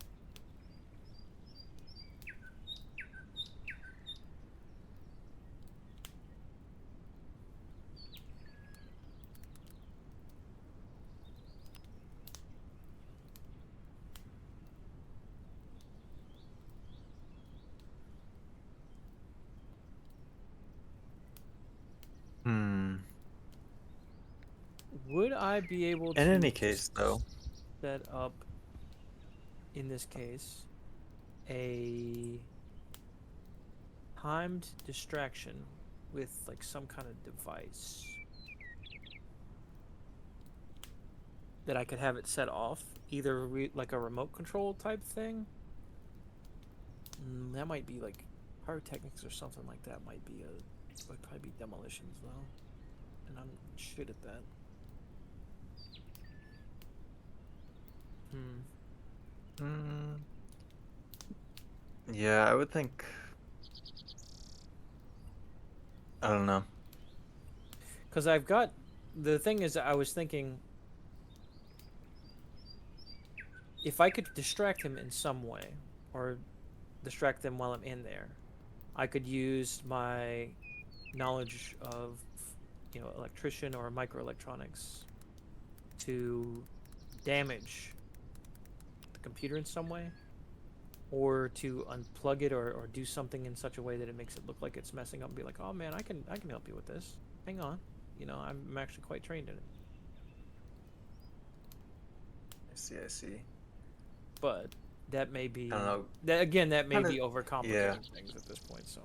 Would I be able to In any case, though, set up, in this case, a timed distraction with like some kind of device? that I could have it set off, either like a remote control type thing. That might be like pyrotechnics or something like that. Would probably be demolitions though, and I'm shit at that. Yeah, I would think. I don't know. Because the thing is, I was thinking if I could distract him in some way, or distract them while I'm in there, I could use my knowledge of, electrician or microelectronics to damage the computer in some way, or to unplug it, or do something in such a way that it makes it look like it's messing up, and be like, oh man, I can help you with this. Hang on, I'm actually quite trained in it. I see. But that may be, I don't know. that may Kinda- be overcomplicating yeah. things at this point. So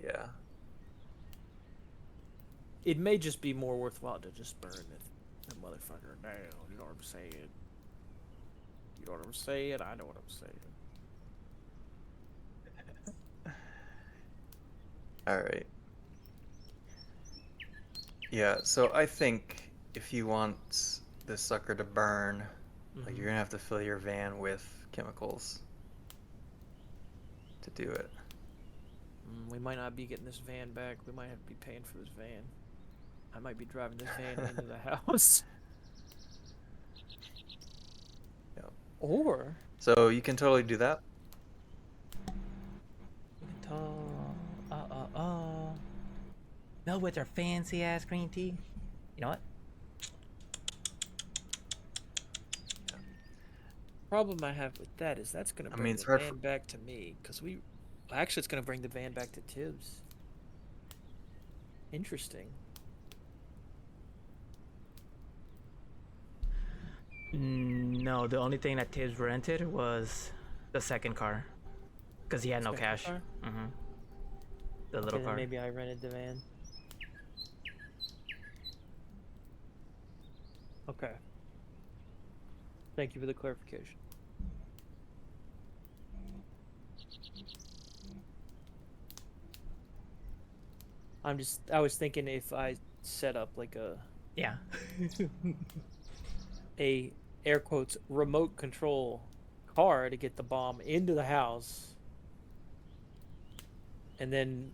Yeah. it may just be more worthwhile to just burn that motherfucker down. You know what I'm saying? You know what I'm saying? I know what I'm saying. All right. Yeah, so I think if you want this sucker to burn, like you're gonna have to fill your van with chemicals to do it. We might not be getting this van back. We might have to be paying for this van. I might be driving this van into the house. Yep. Or So you can totally do that. Mel with our fancy ass green tea. You know what? problem I have with that is that's gonna bring it's the hard van back to me, because actually it's gonna bring the van back to Tibbs. Interesting. No, the only thing that Tibbs rented was the second car, because he had no Second cash. car? Mm-hmm. The little Okay, then car. maybe I rented the van. Okay. Thank you for the clarification. I was thinking if I set up like Yeah. a air quotes remote control car to get the bomb into the house and then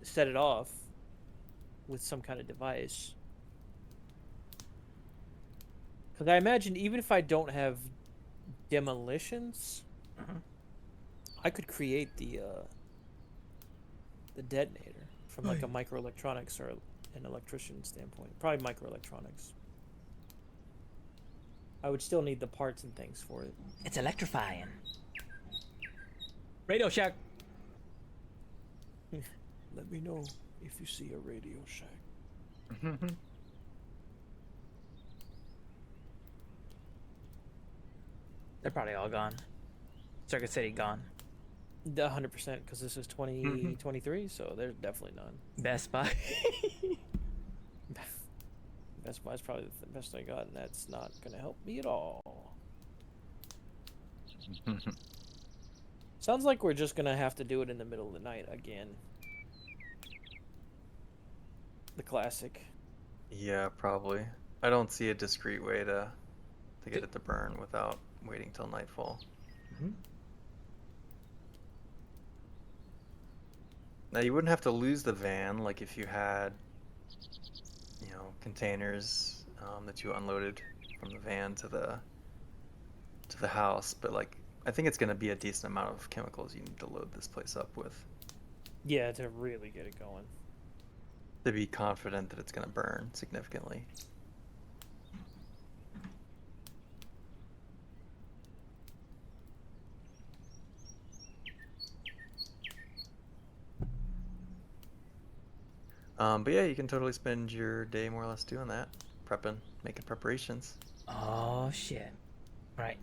set it off with some kind of device. Because I imagine even if I don't have demolitions, I could create the detonator from like a microelectronics or an electrician standpoint. Probably microelectronics. I would still need the parts and things for it. It's electrifying. Radio Shack. Let me know if you see a Radio Shack. They're probably all gone. Circuit City gone. 100%, because this is 2023, so there's definitely none. Best Buy. Best Buy's probably the best I got, and that's not gonna help me at all. Sounds like we're just gonna have to do it in the middle of the night again. The classic. Yeah, probably. I don't see a discreet way to get it to burn without waiting till nightfall. Now you wouldn't have to lose the van, like if you had, containers that you unloaded from the van to the house. But like, I think it's gonna be a decent amount of chemicals you need to load this place up with Yeah, to really get it going. to be confident that it's gonna burn significantly. But yeah, you can totally spend your day more or less doing that, prepping, making preparations. Oh shit. Right.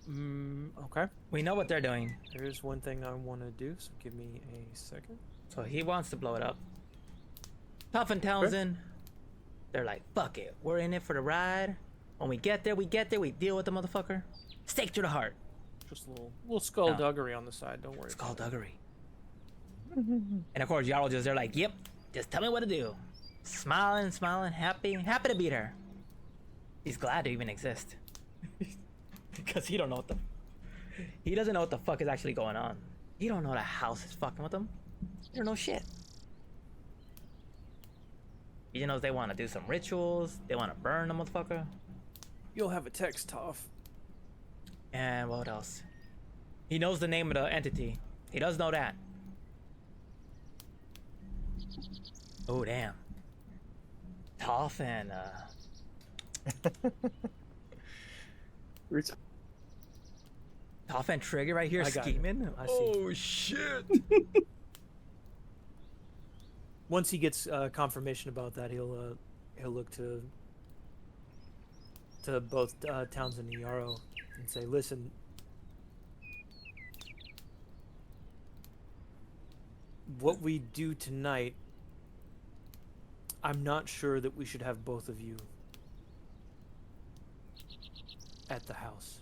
Okay. We know what they're doing. There is one thing I want to do, so give me a second. So he wants to blow it up. Puffin Townsend. They're like, fuck it, we're in it for the ride. When we get there, we deal with the motherfucker. Stake through the heart. Just a little skullduggery on the side. Don't worry. Skullduggery. And of course, Jarl just, they're like, yep, just tell me what to do. Smiling, happy to beat her. He's glad to even exist. Because he don't know what he doesn't know what the fuck is actually going on. He don't know the house is fucking with him. He don't know shit. He knows they want to do some rituals. They want to burn the motherfucker. You'll have a text, Toph. And what else? He knows the name of the entity. He does know that. Oh, damn. Toph and, Toph and Trigger right here I got scheming. I see. Oh, shit. Once he gets confirmation about that, he'll look to both Townsend and Yarrow and say, "Listen, what we do tonight, I'm not sure that we should have both of you at the house.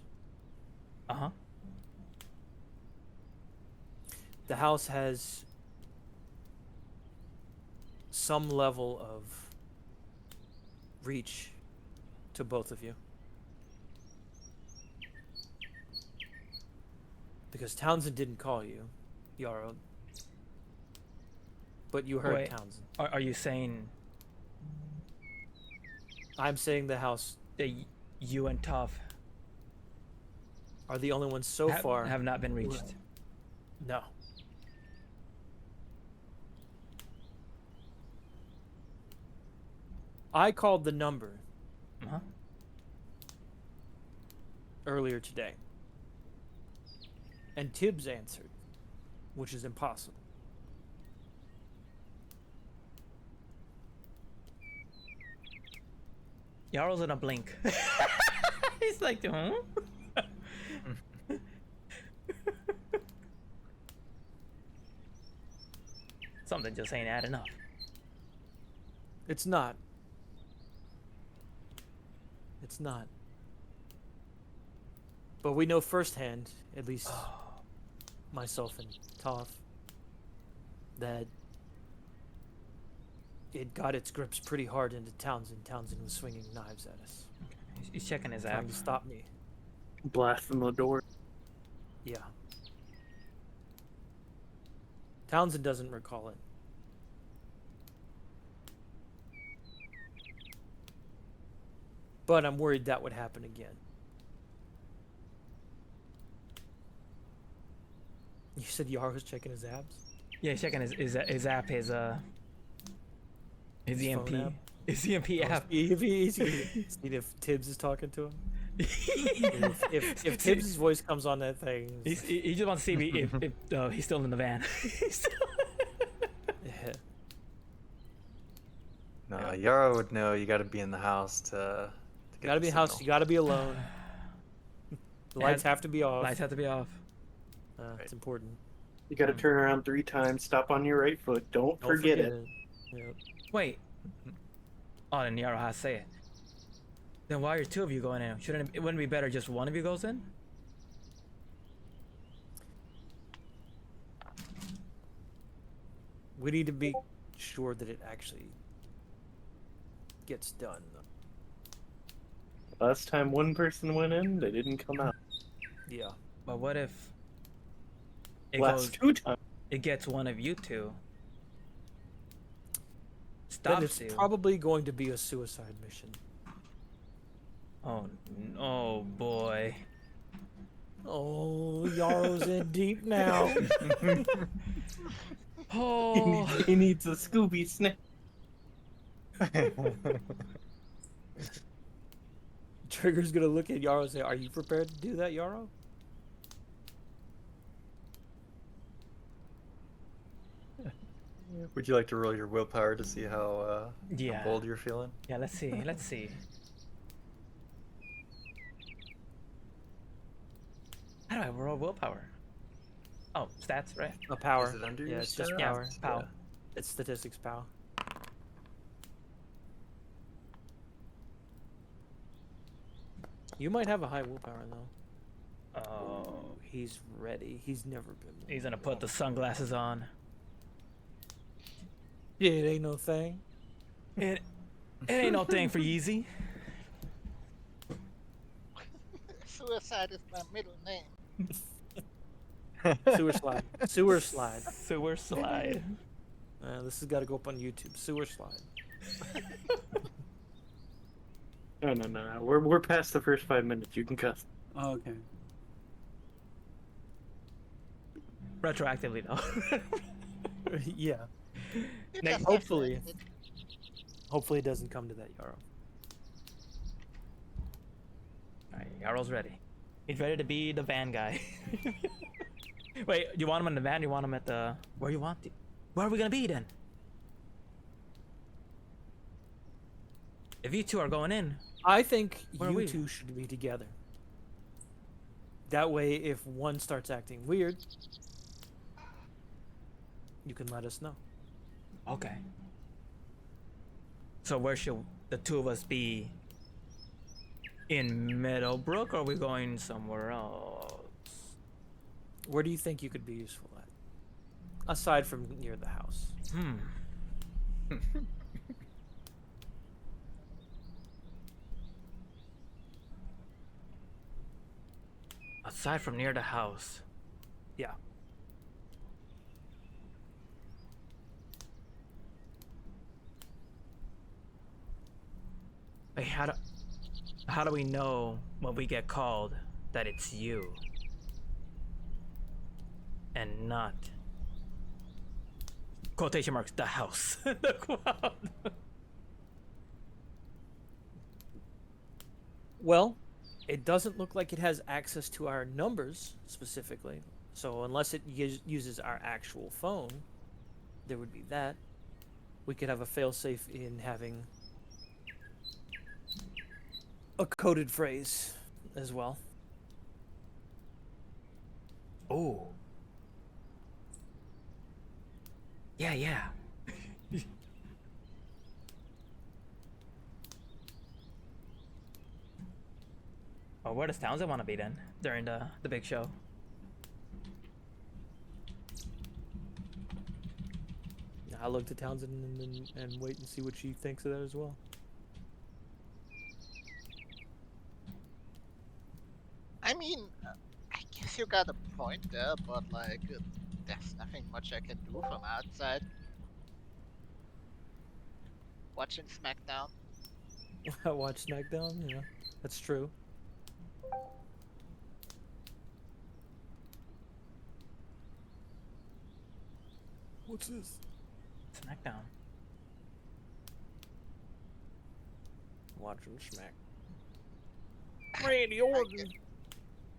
Uh-huh. The house has some level of reach to both of you. Because Townsend didn't call you, Yarrow. But you heard Wait, Townsend. Are you saying I'm saying the house that you and Toph are the only ones so far. have not been reached? No. I called the number Uh-huh. earlier today. And Tibbs answered, which is impossible. Jarl's in a blink. He's like, huh? Something just ain't adding up. It's not. It's not. But we know firsthand, at least myself and Toph, that it got its grips pretty hard into Townsend. Townsend was swinging knives at us, He's checking his app. trying to stop me. Blasting the door. Yeah. Townsend doesn't recall it. But I'm worried that would happen again. You said Yarrow's checking his abs? Yeah, he's checking his app, his His EMP. phone app? His EMP app. See if Tibbs is talking to him. if Tibbs' voice comes on that thing, He just wants to see if he's still in the van. yeah. No, Yarrow would know you gotta be in the house to You get gotta the be in the house. signal. You gotta be alone. The lights have to be off. Lights have to be off. It's important. You gotta turn around 3 times, stop on your right foot. Don't forget it. Yep. Wait. Oh, then Yarrow has to say it. Then why are 2 of you going in? It wouldn't be better just one of you goes in? We need to be sure that it actually gets done. Last time one person went in, they didn't come out. Yeah. But what if it Last goes? 2 times. It gets one of you 2. Then Stops it's you. probably going to be a suicide mission. Oh boy. Oh, Yarrow's in deep now. Oh. He needs a Scooby snack. Trigger's gonna look at Yarrow and say, "Are you prepared to do that, Yarrow?" Would you like to roll your willpower to see how Yeah. bold you're feeling? Yeah, let's see. Let's see. How do I roll willpower? Oh, stats, right? A power. Is it under yeah, your it's just stats? power. Pow. It's statistics, power. You might have a high willpower though. Oh, He's ready. He's never been. he's gonna put the sunglasses on. Yeah, it ain't no thing. It ain't no thing for Yeezy. Suicide is my middle name. Sewer slide. Sewer slide. Sewer slide. This has got to go up on YouTube. Sewer slide. No. We're past the first 5 minutes. You can cuss. Oh, okay. Retroactively though. Yeah. It Next, does hopefully. have to- Hopefully it doesn't come to that, Yarrow. Alright, Yarrow's ready. He's ready to be the van guy. Wait, you want him in the van? You want him at the... Where you want? Where are we gonna be then? If you two are going in, I think Where are you we? two should be together. That way, if one starts acting weird, you can let us know. okay. So where should the two of us be? In Meadowbrook, or are we going somewhere else? Where do you think you could be useful at? Aside from near the house. Aside from near the house. Yeah. Wait, how do we know when we get called that it's you? And not quotation marks the house. The crowd. Well, it doesn't look like it has access to our numbers specifically. So unless it uses our actual phone, there would be that. We could have a failsafe in having a coded phrase as well. Oh. Yeah. Oh, where does Townsend want to be then during the big show? I'll look to Townsend and wait and see what she thinks of that as well. I mean, I guess you got a point there, but like, there's nothing much I can do from outside. Watching SmackDown. I watch SmackDown, yeah, that's true. What's this? SmackDown. Watching Smack. Randy Orton.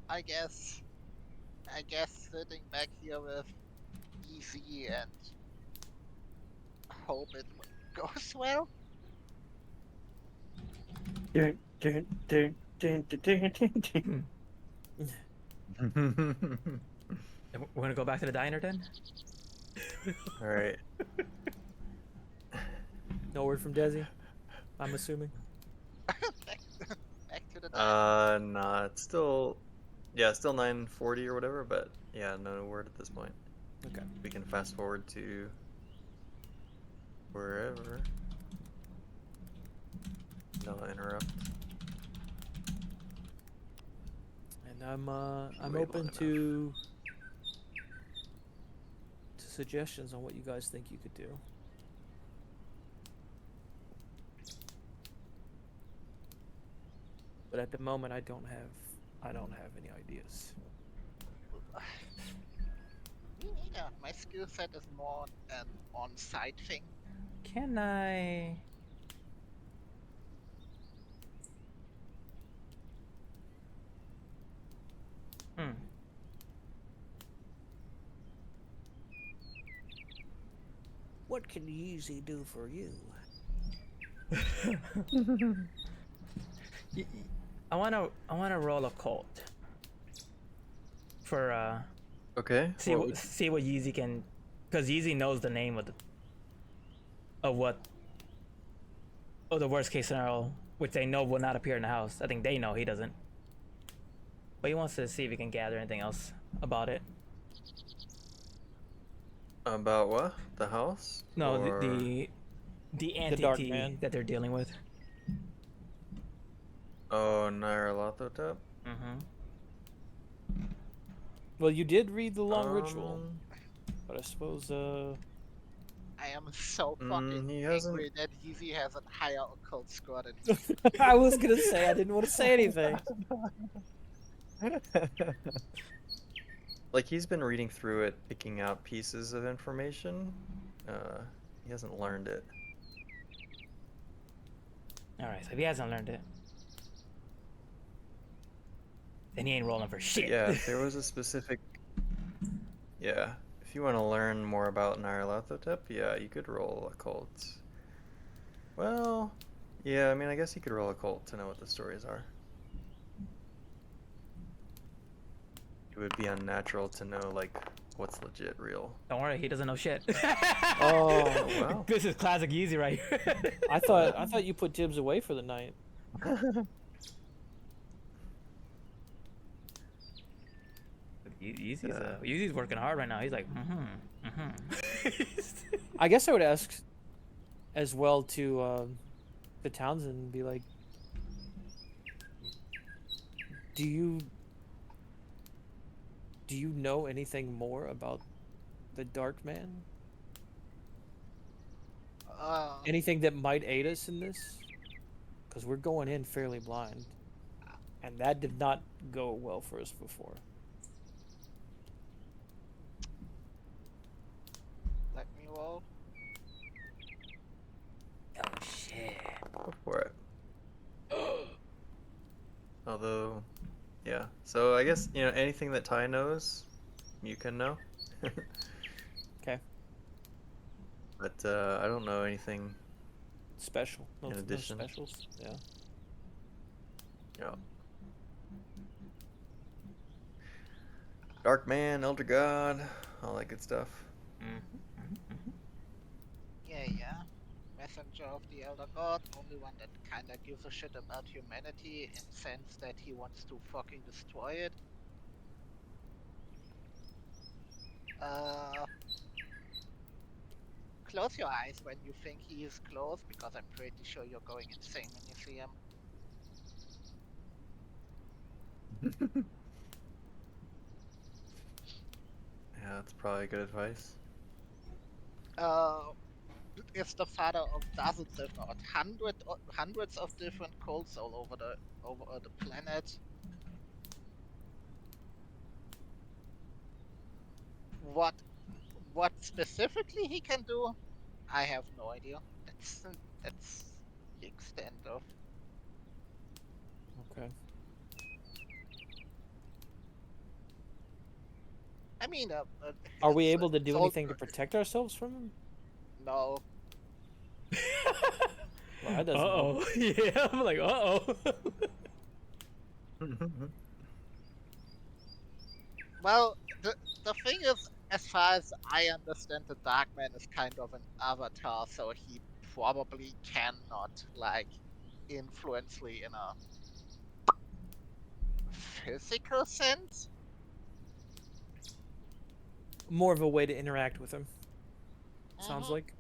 I guess sitting back here with Easy and hope it goes well. Dun, dun, dun, dun, dun, dun, dun. And we're gonna go back to the diner then? All right. No word from Desi, I'm assuming. back to the diner. Nah, it's still 9:40 or whatever, but yeah, no word at this point. Okay. We can fast forward to wherever. Don't interrupt. And I'm Wait open long to suggestions on what you guys think you could do. But at the moment, I don't have any ideas. Yeah, my skill set is more an on-site thing. Can I? What can Yeezy do for you? I wanna roll a cult. For Okay. see what Yeezy can, because Yeezy knows the name of the worst case scenario, which they know will not appear in the house. I think they know, he doesn't. But he wants to see if he can gather anything else about it. About what? The house? No, Or- the Dark entity Man. that they're dealing with. Oh, Nyarlathotep? Mm-hmm. Well, you did read the long ritual, Um, but I suppose I am so fucking he hasn't- angry that Yeezy has a higher occult score than me. I was gonna say I didn't want to say anything. Like, he's been reading through it, picking out pieces of information. He hasn't learned it. Alright, so if he hasn't learned it, then he ain't rolling for But shit. yeah, if there was a specific... Yeah, if you want to learn more about Nyarlathotep, yeah, you could roll occult. Well, yeah, I mean, I guess you could roll occult to know what the stories are. It would be unnatural to know, like, what's legit real. Don't worry, he doesn't know shit. Oh, wow. This is classic Yeezy right here. I thought you put Tibbs away for the night. Yeezy's working hard right now. He's like, I guess I would ask as well to the Townsend and be like, do you know anything more about the Dark Man? Anything that might aid us in this? Because we're going in fairly blind, and that did not go well for us before. Let me roll. oh shit. Go for it. Although, yeah. So I guess, you know, anything that Ty knows, you can know. Okay. But I don't know anything. Special. No, In no addition. specials. Yeah. Yeah. Dark Man, Elder God, all that good stuff. Yeah. Messenger of the Elder God, only one that kinda gives a shit about humanity in sense that he wants to fucking destroy it. Close your eyes when you think he is close, because I'm pretty sure you're going insane when you see him. Yeah, that's probably good advice. Is the father of dozens, if not hundreds of different cults all over the planet. What specifically he can do, I have no idea. That's the extent of. Okay. I mean, Are we it's, able to do it's anything to all- protect ourselves from him? No. Well, that doesn't help. Yeah, I'm like, Well, the thing is, as far as I understand, the Darkman is kind of an avatar, so he probably cannot like influence in a physical sense. More of a way to interact with him. Sounds Mhm. like.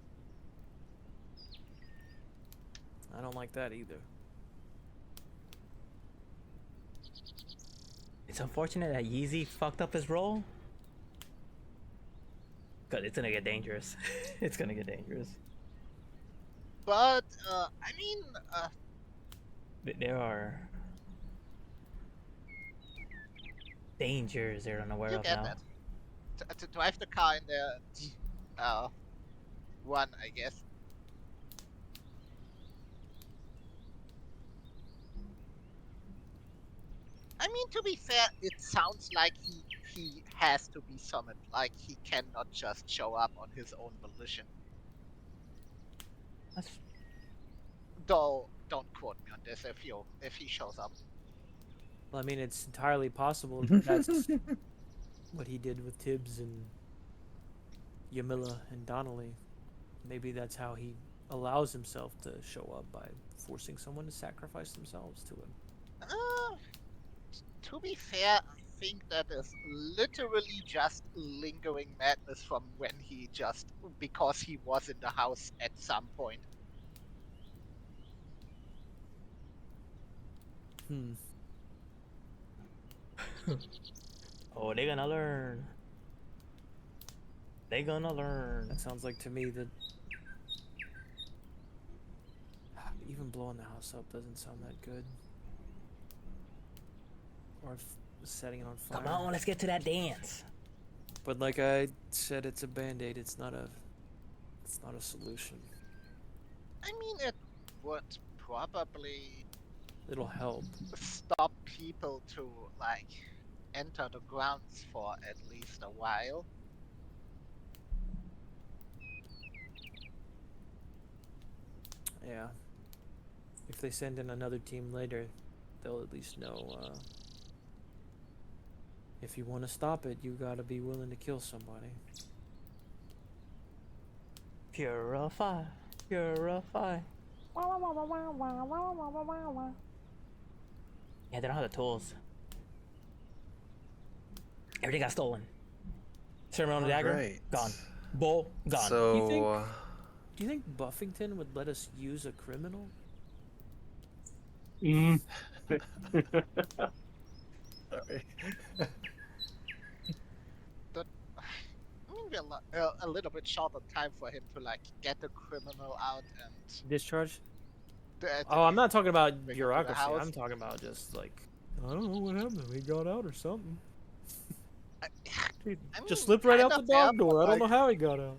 I don't like that either. It's unfortunate that Yeezy fucked up his roll. Cause it's gonna get dangerous. It's gonna get dangerous. But I mean, There are dangers they're unaware you of get now. that. To drive the car in there and run, I guess. I mean, to be fair, it sounds like he has to be summoned. Like he cannot just show up on his own volition. That's Though, don't quote me on this if he shows up. Well, I mean, it's entirely possible that that's what he did with Tibbs and Yamila and Donnelly. Maybe that's how he allows himself to show up, by forcing someone to sacrifice themselves to him. To be fair, I think that is literally just lingering madness from when he just because he was in the house at some point. Hmm. Oh, they gonna learn. They gonna learn. That sounds like to me that even blowing the house up doesn't sound that good. Or setting it on fire. Come on, let's get to that dance. But like I said, it's a band-aid. It's not a solution. I mean, it would probably It'll help. stop people to like enter the grounds for at least a while. Yeah. If they send in another team later, they'll at least know. If you want to stop it, you gotta be willing to kill somebody. Purify, purify. Yeah, they don't have the tools. Everything got stolen. Ceremonial dagger, Right. gone. Bull, gone. So, Do you think Buffington would let us use a criminal? Mm. sorry. I mean, we're a little bit short on time for him to like get the criminal out and. Discharge? To Oh, I'm not talking about bring him to the bureaucracy. house. I'm talking about just like I don't know what happened. He got out or something. I mean, Just slipped right out kinda the fair, dog door. but, I don't know like, how he got out.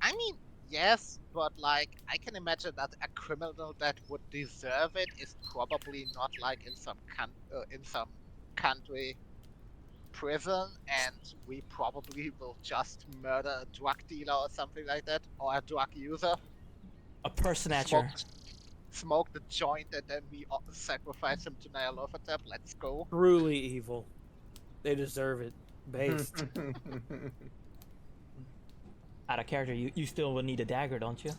I mean, yes, but like I can imagine that a criminal that would deserve it is probably not like in some country prison, and we probably will just murder a drug dealer or something like that, or a drug user, A purse snatcher. smoke the joint, and then we sacrifice him to Nyarlathotep. Let's go. Truly evil. They deserve it. Based. Out of character, you still would need a dagger, don't you?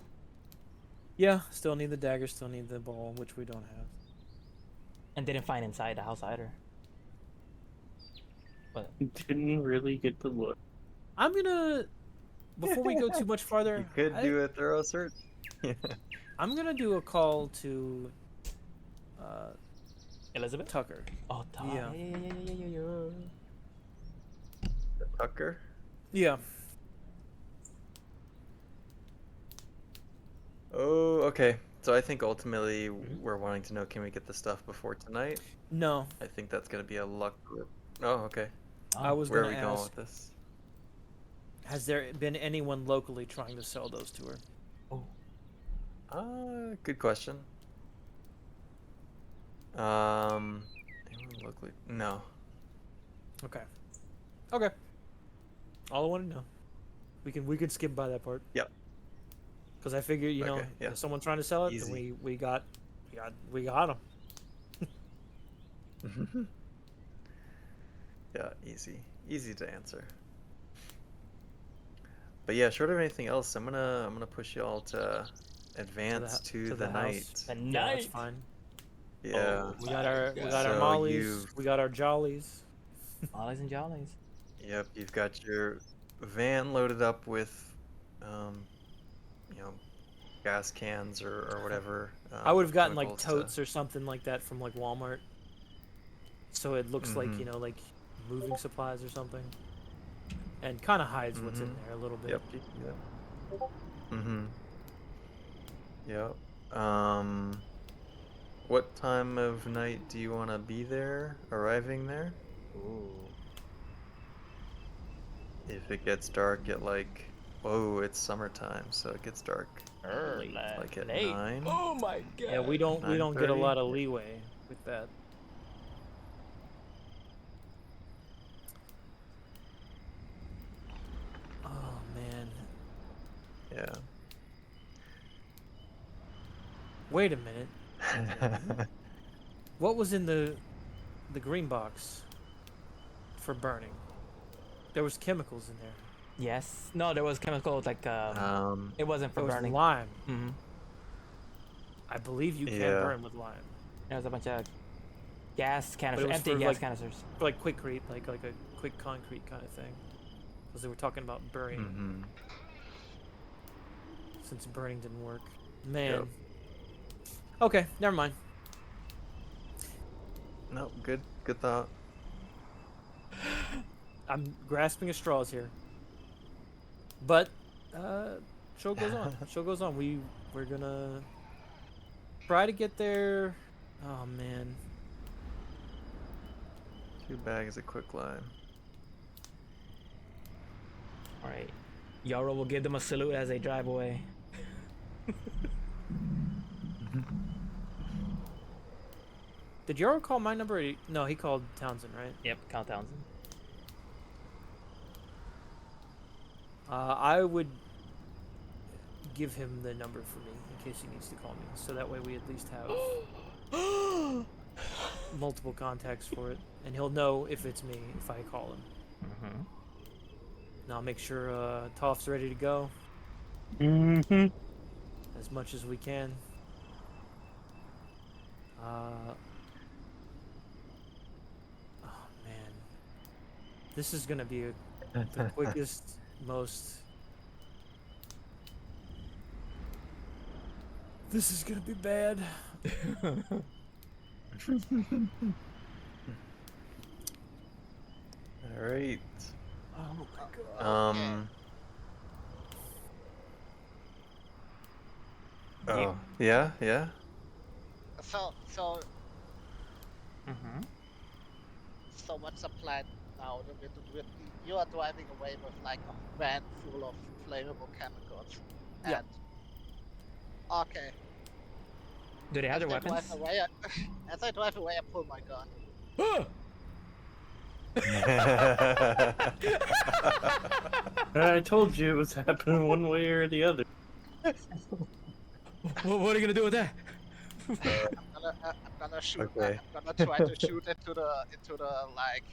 Yeah, still need the dagger, still need the ball, which we don't have. And didn't find inside the house either. But Didn't really get to look. I'm gonna, before we go too much farther, You could do a thorough search. I'm gonna do a call to Elizabeth? Tucker. Oh, Yeah. Tucker? Yeah. Oh, okay. So I think ultimately we're wanting to know, can we get the stuff before tonight? No, I think that's going to be a luck. Oh, okay. I was Where are gonna we going ask, with this? has there been anyone locally trying to sell those to her? Good question. Anyone locally? No. Okay. Okay. All I want to know. We can skip by that part. Yep. Because I figure, you know, Okay, yeah. if someone's trying to sell it, Easy. then we got them. Yeah, easy to answer. But yeah, short of anything else, I'm gonna push y'all to advance to the night. house. The Yeah, that's night. fine. Yeah. We got our So mollies. you've- We got our jollies. Ollies and jollies. Yep, you've got your van loaded up with, you know, gas cans or whatever. I would have gotten like chemicals totes or something like that from like Walmart. So it looks like, you know, like moving supplies or something. And kind of hides what's in there a little bit. Yep. You can do that. Yep. What time of night do you want to be there? Arriving there? Ooh. If it gets dark at like, whoa, it's summertime, so it gets dark Early. like at Late. 9. Oh my god. Yeah, we don't get a 9:30? lot of leeway with that. Oh man. Yeah. Wait a minute. What was in the green box for burning? There was chemicals in there. Yes. No, there was chemicals like it wasn't for There was burning. lime. Mm-hmm. I believe you can Yeah. burn with lime. There was a bunch of gas canisters, was empty for, gas like- canisters. like quickcrete, like a quick concrete kind of thing. Because they were talking about burning, Mm-hmm. since burning didn't work. Man. Yep. Okay, never mind. No, good thought. I'm grasping at straws here. But show goes on. Show goes on. We're gonna try to get there. Oh man. 2 bags of quick lime. All right. Yaro will give them a salute as they drive away. Did Yaro call my number? No, he called Townsend, right? Yep, Count Townsend. I would give him the number for me in case he needs to call me, so that way we at least have multiple contacts for it, and he'll know if it's me if I call him. Mm-hmm. And I'll make sure Toph's ready to go Mm-hmm. as much as we can. Oh man, this is gonna be the quickest, most. This is gonna be bad. All right. Oh my god. Oh, yeah. So Mm-hmm. so what's the plan now? You are driving away with like a van full of flammable chemicals. Yeah. And okay. Do they have their As I weapons? drive away, as I drive away, I pull my gun. I told you it was happening one way or the other. What are you gonna do with that? I'm gonna shoot. Okay. I'm gonna try to shoot into the like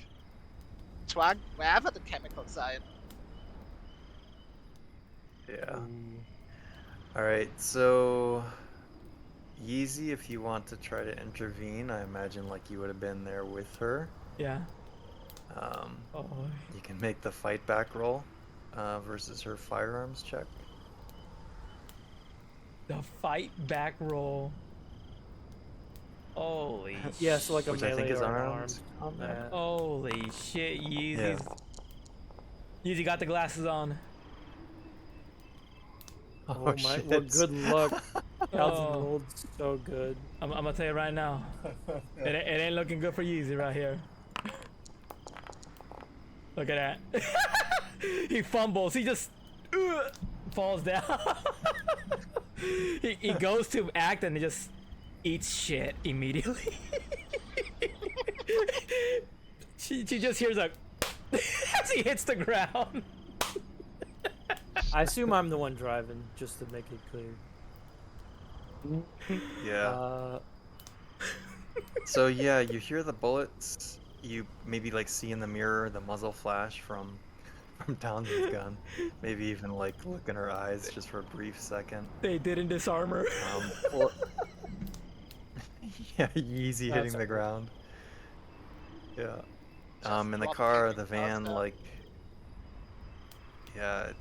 trunk wherever the chemicals are. Yeah. All right. So, Yeezy, if you want to try to intervene, I imagine like you would have been there with her. Yeah. You can make the fight back roll versus her firearms check. The fight back roll. Holy Yeah, so like a Which I melee think is or an armed armed combat. Holy shit, Yeezy's. Yeah. Yeezy got the glasses on. Oh my! shit. Well, good luck. Townsend Oh. rolled so good. I'm gonna tell you right now. It ain't looking good for Yeezy right here. Look at that. He fumbles. He just falls down. he goes to act and he just eats shit immediately. she just hears a as he hits the ground. I assume I'm the one driving, just to make it clear. Yeah. So yeah, you hear the bullets. You maybe like see in the mirror the muzzle flash from Townsend's gun. Maybe even like look in her eyes just for a brief second. They didn't disarm her. Or yeah, Yeezy hitting That's the ground. Yeah. Just In the drop car, the chemicals van, there. like, yeah, it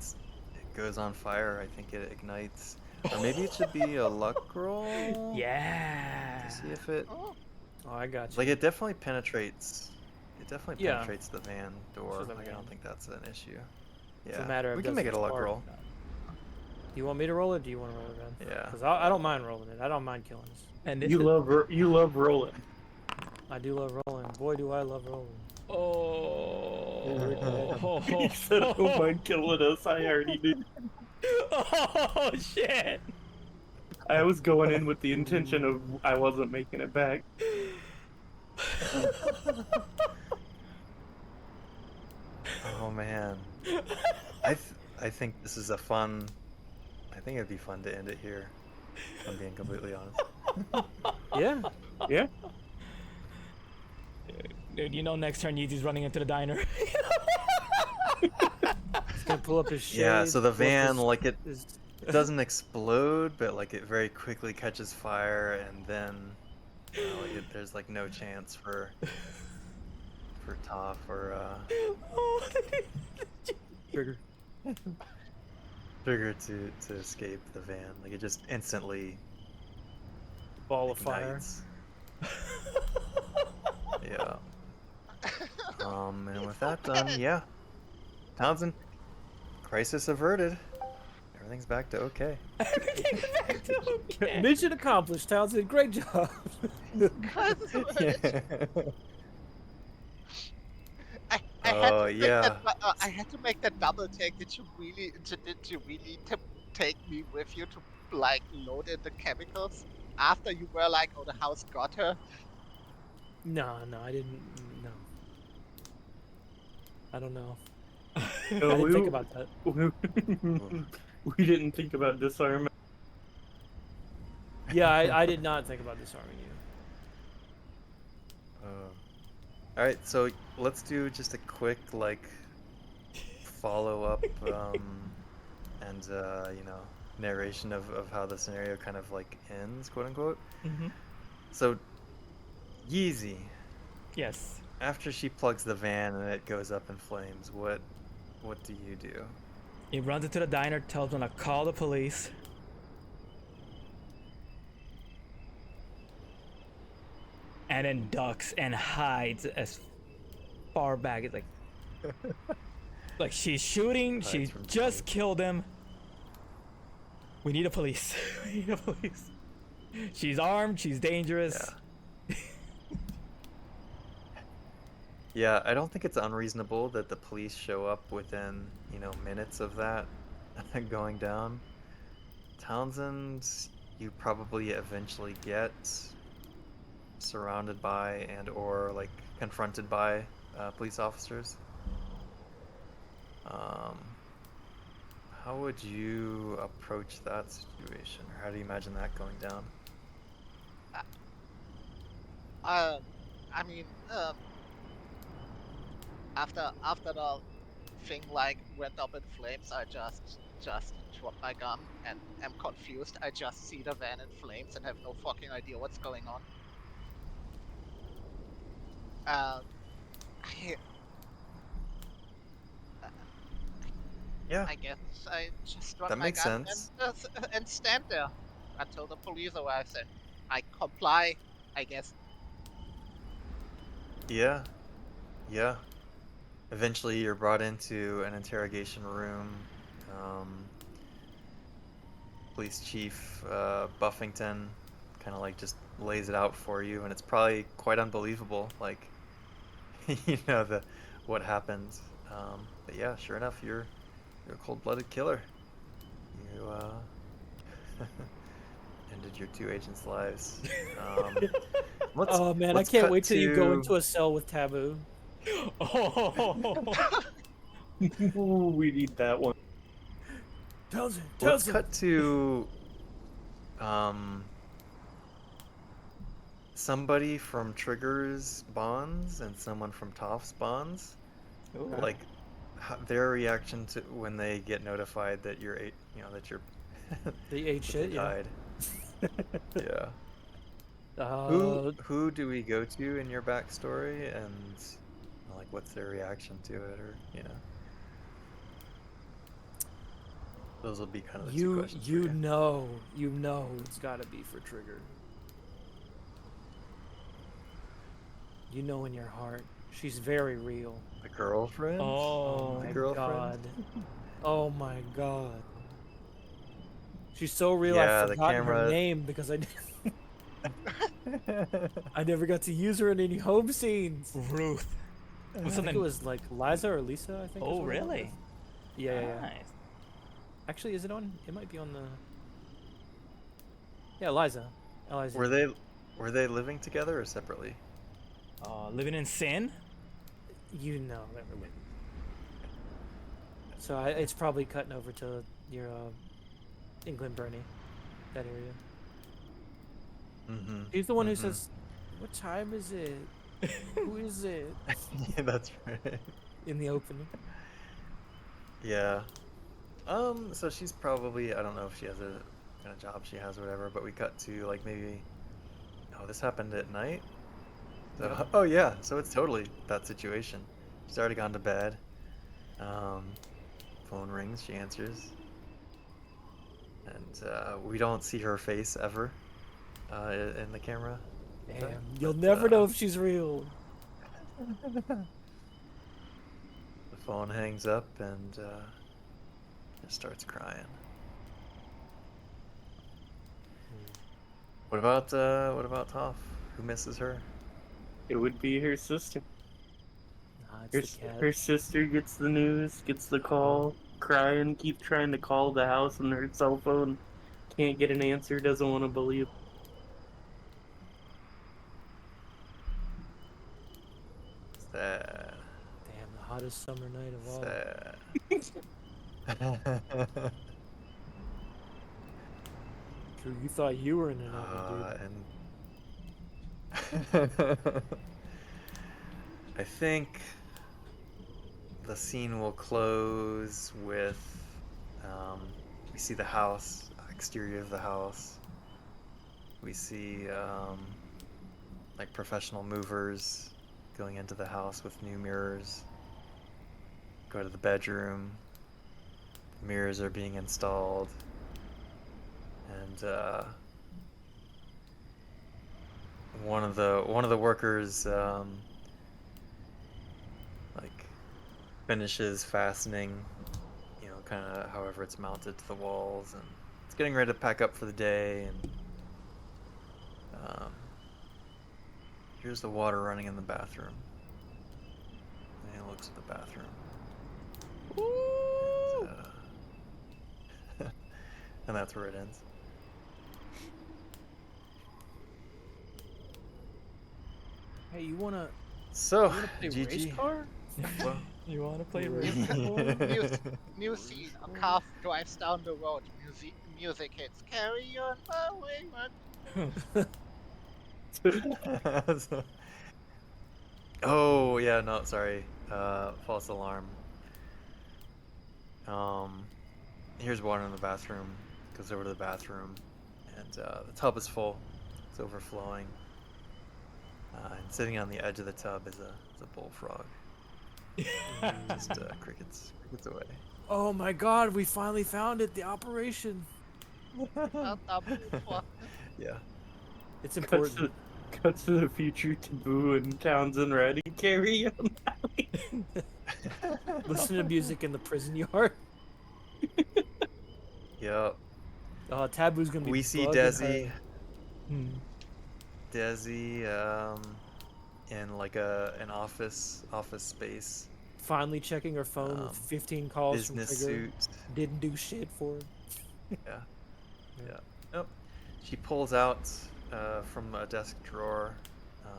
goes on fire. I think it ignites. Or maybe it should be a luck roll. Yeah. To see if it Oh, Oh, I got you. like it definitely penetrates. It definitely Yeah. penetrates the van door. So the Like, I van. don't think that's an issue. It's Yeah. a matter of we can does make it it a luck spark? roll. Do you want me to roll it? Or do you want to roll it, Ben? Yeah. Because I don't mind rolling it. I don't mind killing this. And this You is, love rolling. I do love rolling. Boy, do I love rolling. oh. He said, "I don't mind killing us." I already knew. Oh shit. I was going in with the intention of I wasn't making it back. Oh man. I think this is a fun. I think it'd be fun to end it here. If I'm being completely honest. Yeah. Yeah. Dude, you know next turn Yeezy's running into the diner. He's gonna pull up his shade. Yeah. So the pull up van, his- like it his- doesn't explode, but like it very quickly catches fire, and then No, there's like no chance for Toph or Oh, Trigger. Trigger to escape the van. Like it just instantly Ball of fire. ignites. Yeah. And with that done, yeah. Townsend, crisis averted. Everything's back to okay. everything's back to okay. Mission accomplished, Townsend. Great job. Oh yeah. I had to make that double take. Did you really take me with you to like load in the chemicals after you were like, oh, the house got her? No, I didn't. No. I don't know. No, I didn't think about that. We didn't think about disarmament. Yeah, I did not think about disarming you. All right, so let's do just a quick like follow up and narration of how the scenario kind of like ends, quote unquote. Mm-hmm. So Yeezy, Yes. after she plugs the van and it goes up in flames, what do you do? He runs into the diner, tells them to call the police. And then ducks and hides as far back as like she's shooting, Hides she from just sight. killed him. We need a police. We need a police. She's armed, she's dangerous. Yeah, I don't think it's unreasonable that the police show up within, minutes of that going down. Townsend, you probably eventually get surrounded by and or like confronted by police officers. How would you approach that situation, or how do you imagine that going down? I mean, after the thing like went up in flames, I just dropped my gun and am confused. I just see the van in flames and have no fucking idea what's going on. I, Yeah, I guess I just drop that my makes gun sense. and stand there until the police arrives, and I comply, I guess. Yeah, yeah. Eventually, you're brought into an interrogation room. Police Chief Buffington kind of like just lays it out for you, and it's probably quite unbelievable, like what happened. But yeah, sure enough, you're a cold-blooded killer. You ended your two agents' lives. Oh man, I let's can't cut wait till you go to- into a cell with Taboo. Oh. Ooh, we need that one. Townsend, Let's cut to somebody from Trigger's bonds and someone from Toph's bonds. Ooh. Like their reaction to when they get notified that you're that you're They ate that shit, they yeah. died. Yeah. Uh, Who do we go to in your backstory, and like what's their reaction to it, or those will be kind of the two questions. for you know it's gotta be for Trigger. You know in your heart, she's very real. The girlfriend. Oh. the my girlfriend. god. Oh my god. She's so real. Yeah, I've the forgotten her camera- name because I never got to use her in any home scenes. Ruth. I What's think something? it was like Liza or Lisa, I think. is Oh, what it really? was. Yeah. Nice. Actually, is it on? It might be on the. Yeah, Liza. Liza. Were they living together or separately? Living in sin? You know that we're living. So it's probably cutting over to your England, Bernie, that area. Mm-hmm. She's the one who says, "What time is it? Who is it?" Yeah, that's right. In the opening. Yeah. So she's probably, I don't know if she has a kind of job she has or whatever, but we cut to like maybe Oh, this happened at night? So, Yeah. oh yeah, so it's totally that situation. She's already gone to bed. Phone rings, she answers. And we don't see her face ever in the camera. Damn, you'll But, never know if she's real. The phone hangs up and just starts crying. What about Toph? Who misses her? It would be her sister. Nah, Her, it's the cat. her sister gets the news, gets the call, crying, keeps trying to call the house on her cell phone, can't get an answer, doesn't want to believe. Sad. Damn, the hottest summer night of all. Sad. True, you thought you were in an oven, dude. And I think the scene will close with we see the house, exterior of the house. We see like professional movers going into the house with new mirrors. Go to the bedroom. Mirrors are being installed. And one of the workers like finishes fastening, you know, kind of however it's mounted to the walls, and it's getting ready to pack up for the day. And here's the water running in the bathroom. And he looks at the bathroom. And, and that's where it ends. Hey, you wanna So, play GG. race car? Well, You want to play Race New, new scene. A car drives down the road. Music hits. Carry on my wayward. Oh yeah, no, sorry. False alarm. Here's water in the bathroom. Goes over to the bathroom, and the tub is full. It's overflowing. And sitting on the edge of the tub is a bullfrog. Just crickets away. Oh my god, we finally found it, the operation. Not a Bullfrog. Yeah. It's Cuts important. to, cuts to the future to Boo and Townsend riding carry on. Listen to music in the prison yard. Yep. Taboo's gonna be We see bugging Desi. hard. Hmm. Desi, in like an office space. Finally checking her phone with 15 calls from Business Trigger. suit. Didn't do shit for her. Yeah. Yeah. Oh. She pulls out from a desk drawer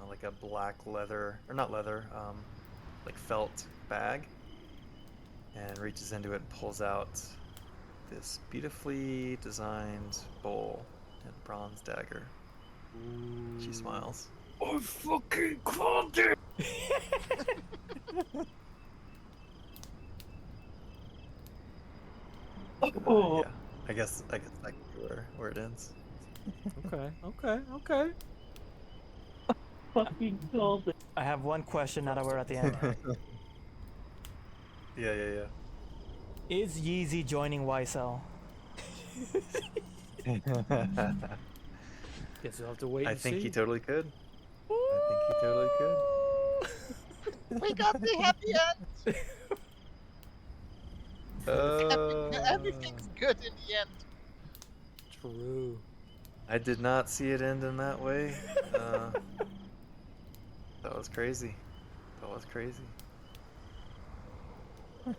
like a black leather, or not leather, like felt bag, and reaches into it and pulls out this beautifully designed bowl and bronze dagger. She smiles. I fucking called it! Oh, Yeah. I guess that could be where it ends. Okay. fucking called it. I have one question now that we're at the end. Yeah. Is Yeezy joining YSL? Guess we'll have to wait I and think see. he totally could. I think he totally could. We got the happy end. Everything's good in the end. True. I did not see it end in that way. That was crazy. Yeah.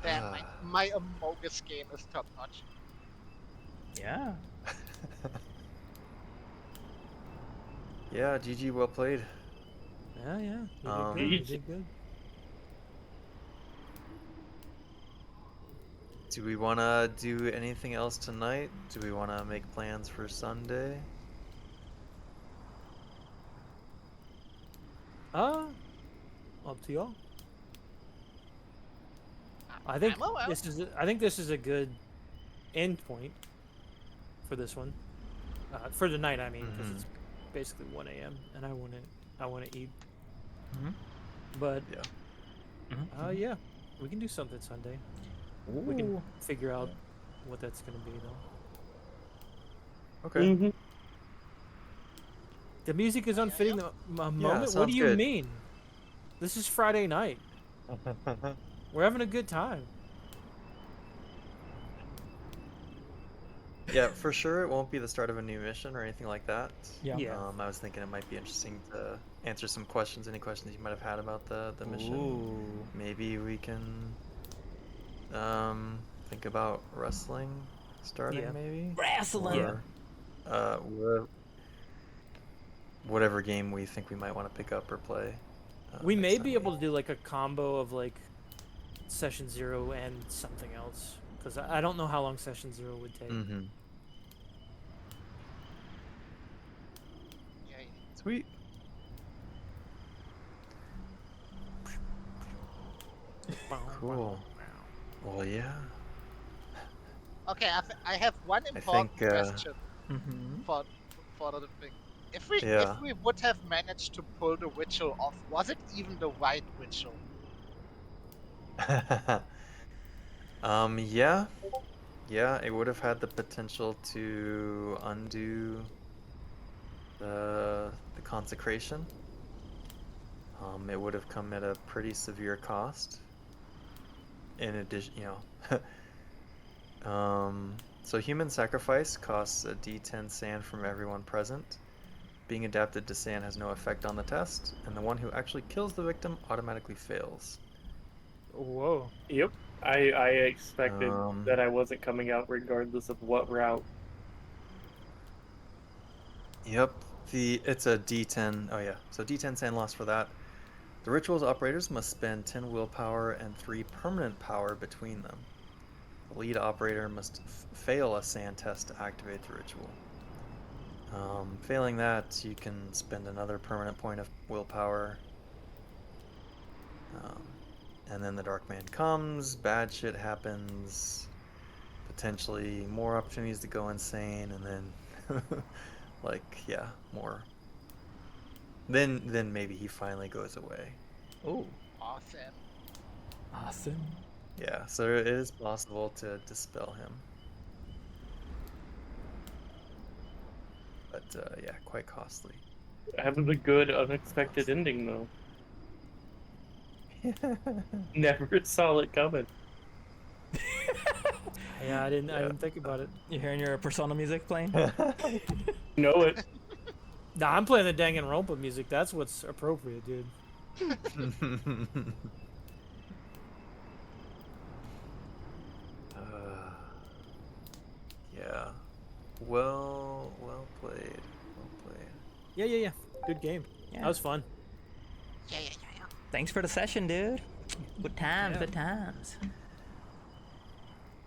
Damn, my Amogus game is top notch. Yeah. Yeah, GG, well played. Yeah. You Um, did good. You did good. Do we want to do anything else tonight? Do we want to make plans for Sunday? Up to y'all. I think I'm allowed. this is. I think this is a good endpoint for this one. For the night, I mean, because Mhm. it's basically 1 a.m. and I want to eat. Mhm. But Yeah. yeah, we can do something Sunday. We can figure out what that's gonna be though. Okay. Mm-hmm. The music is unfitting the moment. What do sounds you good. mean? This is Friday night. We're having a good time. Yeah, for sure it won't be the start of a new mission or anything like that. Yeah. Yeah. I was thinking it might be interesting to answer some questions, any questions you might have had about the mission. Ooh. Maybe we can think about wrestling starting Yeah. maybe. Wrestling. Or whatever game we think we might want to pick up or play. We next may time be we- able to do like a combo of like session 0 and something else, because I don't know how long session 0 would take. Mhm. Yeah. Sweet. Cool. Well, yeah. Okay, I have one I important think, question Mm-hmm. for the thing. If we Yeah. would have managed to pull the ritual off, was it even the right ritual? Yeah. Yeah, it would have had the potential to undo the consecration. It would have come at a pretty severe cost. In addition, so human sacrifice costs a D10 sand from everyone present. Being adapted to sand has no effect on the test, and the one who actually kills the victim automatically fails. Whoa. Yep. I expected that I wasn't coming out regardless of what route. Yep, it's a D10. Oh yeah, so D10 sand loss for that. The ritual's operators must spend 10 willpower and 3 permanent power between them. The lead operator must fail a sand test to activate the ritual. Failing that, you can spend another permanent point of willpower. And then the Dark Man comes, bad shit happens, potentially more opportunities to go insane, and then, more. Then maybe he finally goes away. Oh, Awesome. awesome. Yeah, so it is possible to dispel him. But yeah, quite costly. Having a good unexpected ending though. Never saw it coming. Yeah, I didn't think about it. You hearing your Persona music playing? Know it. Nah, I'm playing the Danganronpa music. That's what's appropriate, dude. Yeah. Well played. Well played. Yeah. Good game. Yeah. That was fun. Yeah. Thanks for the session, dude. Good times, Yeah. good times.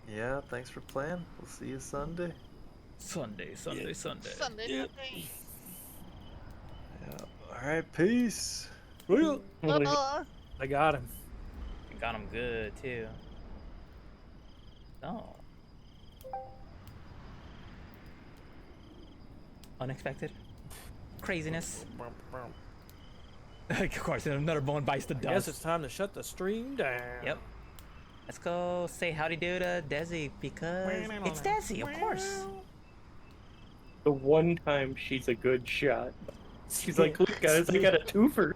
Yeah, thanks for playing. We'll see you Sunday. Sunday. Sunday. Yeah. Alright, peace. Ta-da! I got him. You got him good, too. Oh. Unexpected. Craziness. Of course, another bone bites the I guess dust. it's time to shut the stream down. Yep. Let's go say howdy do to Desi because it's Desi, of course. The one time she's a good shot. She's like, look guys, I got a twofer.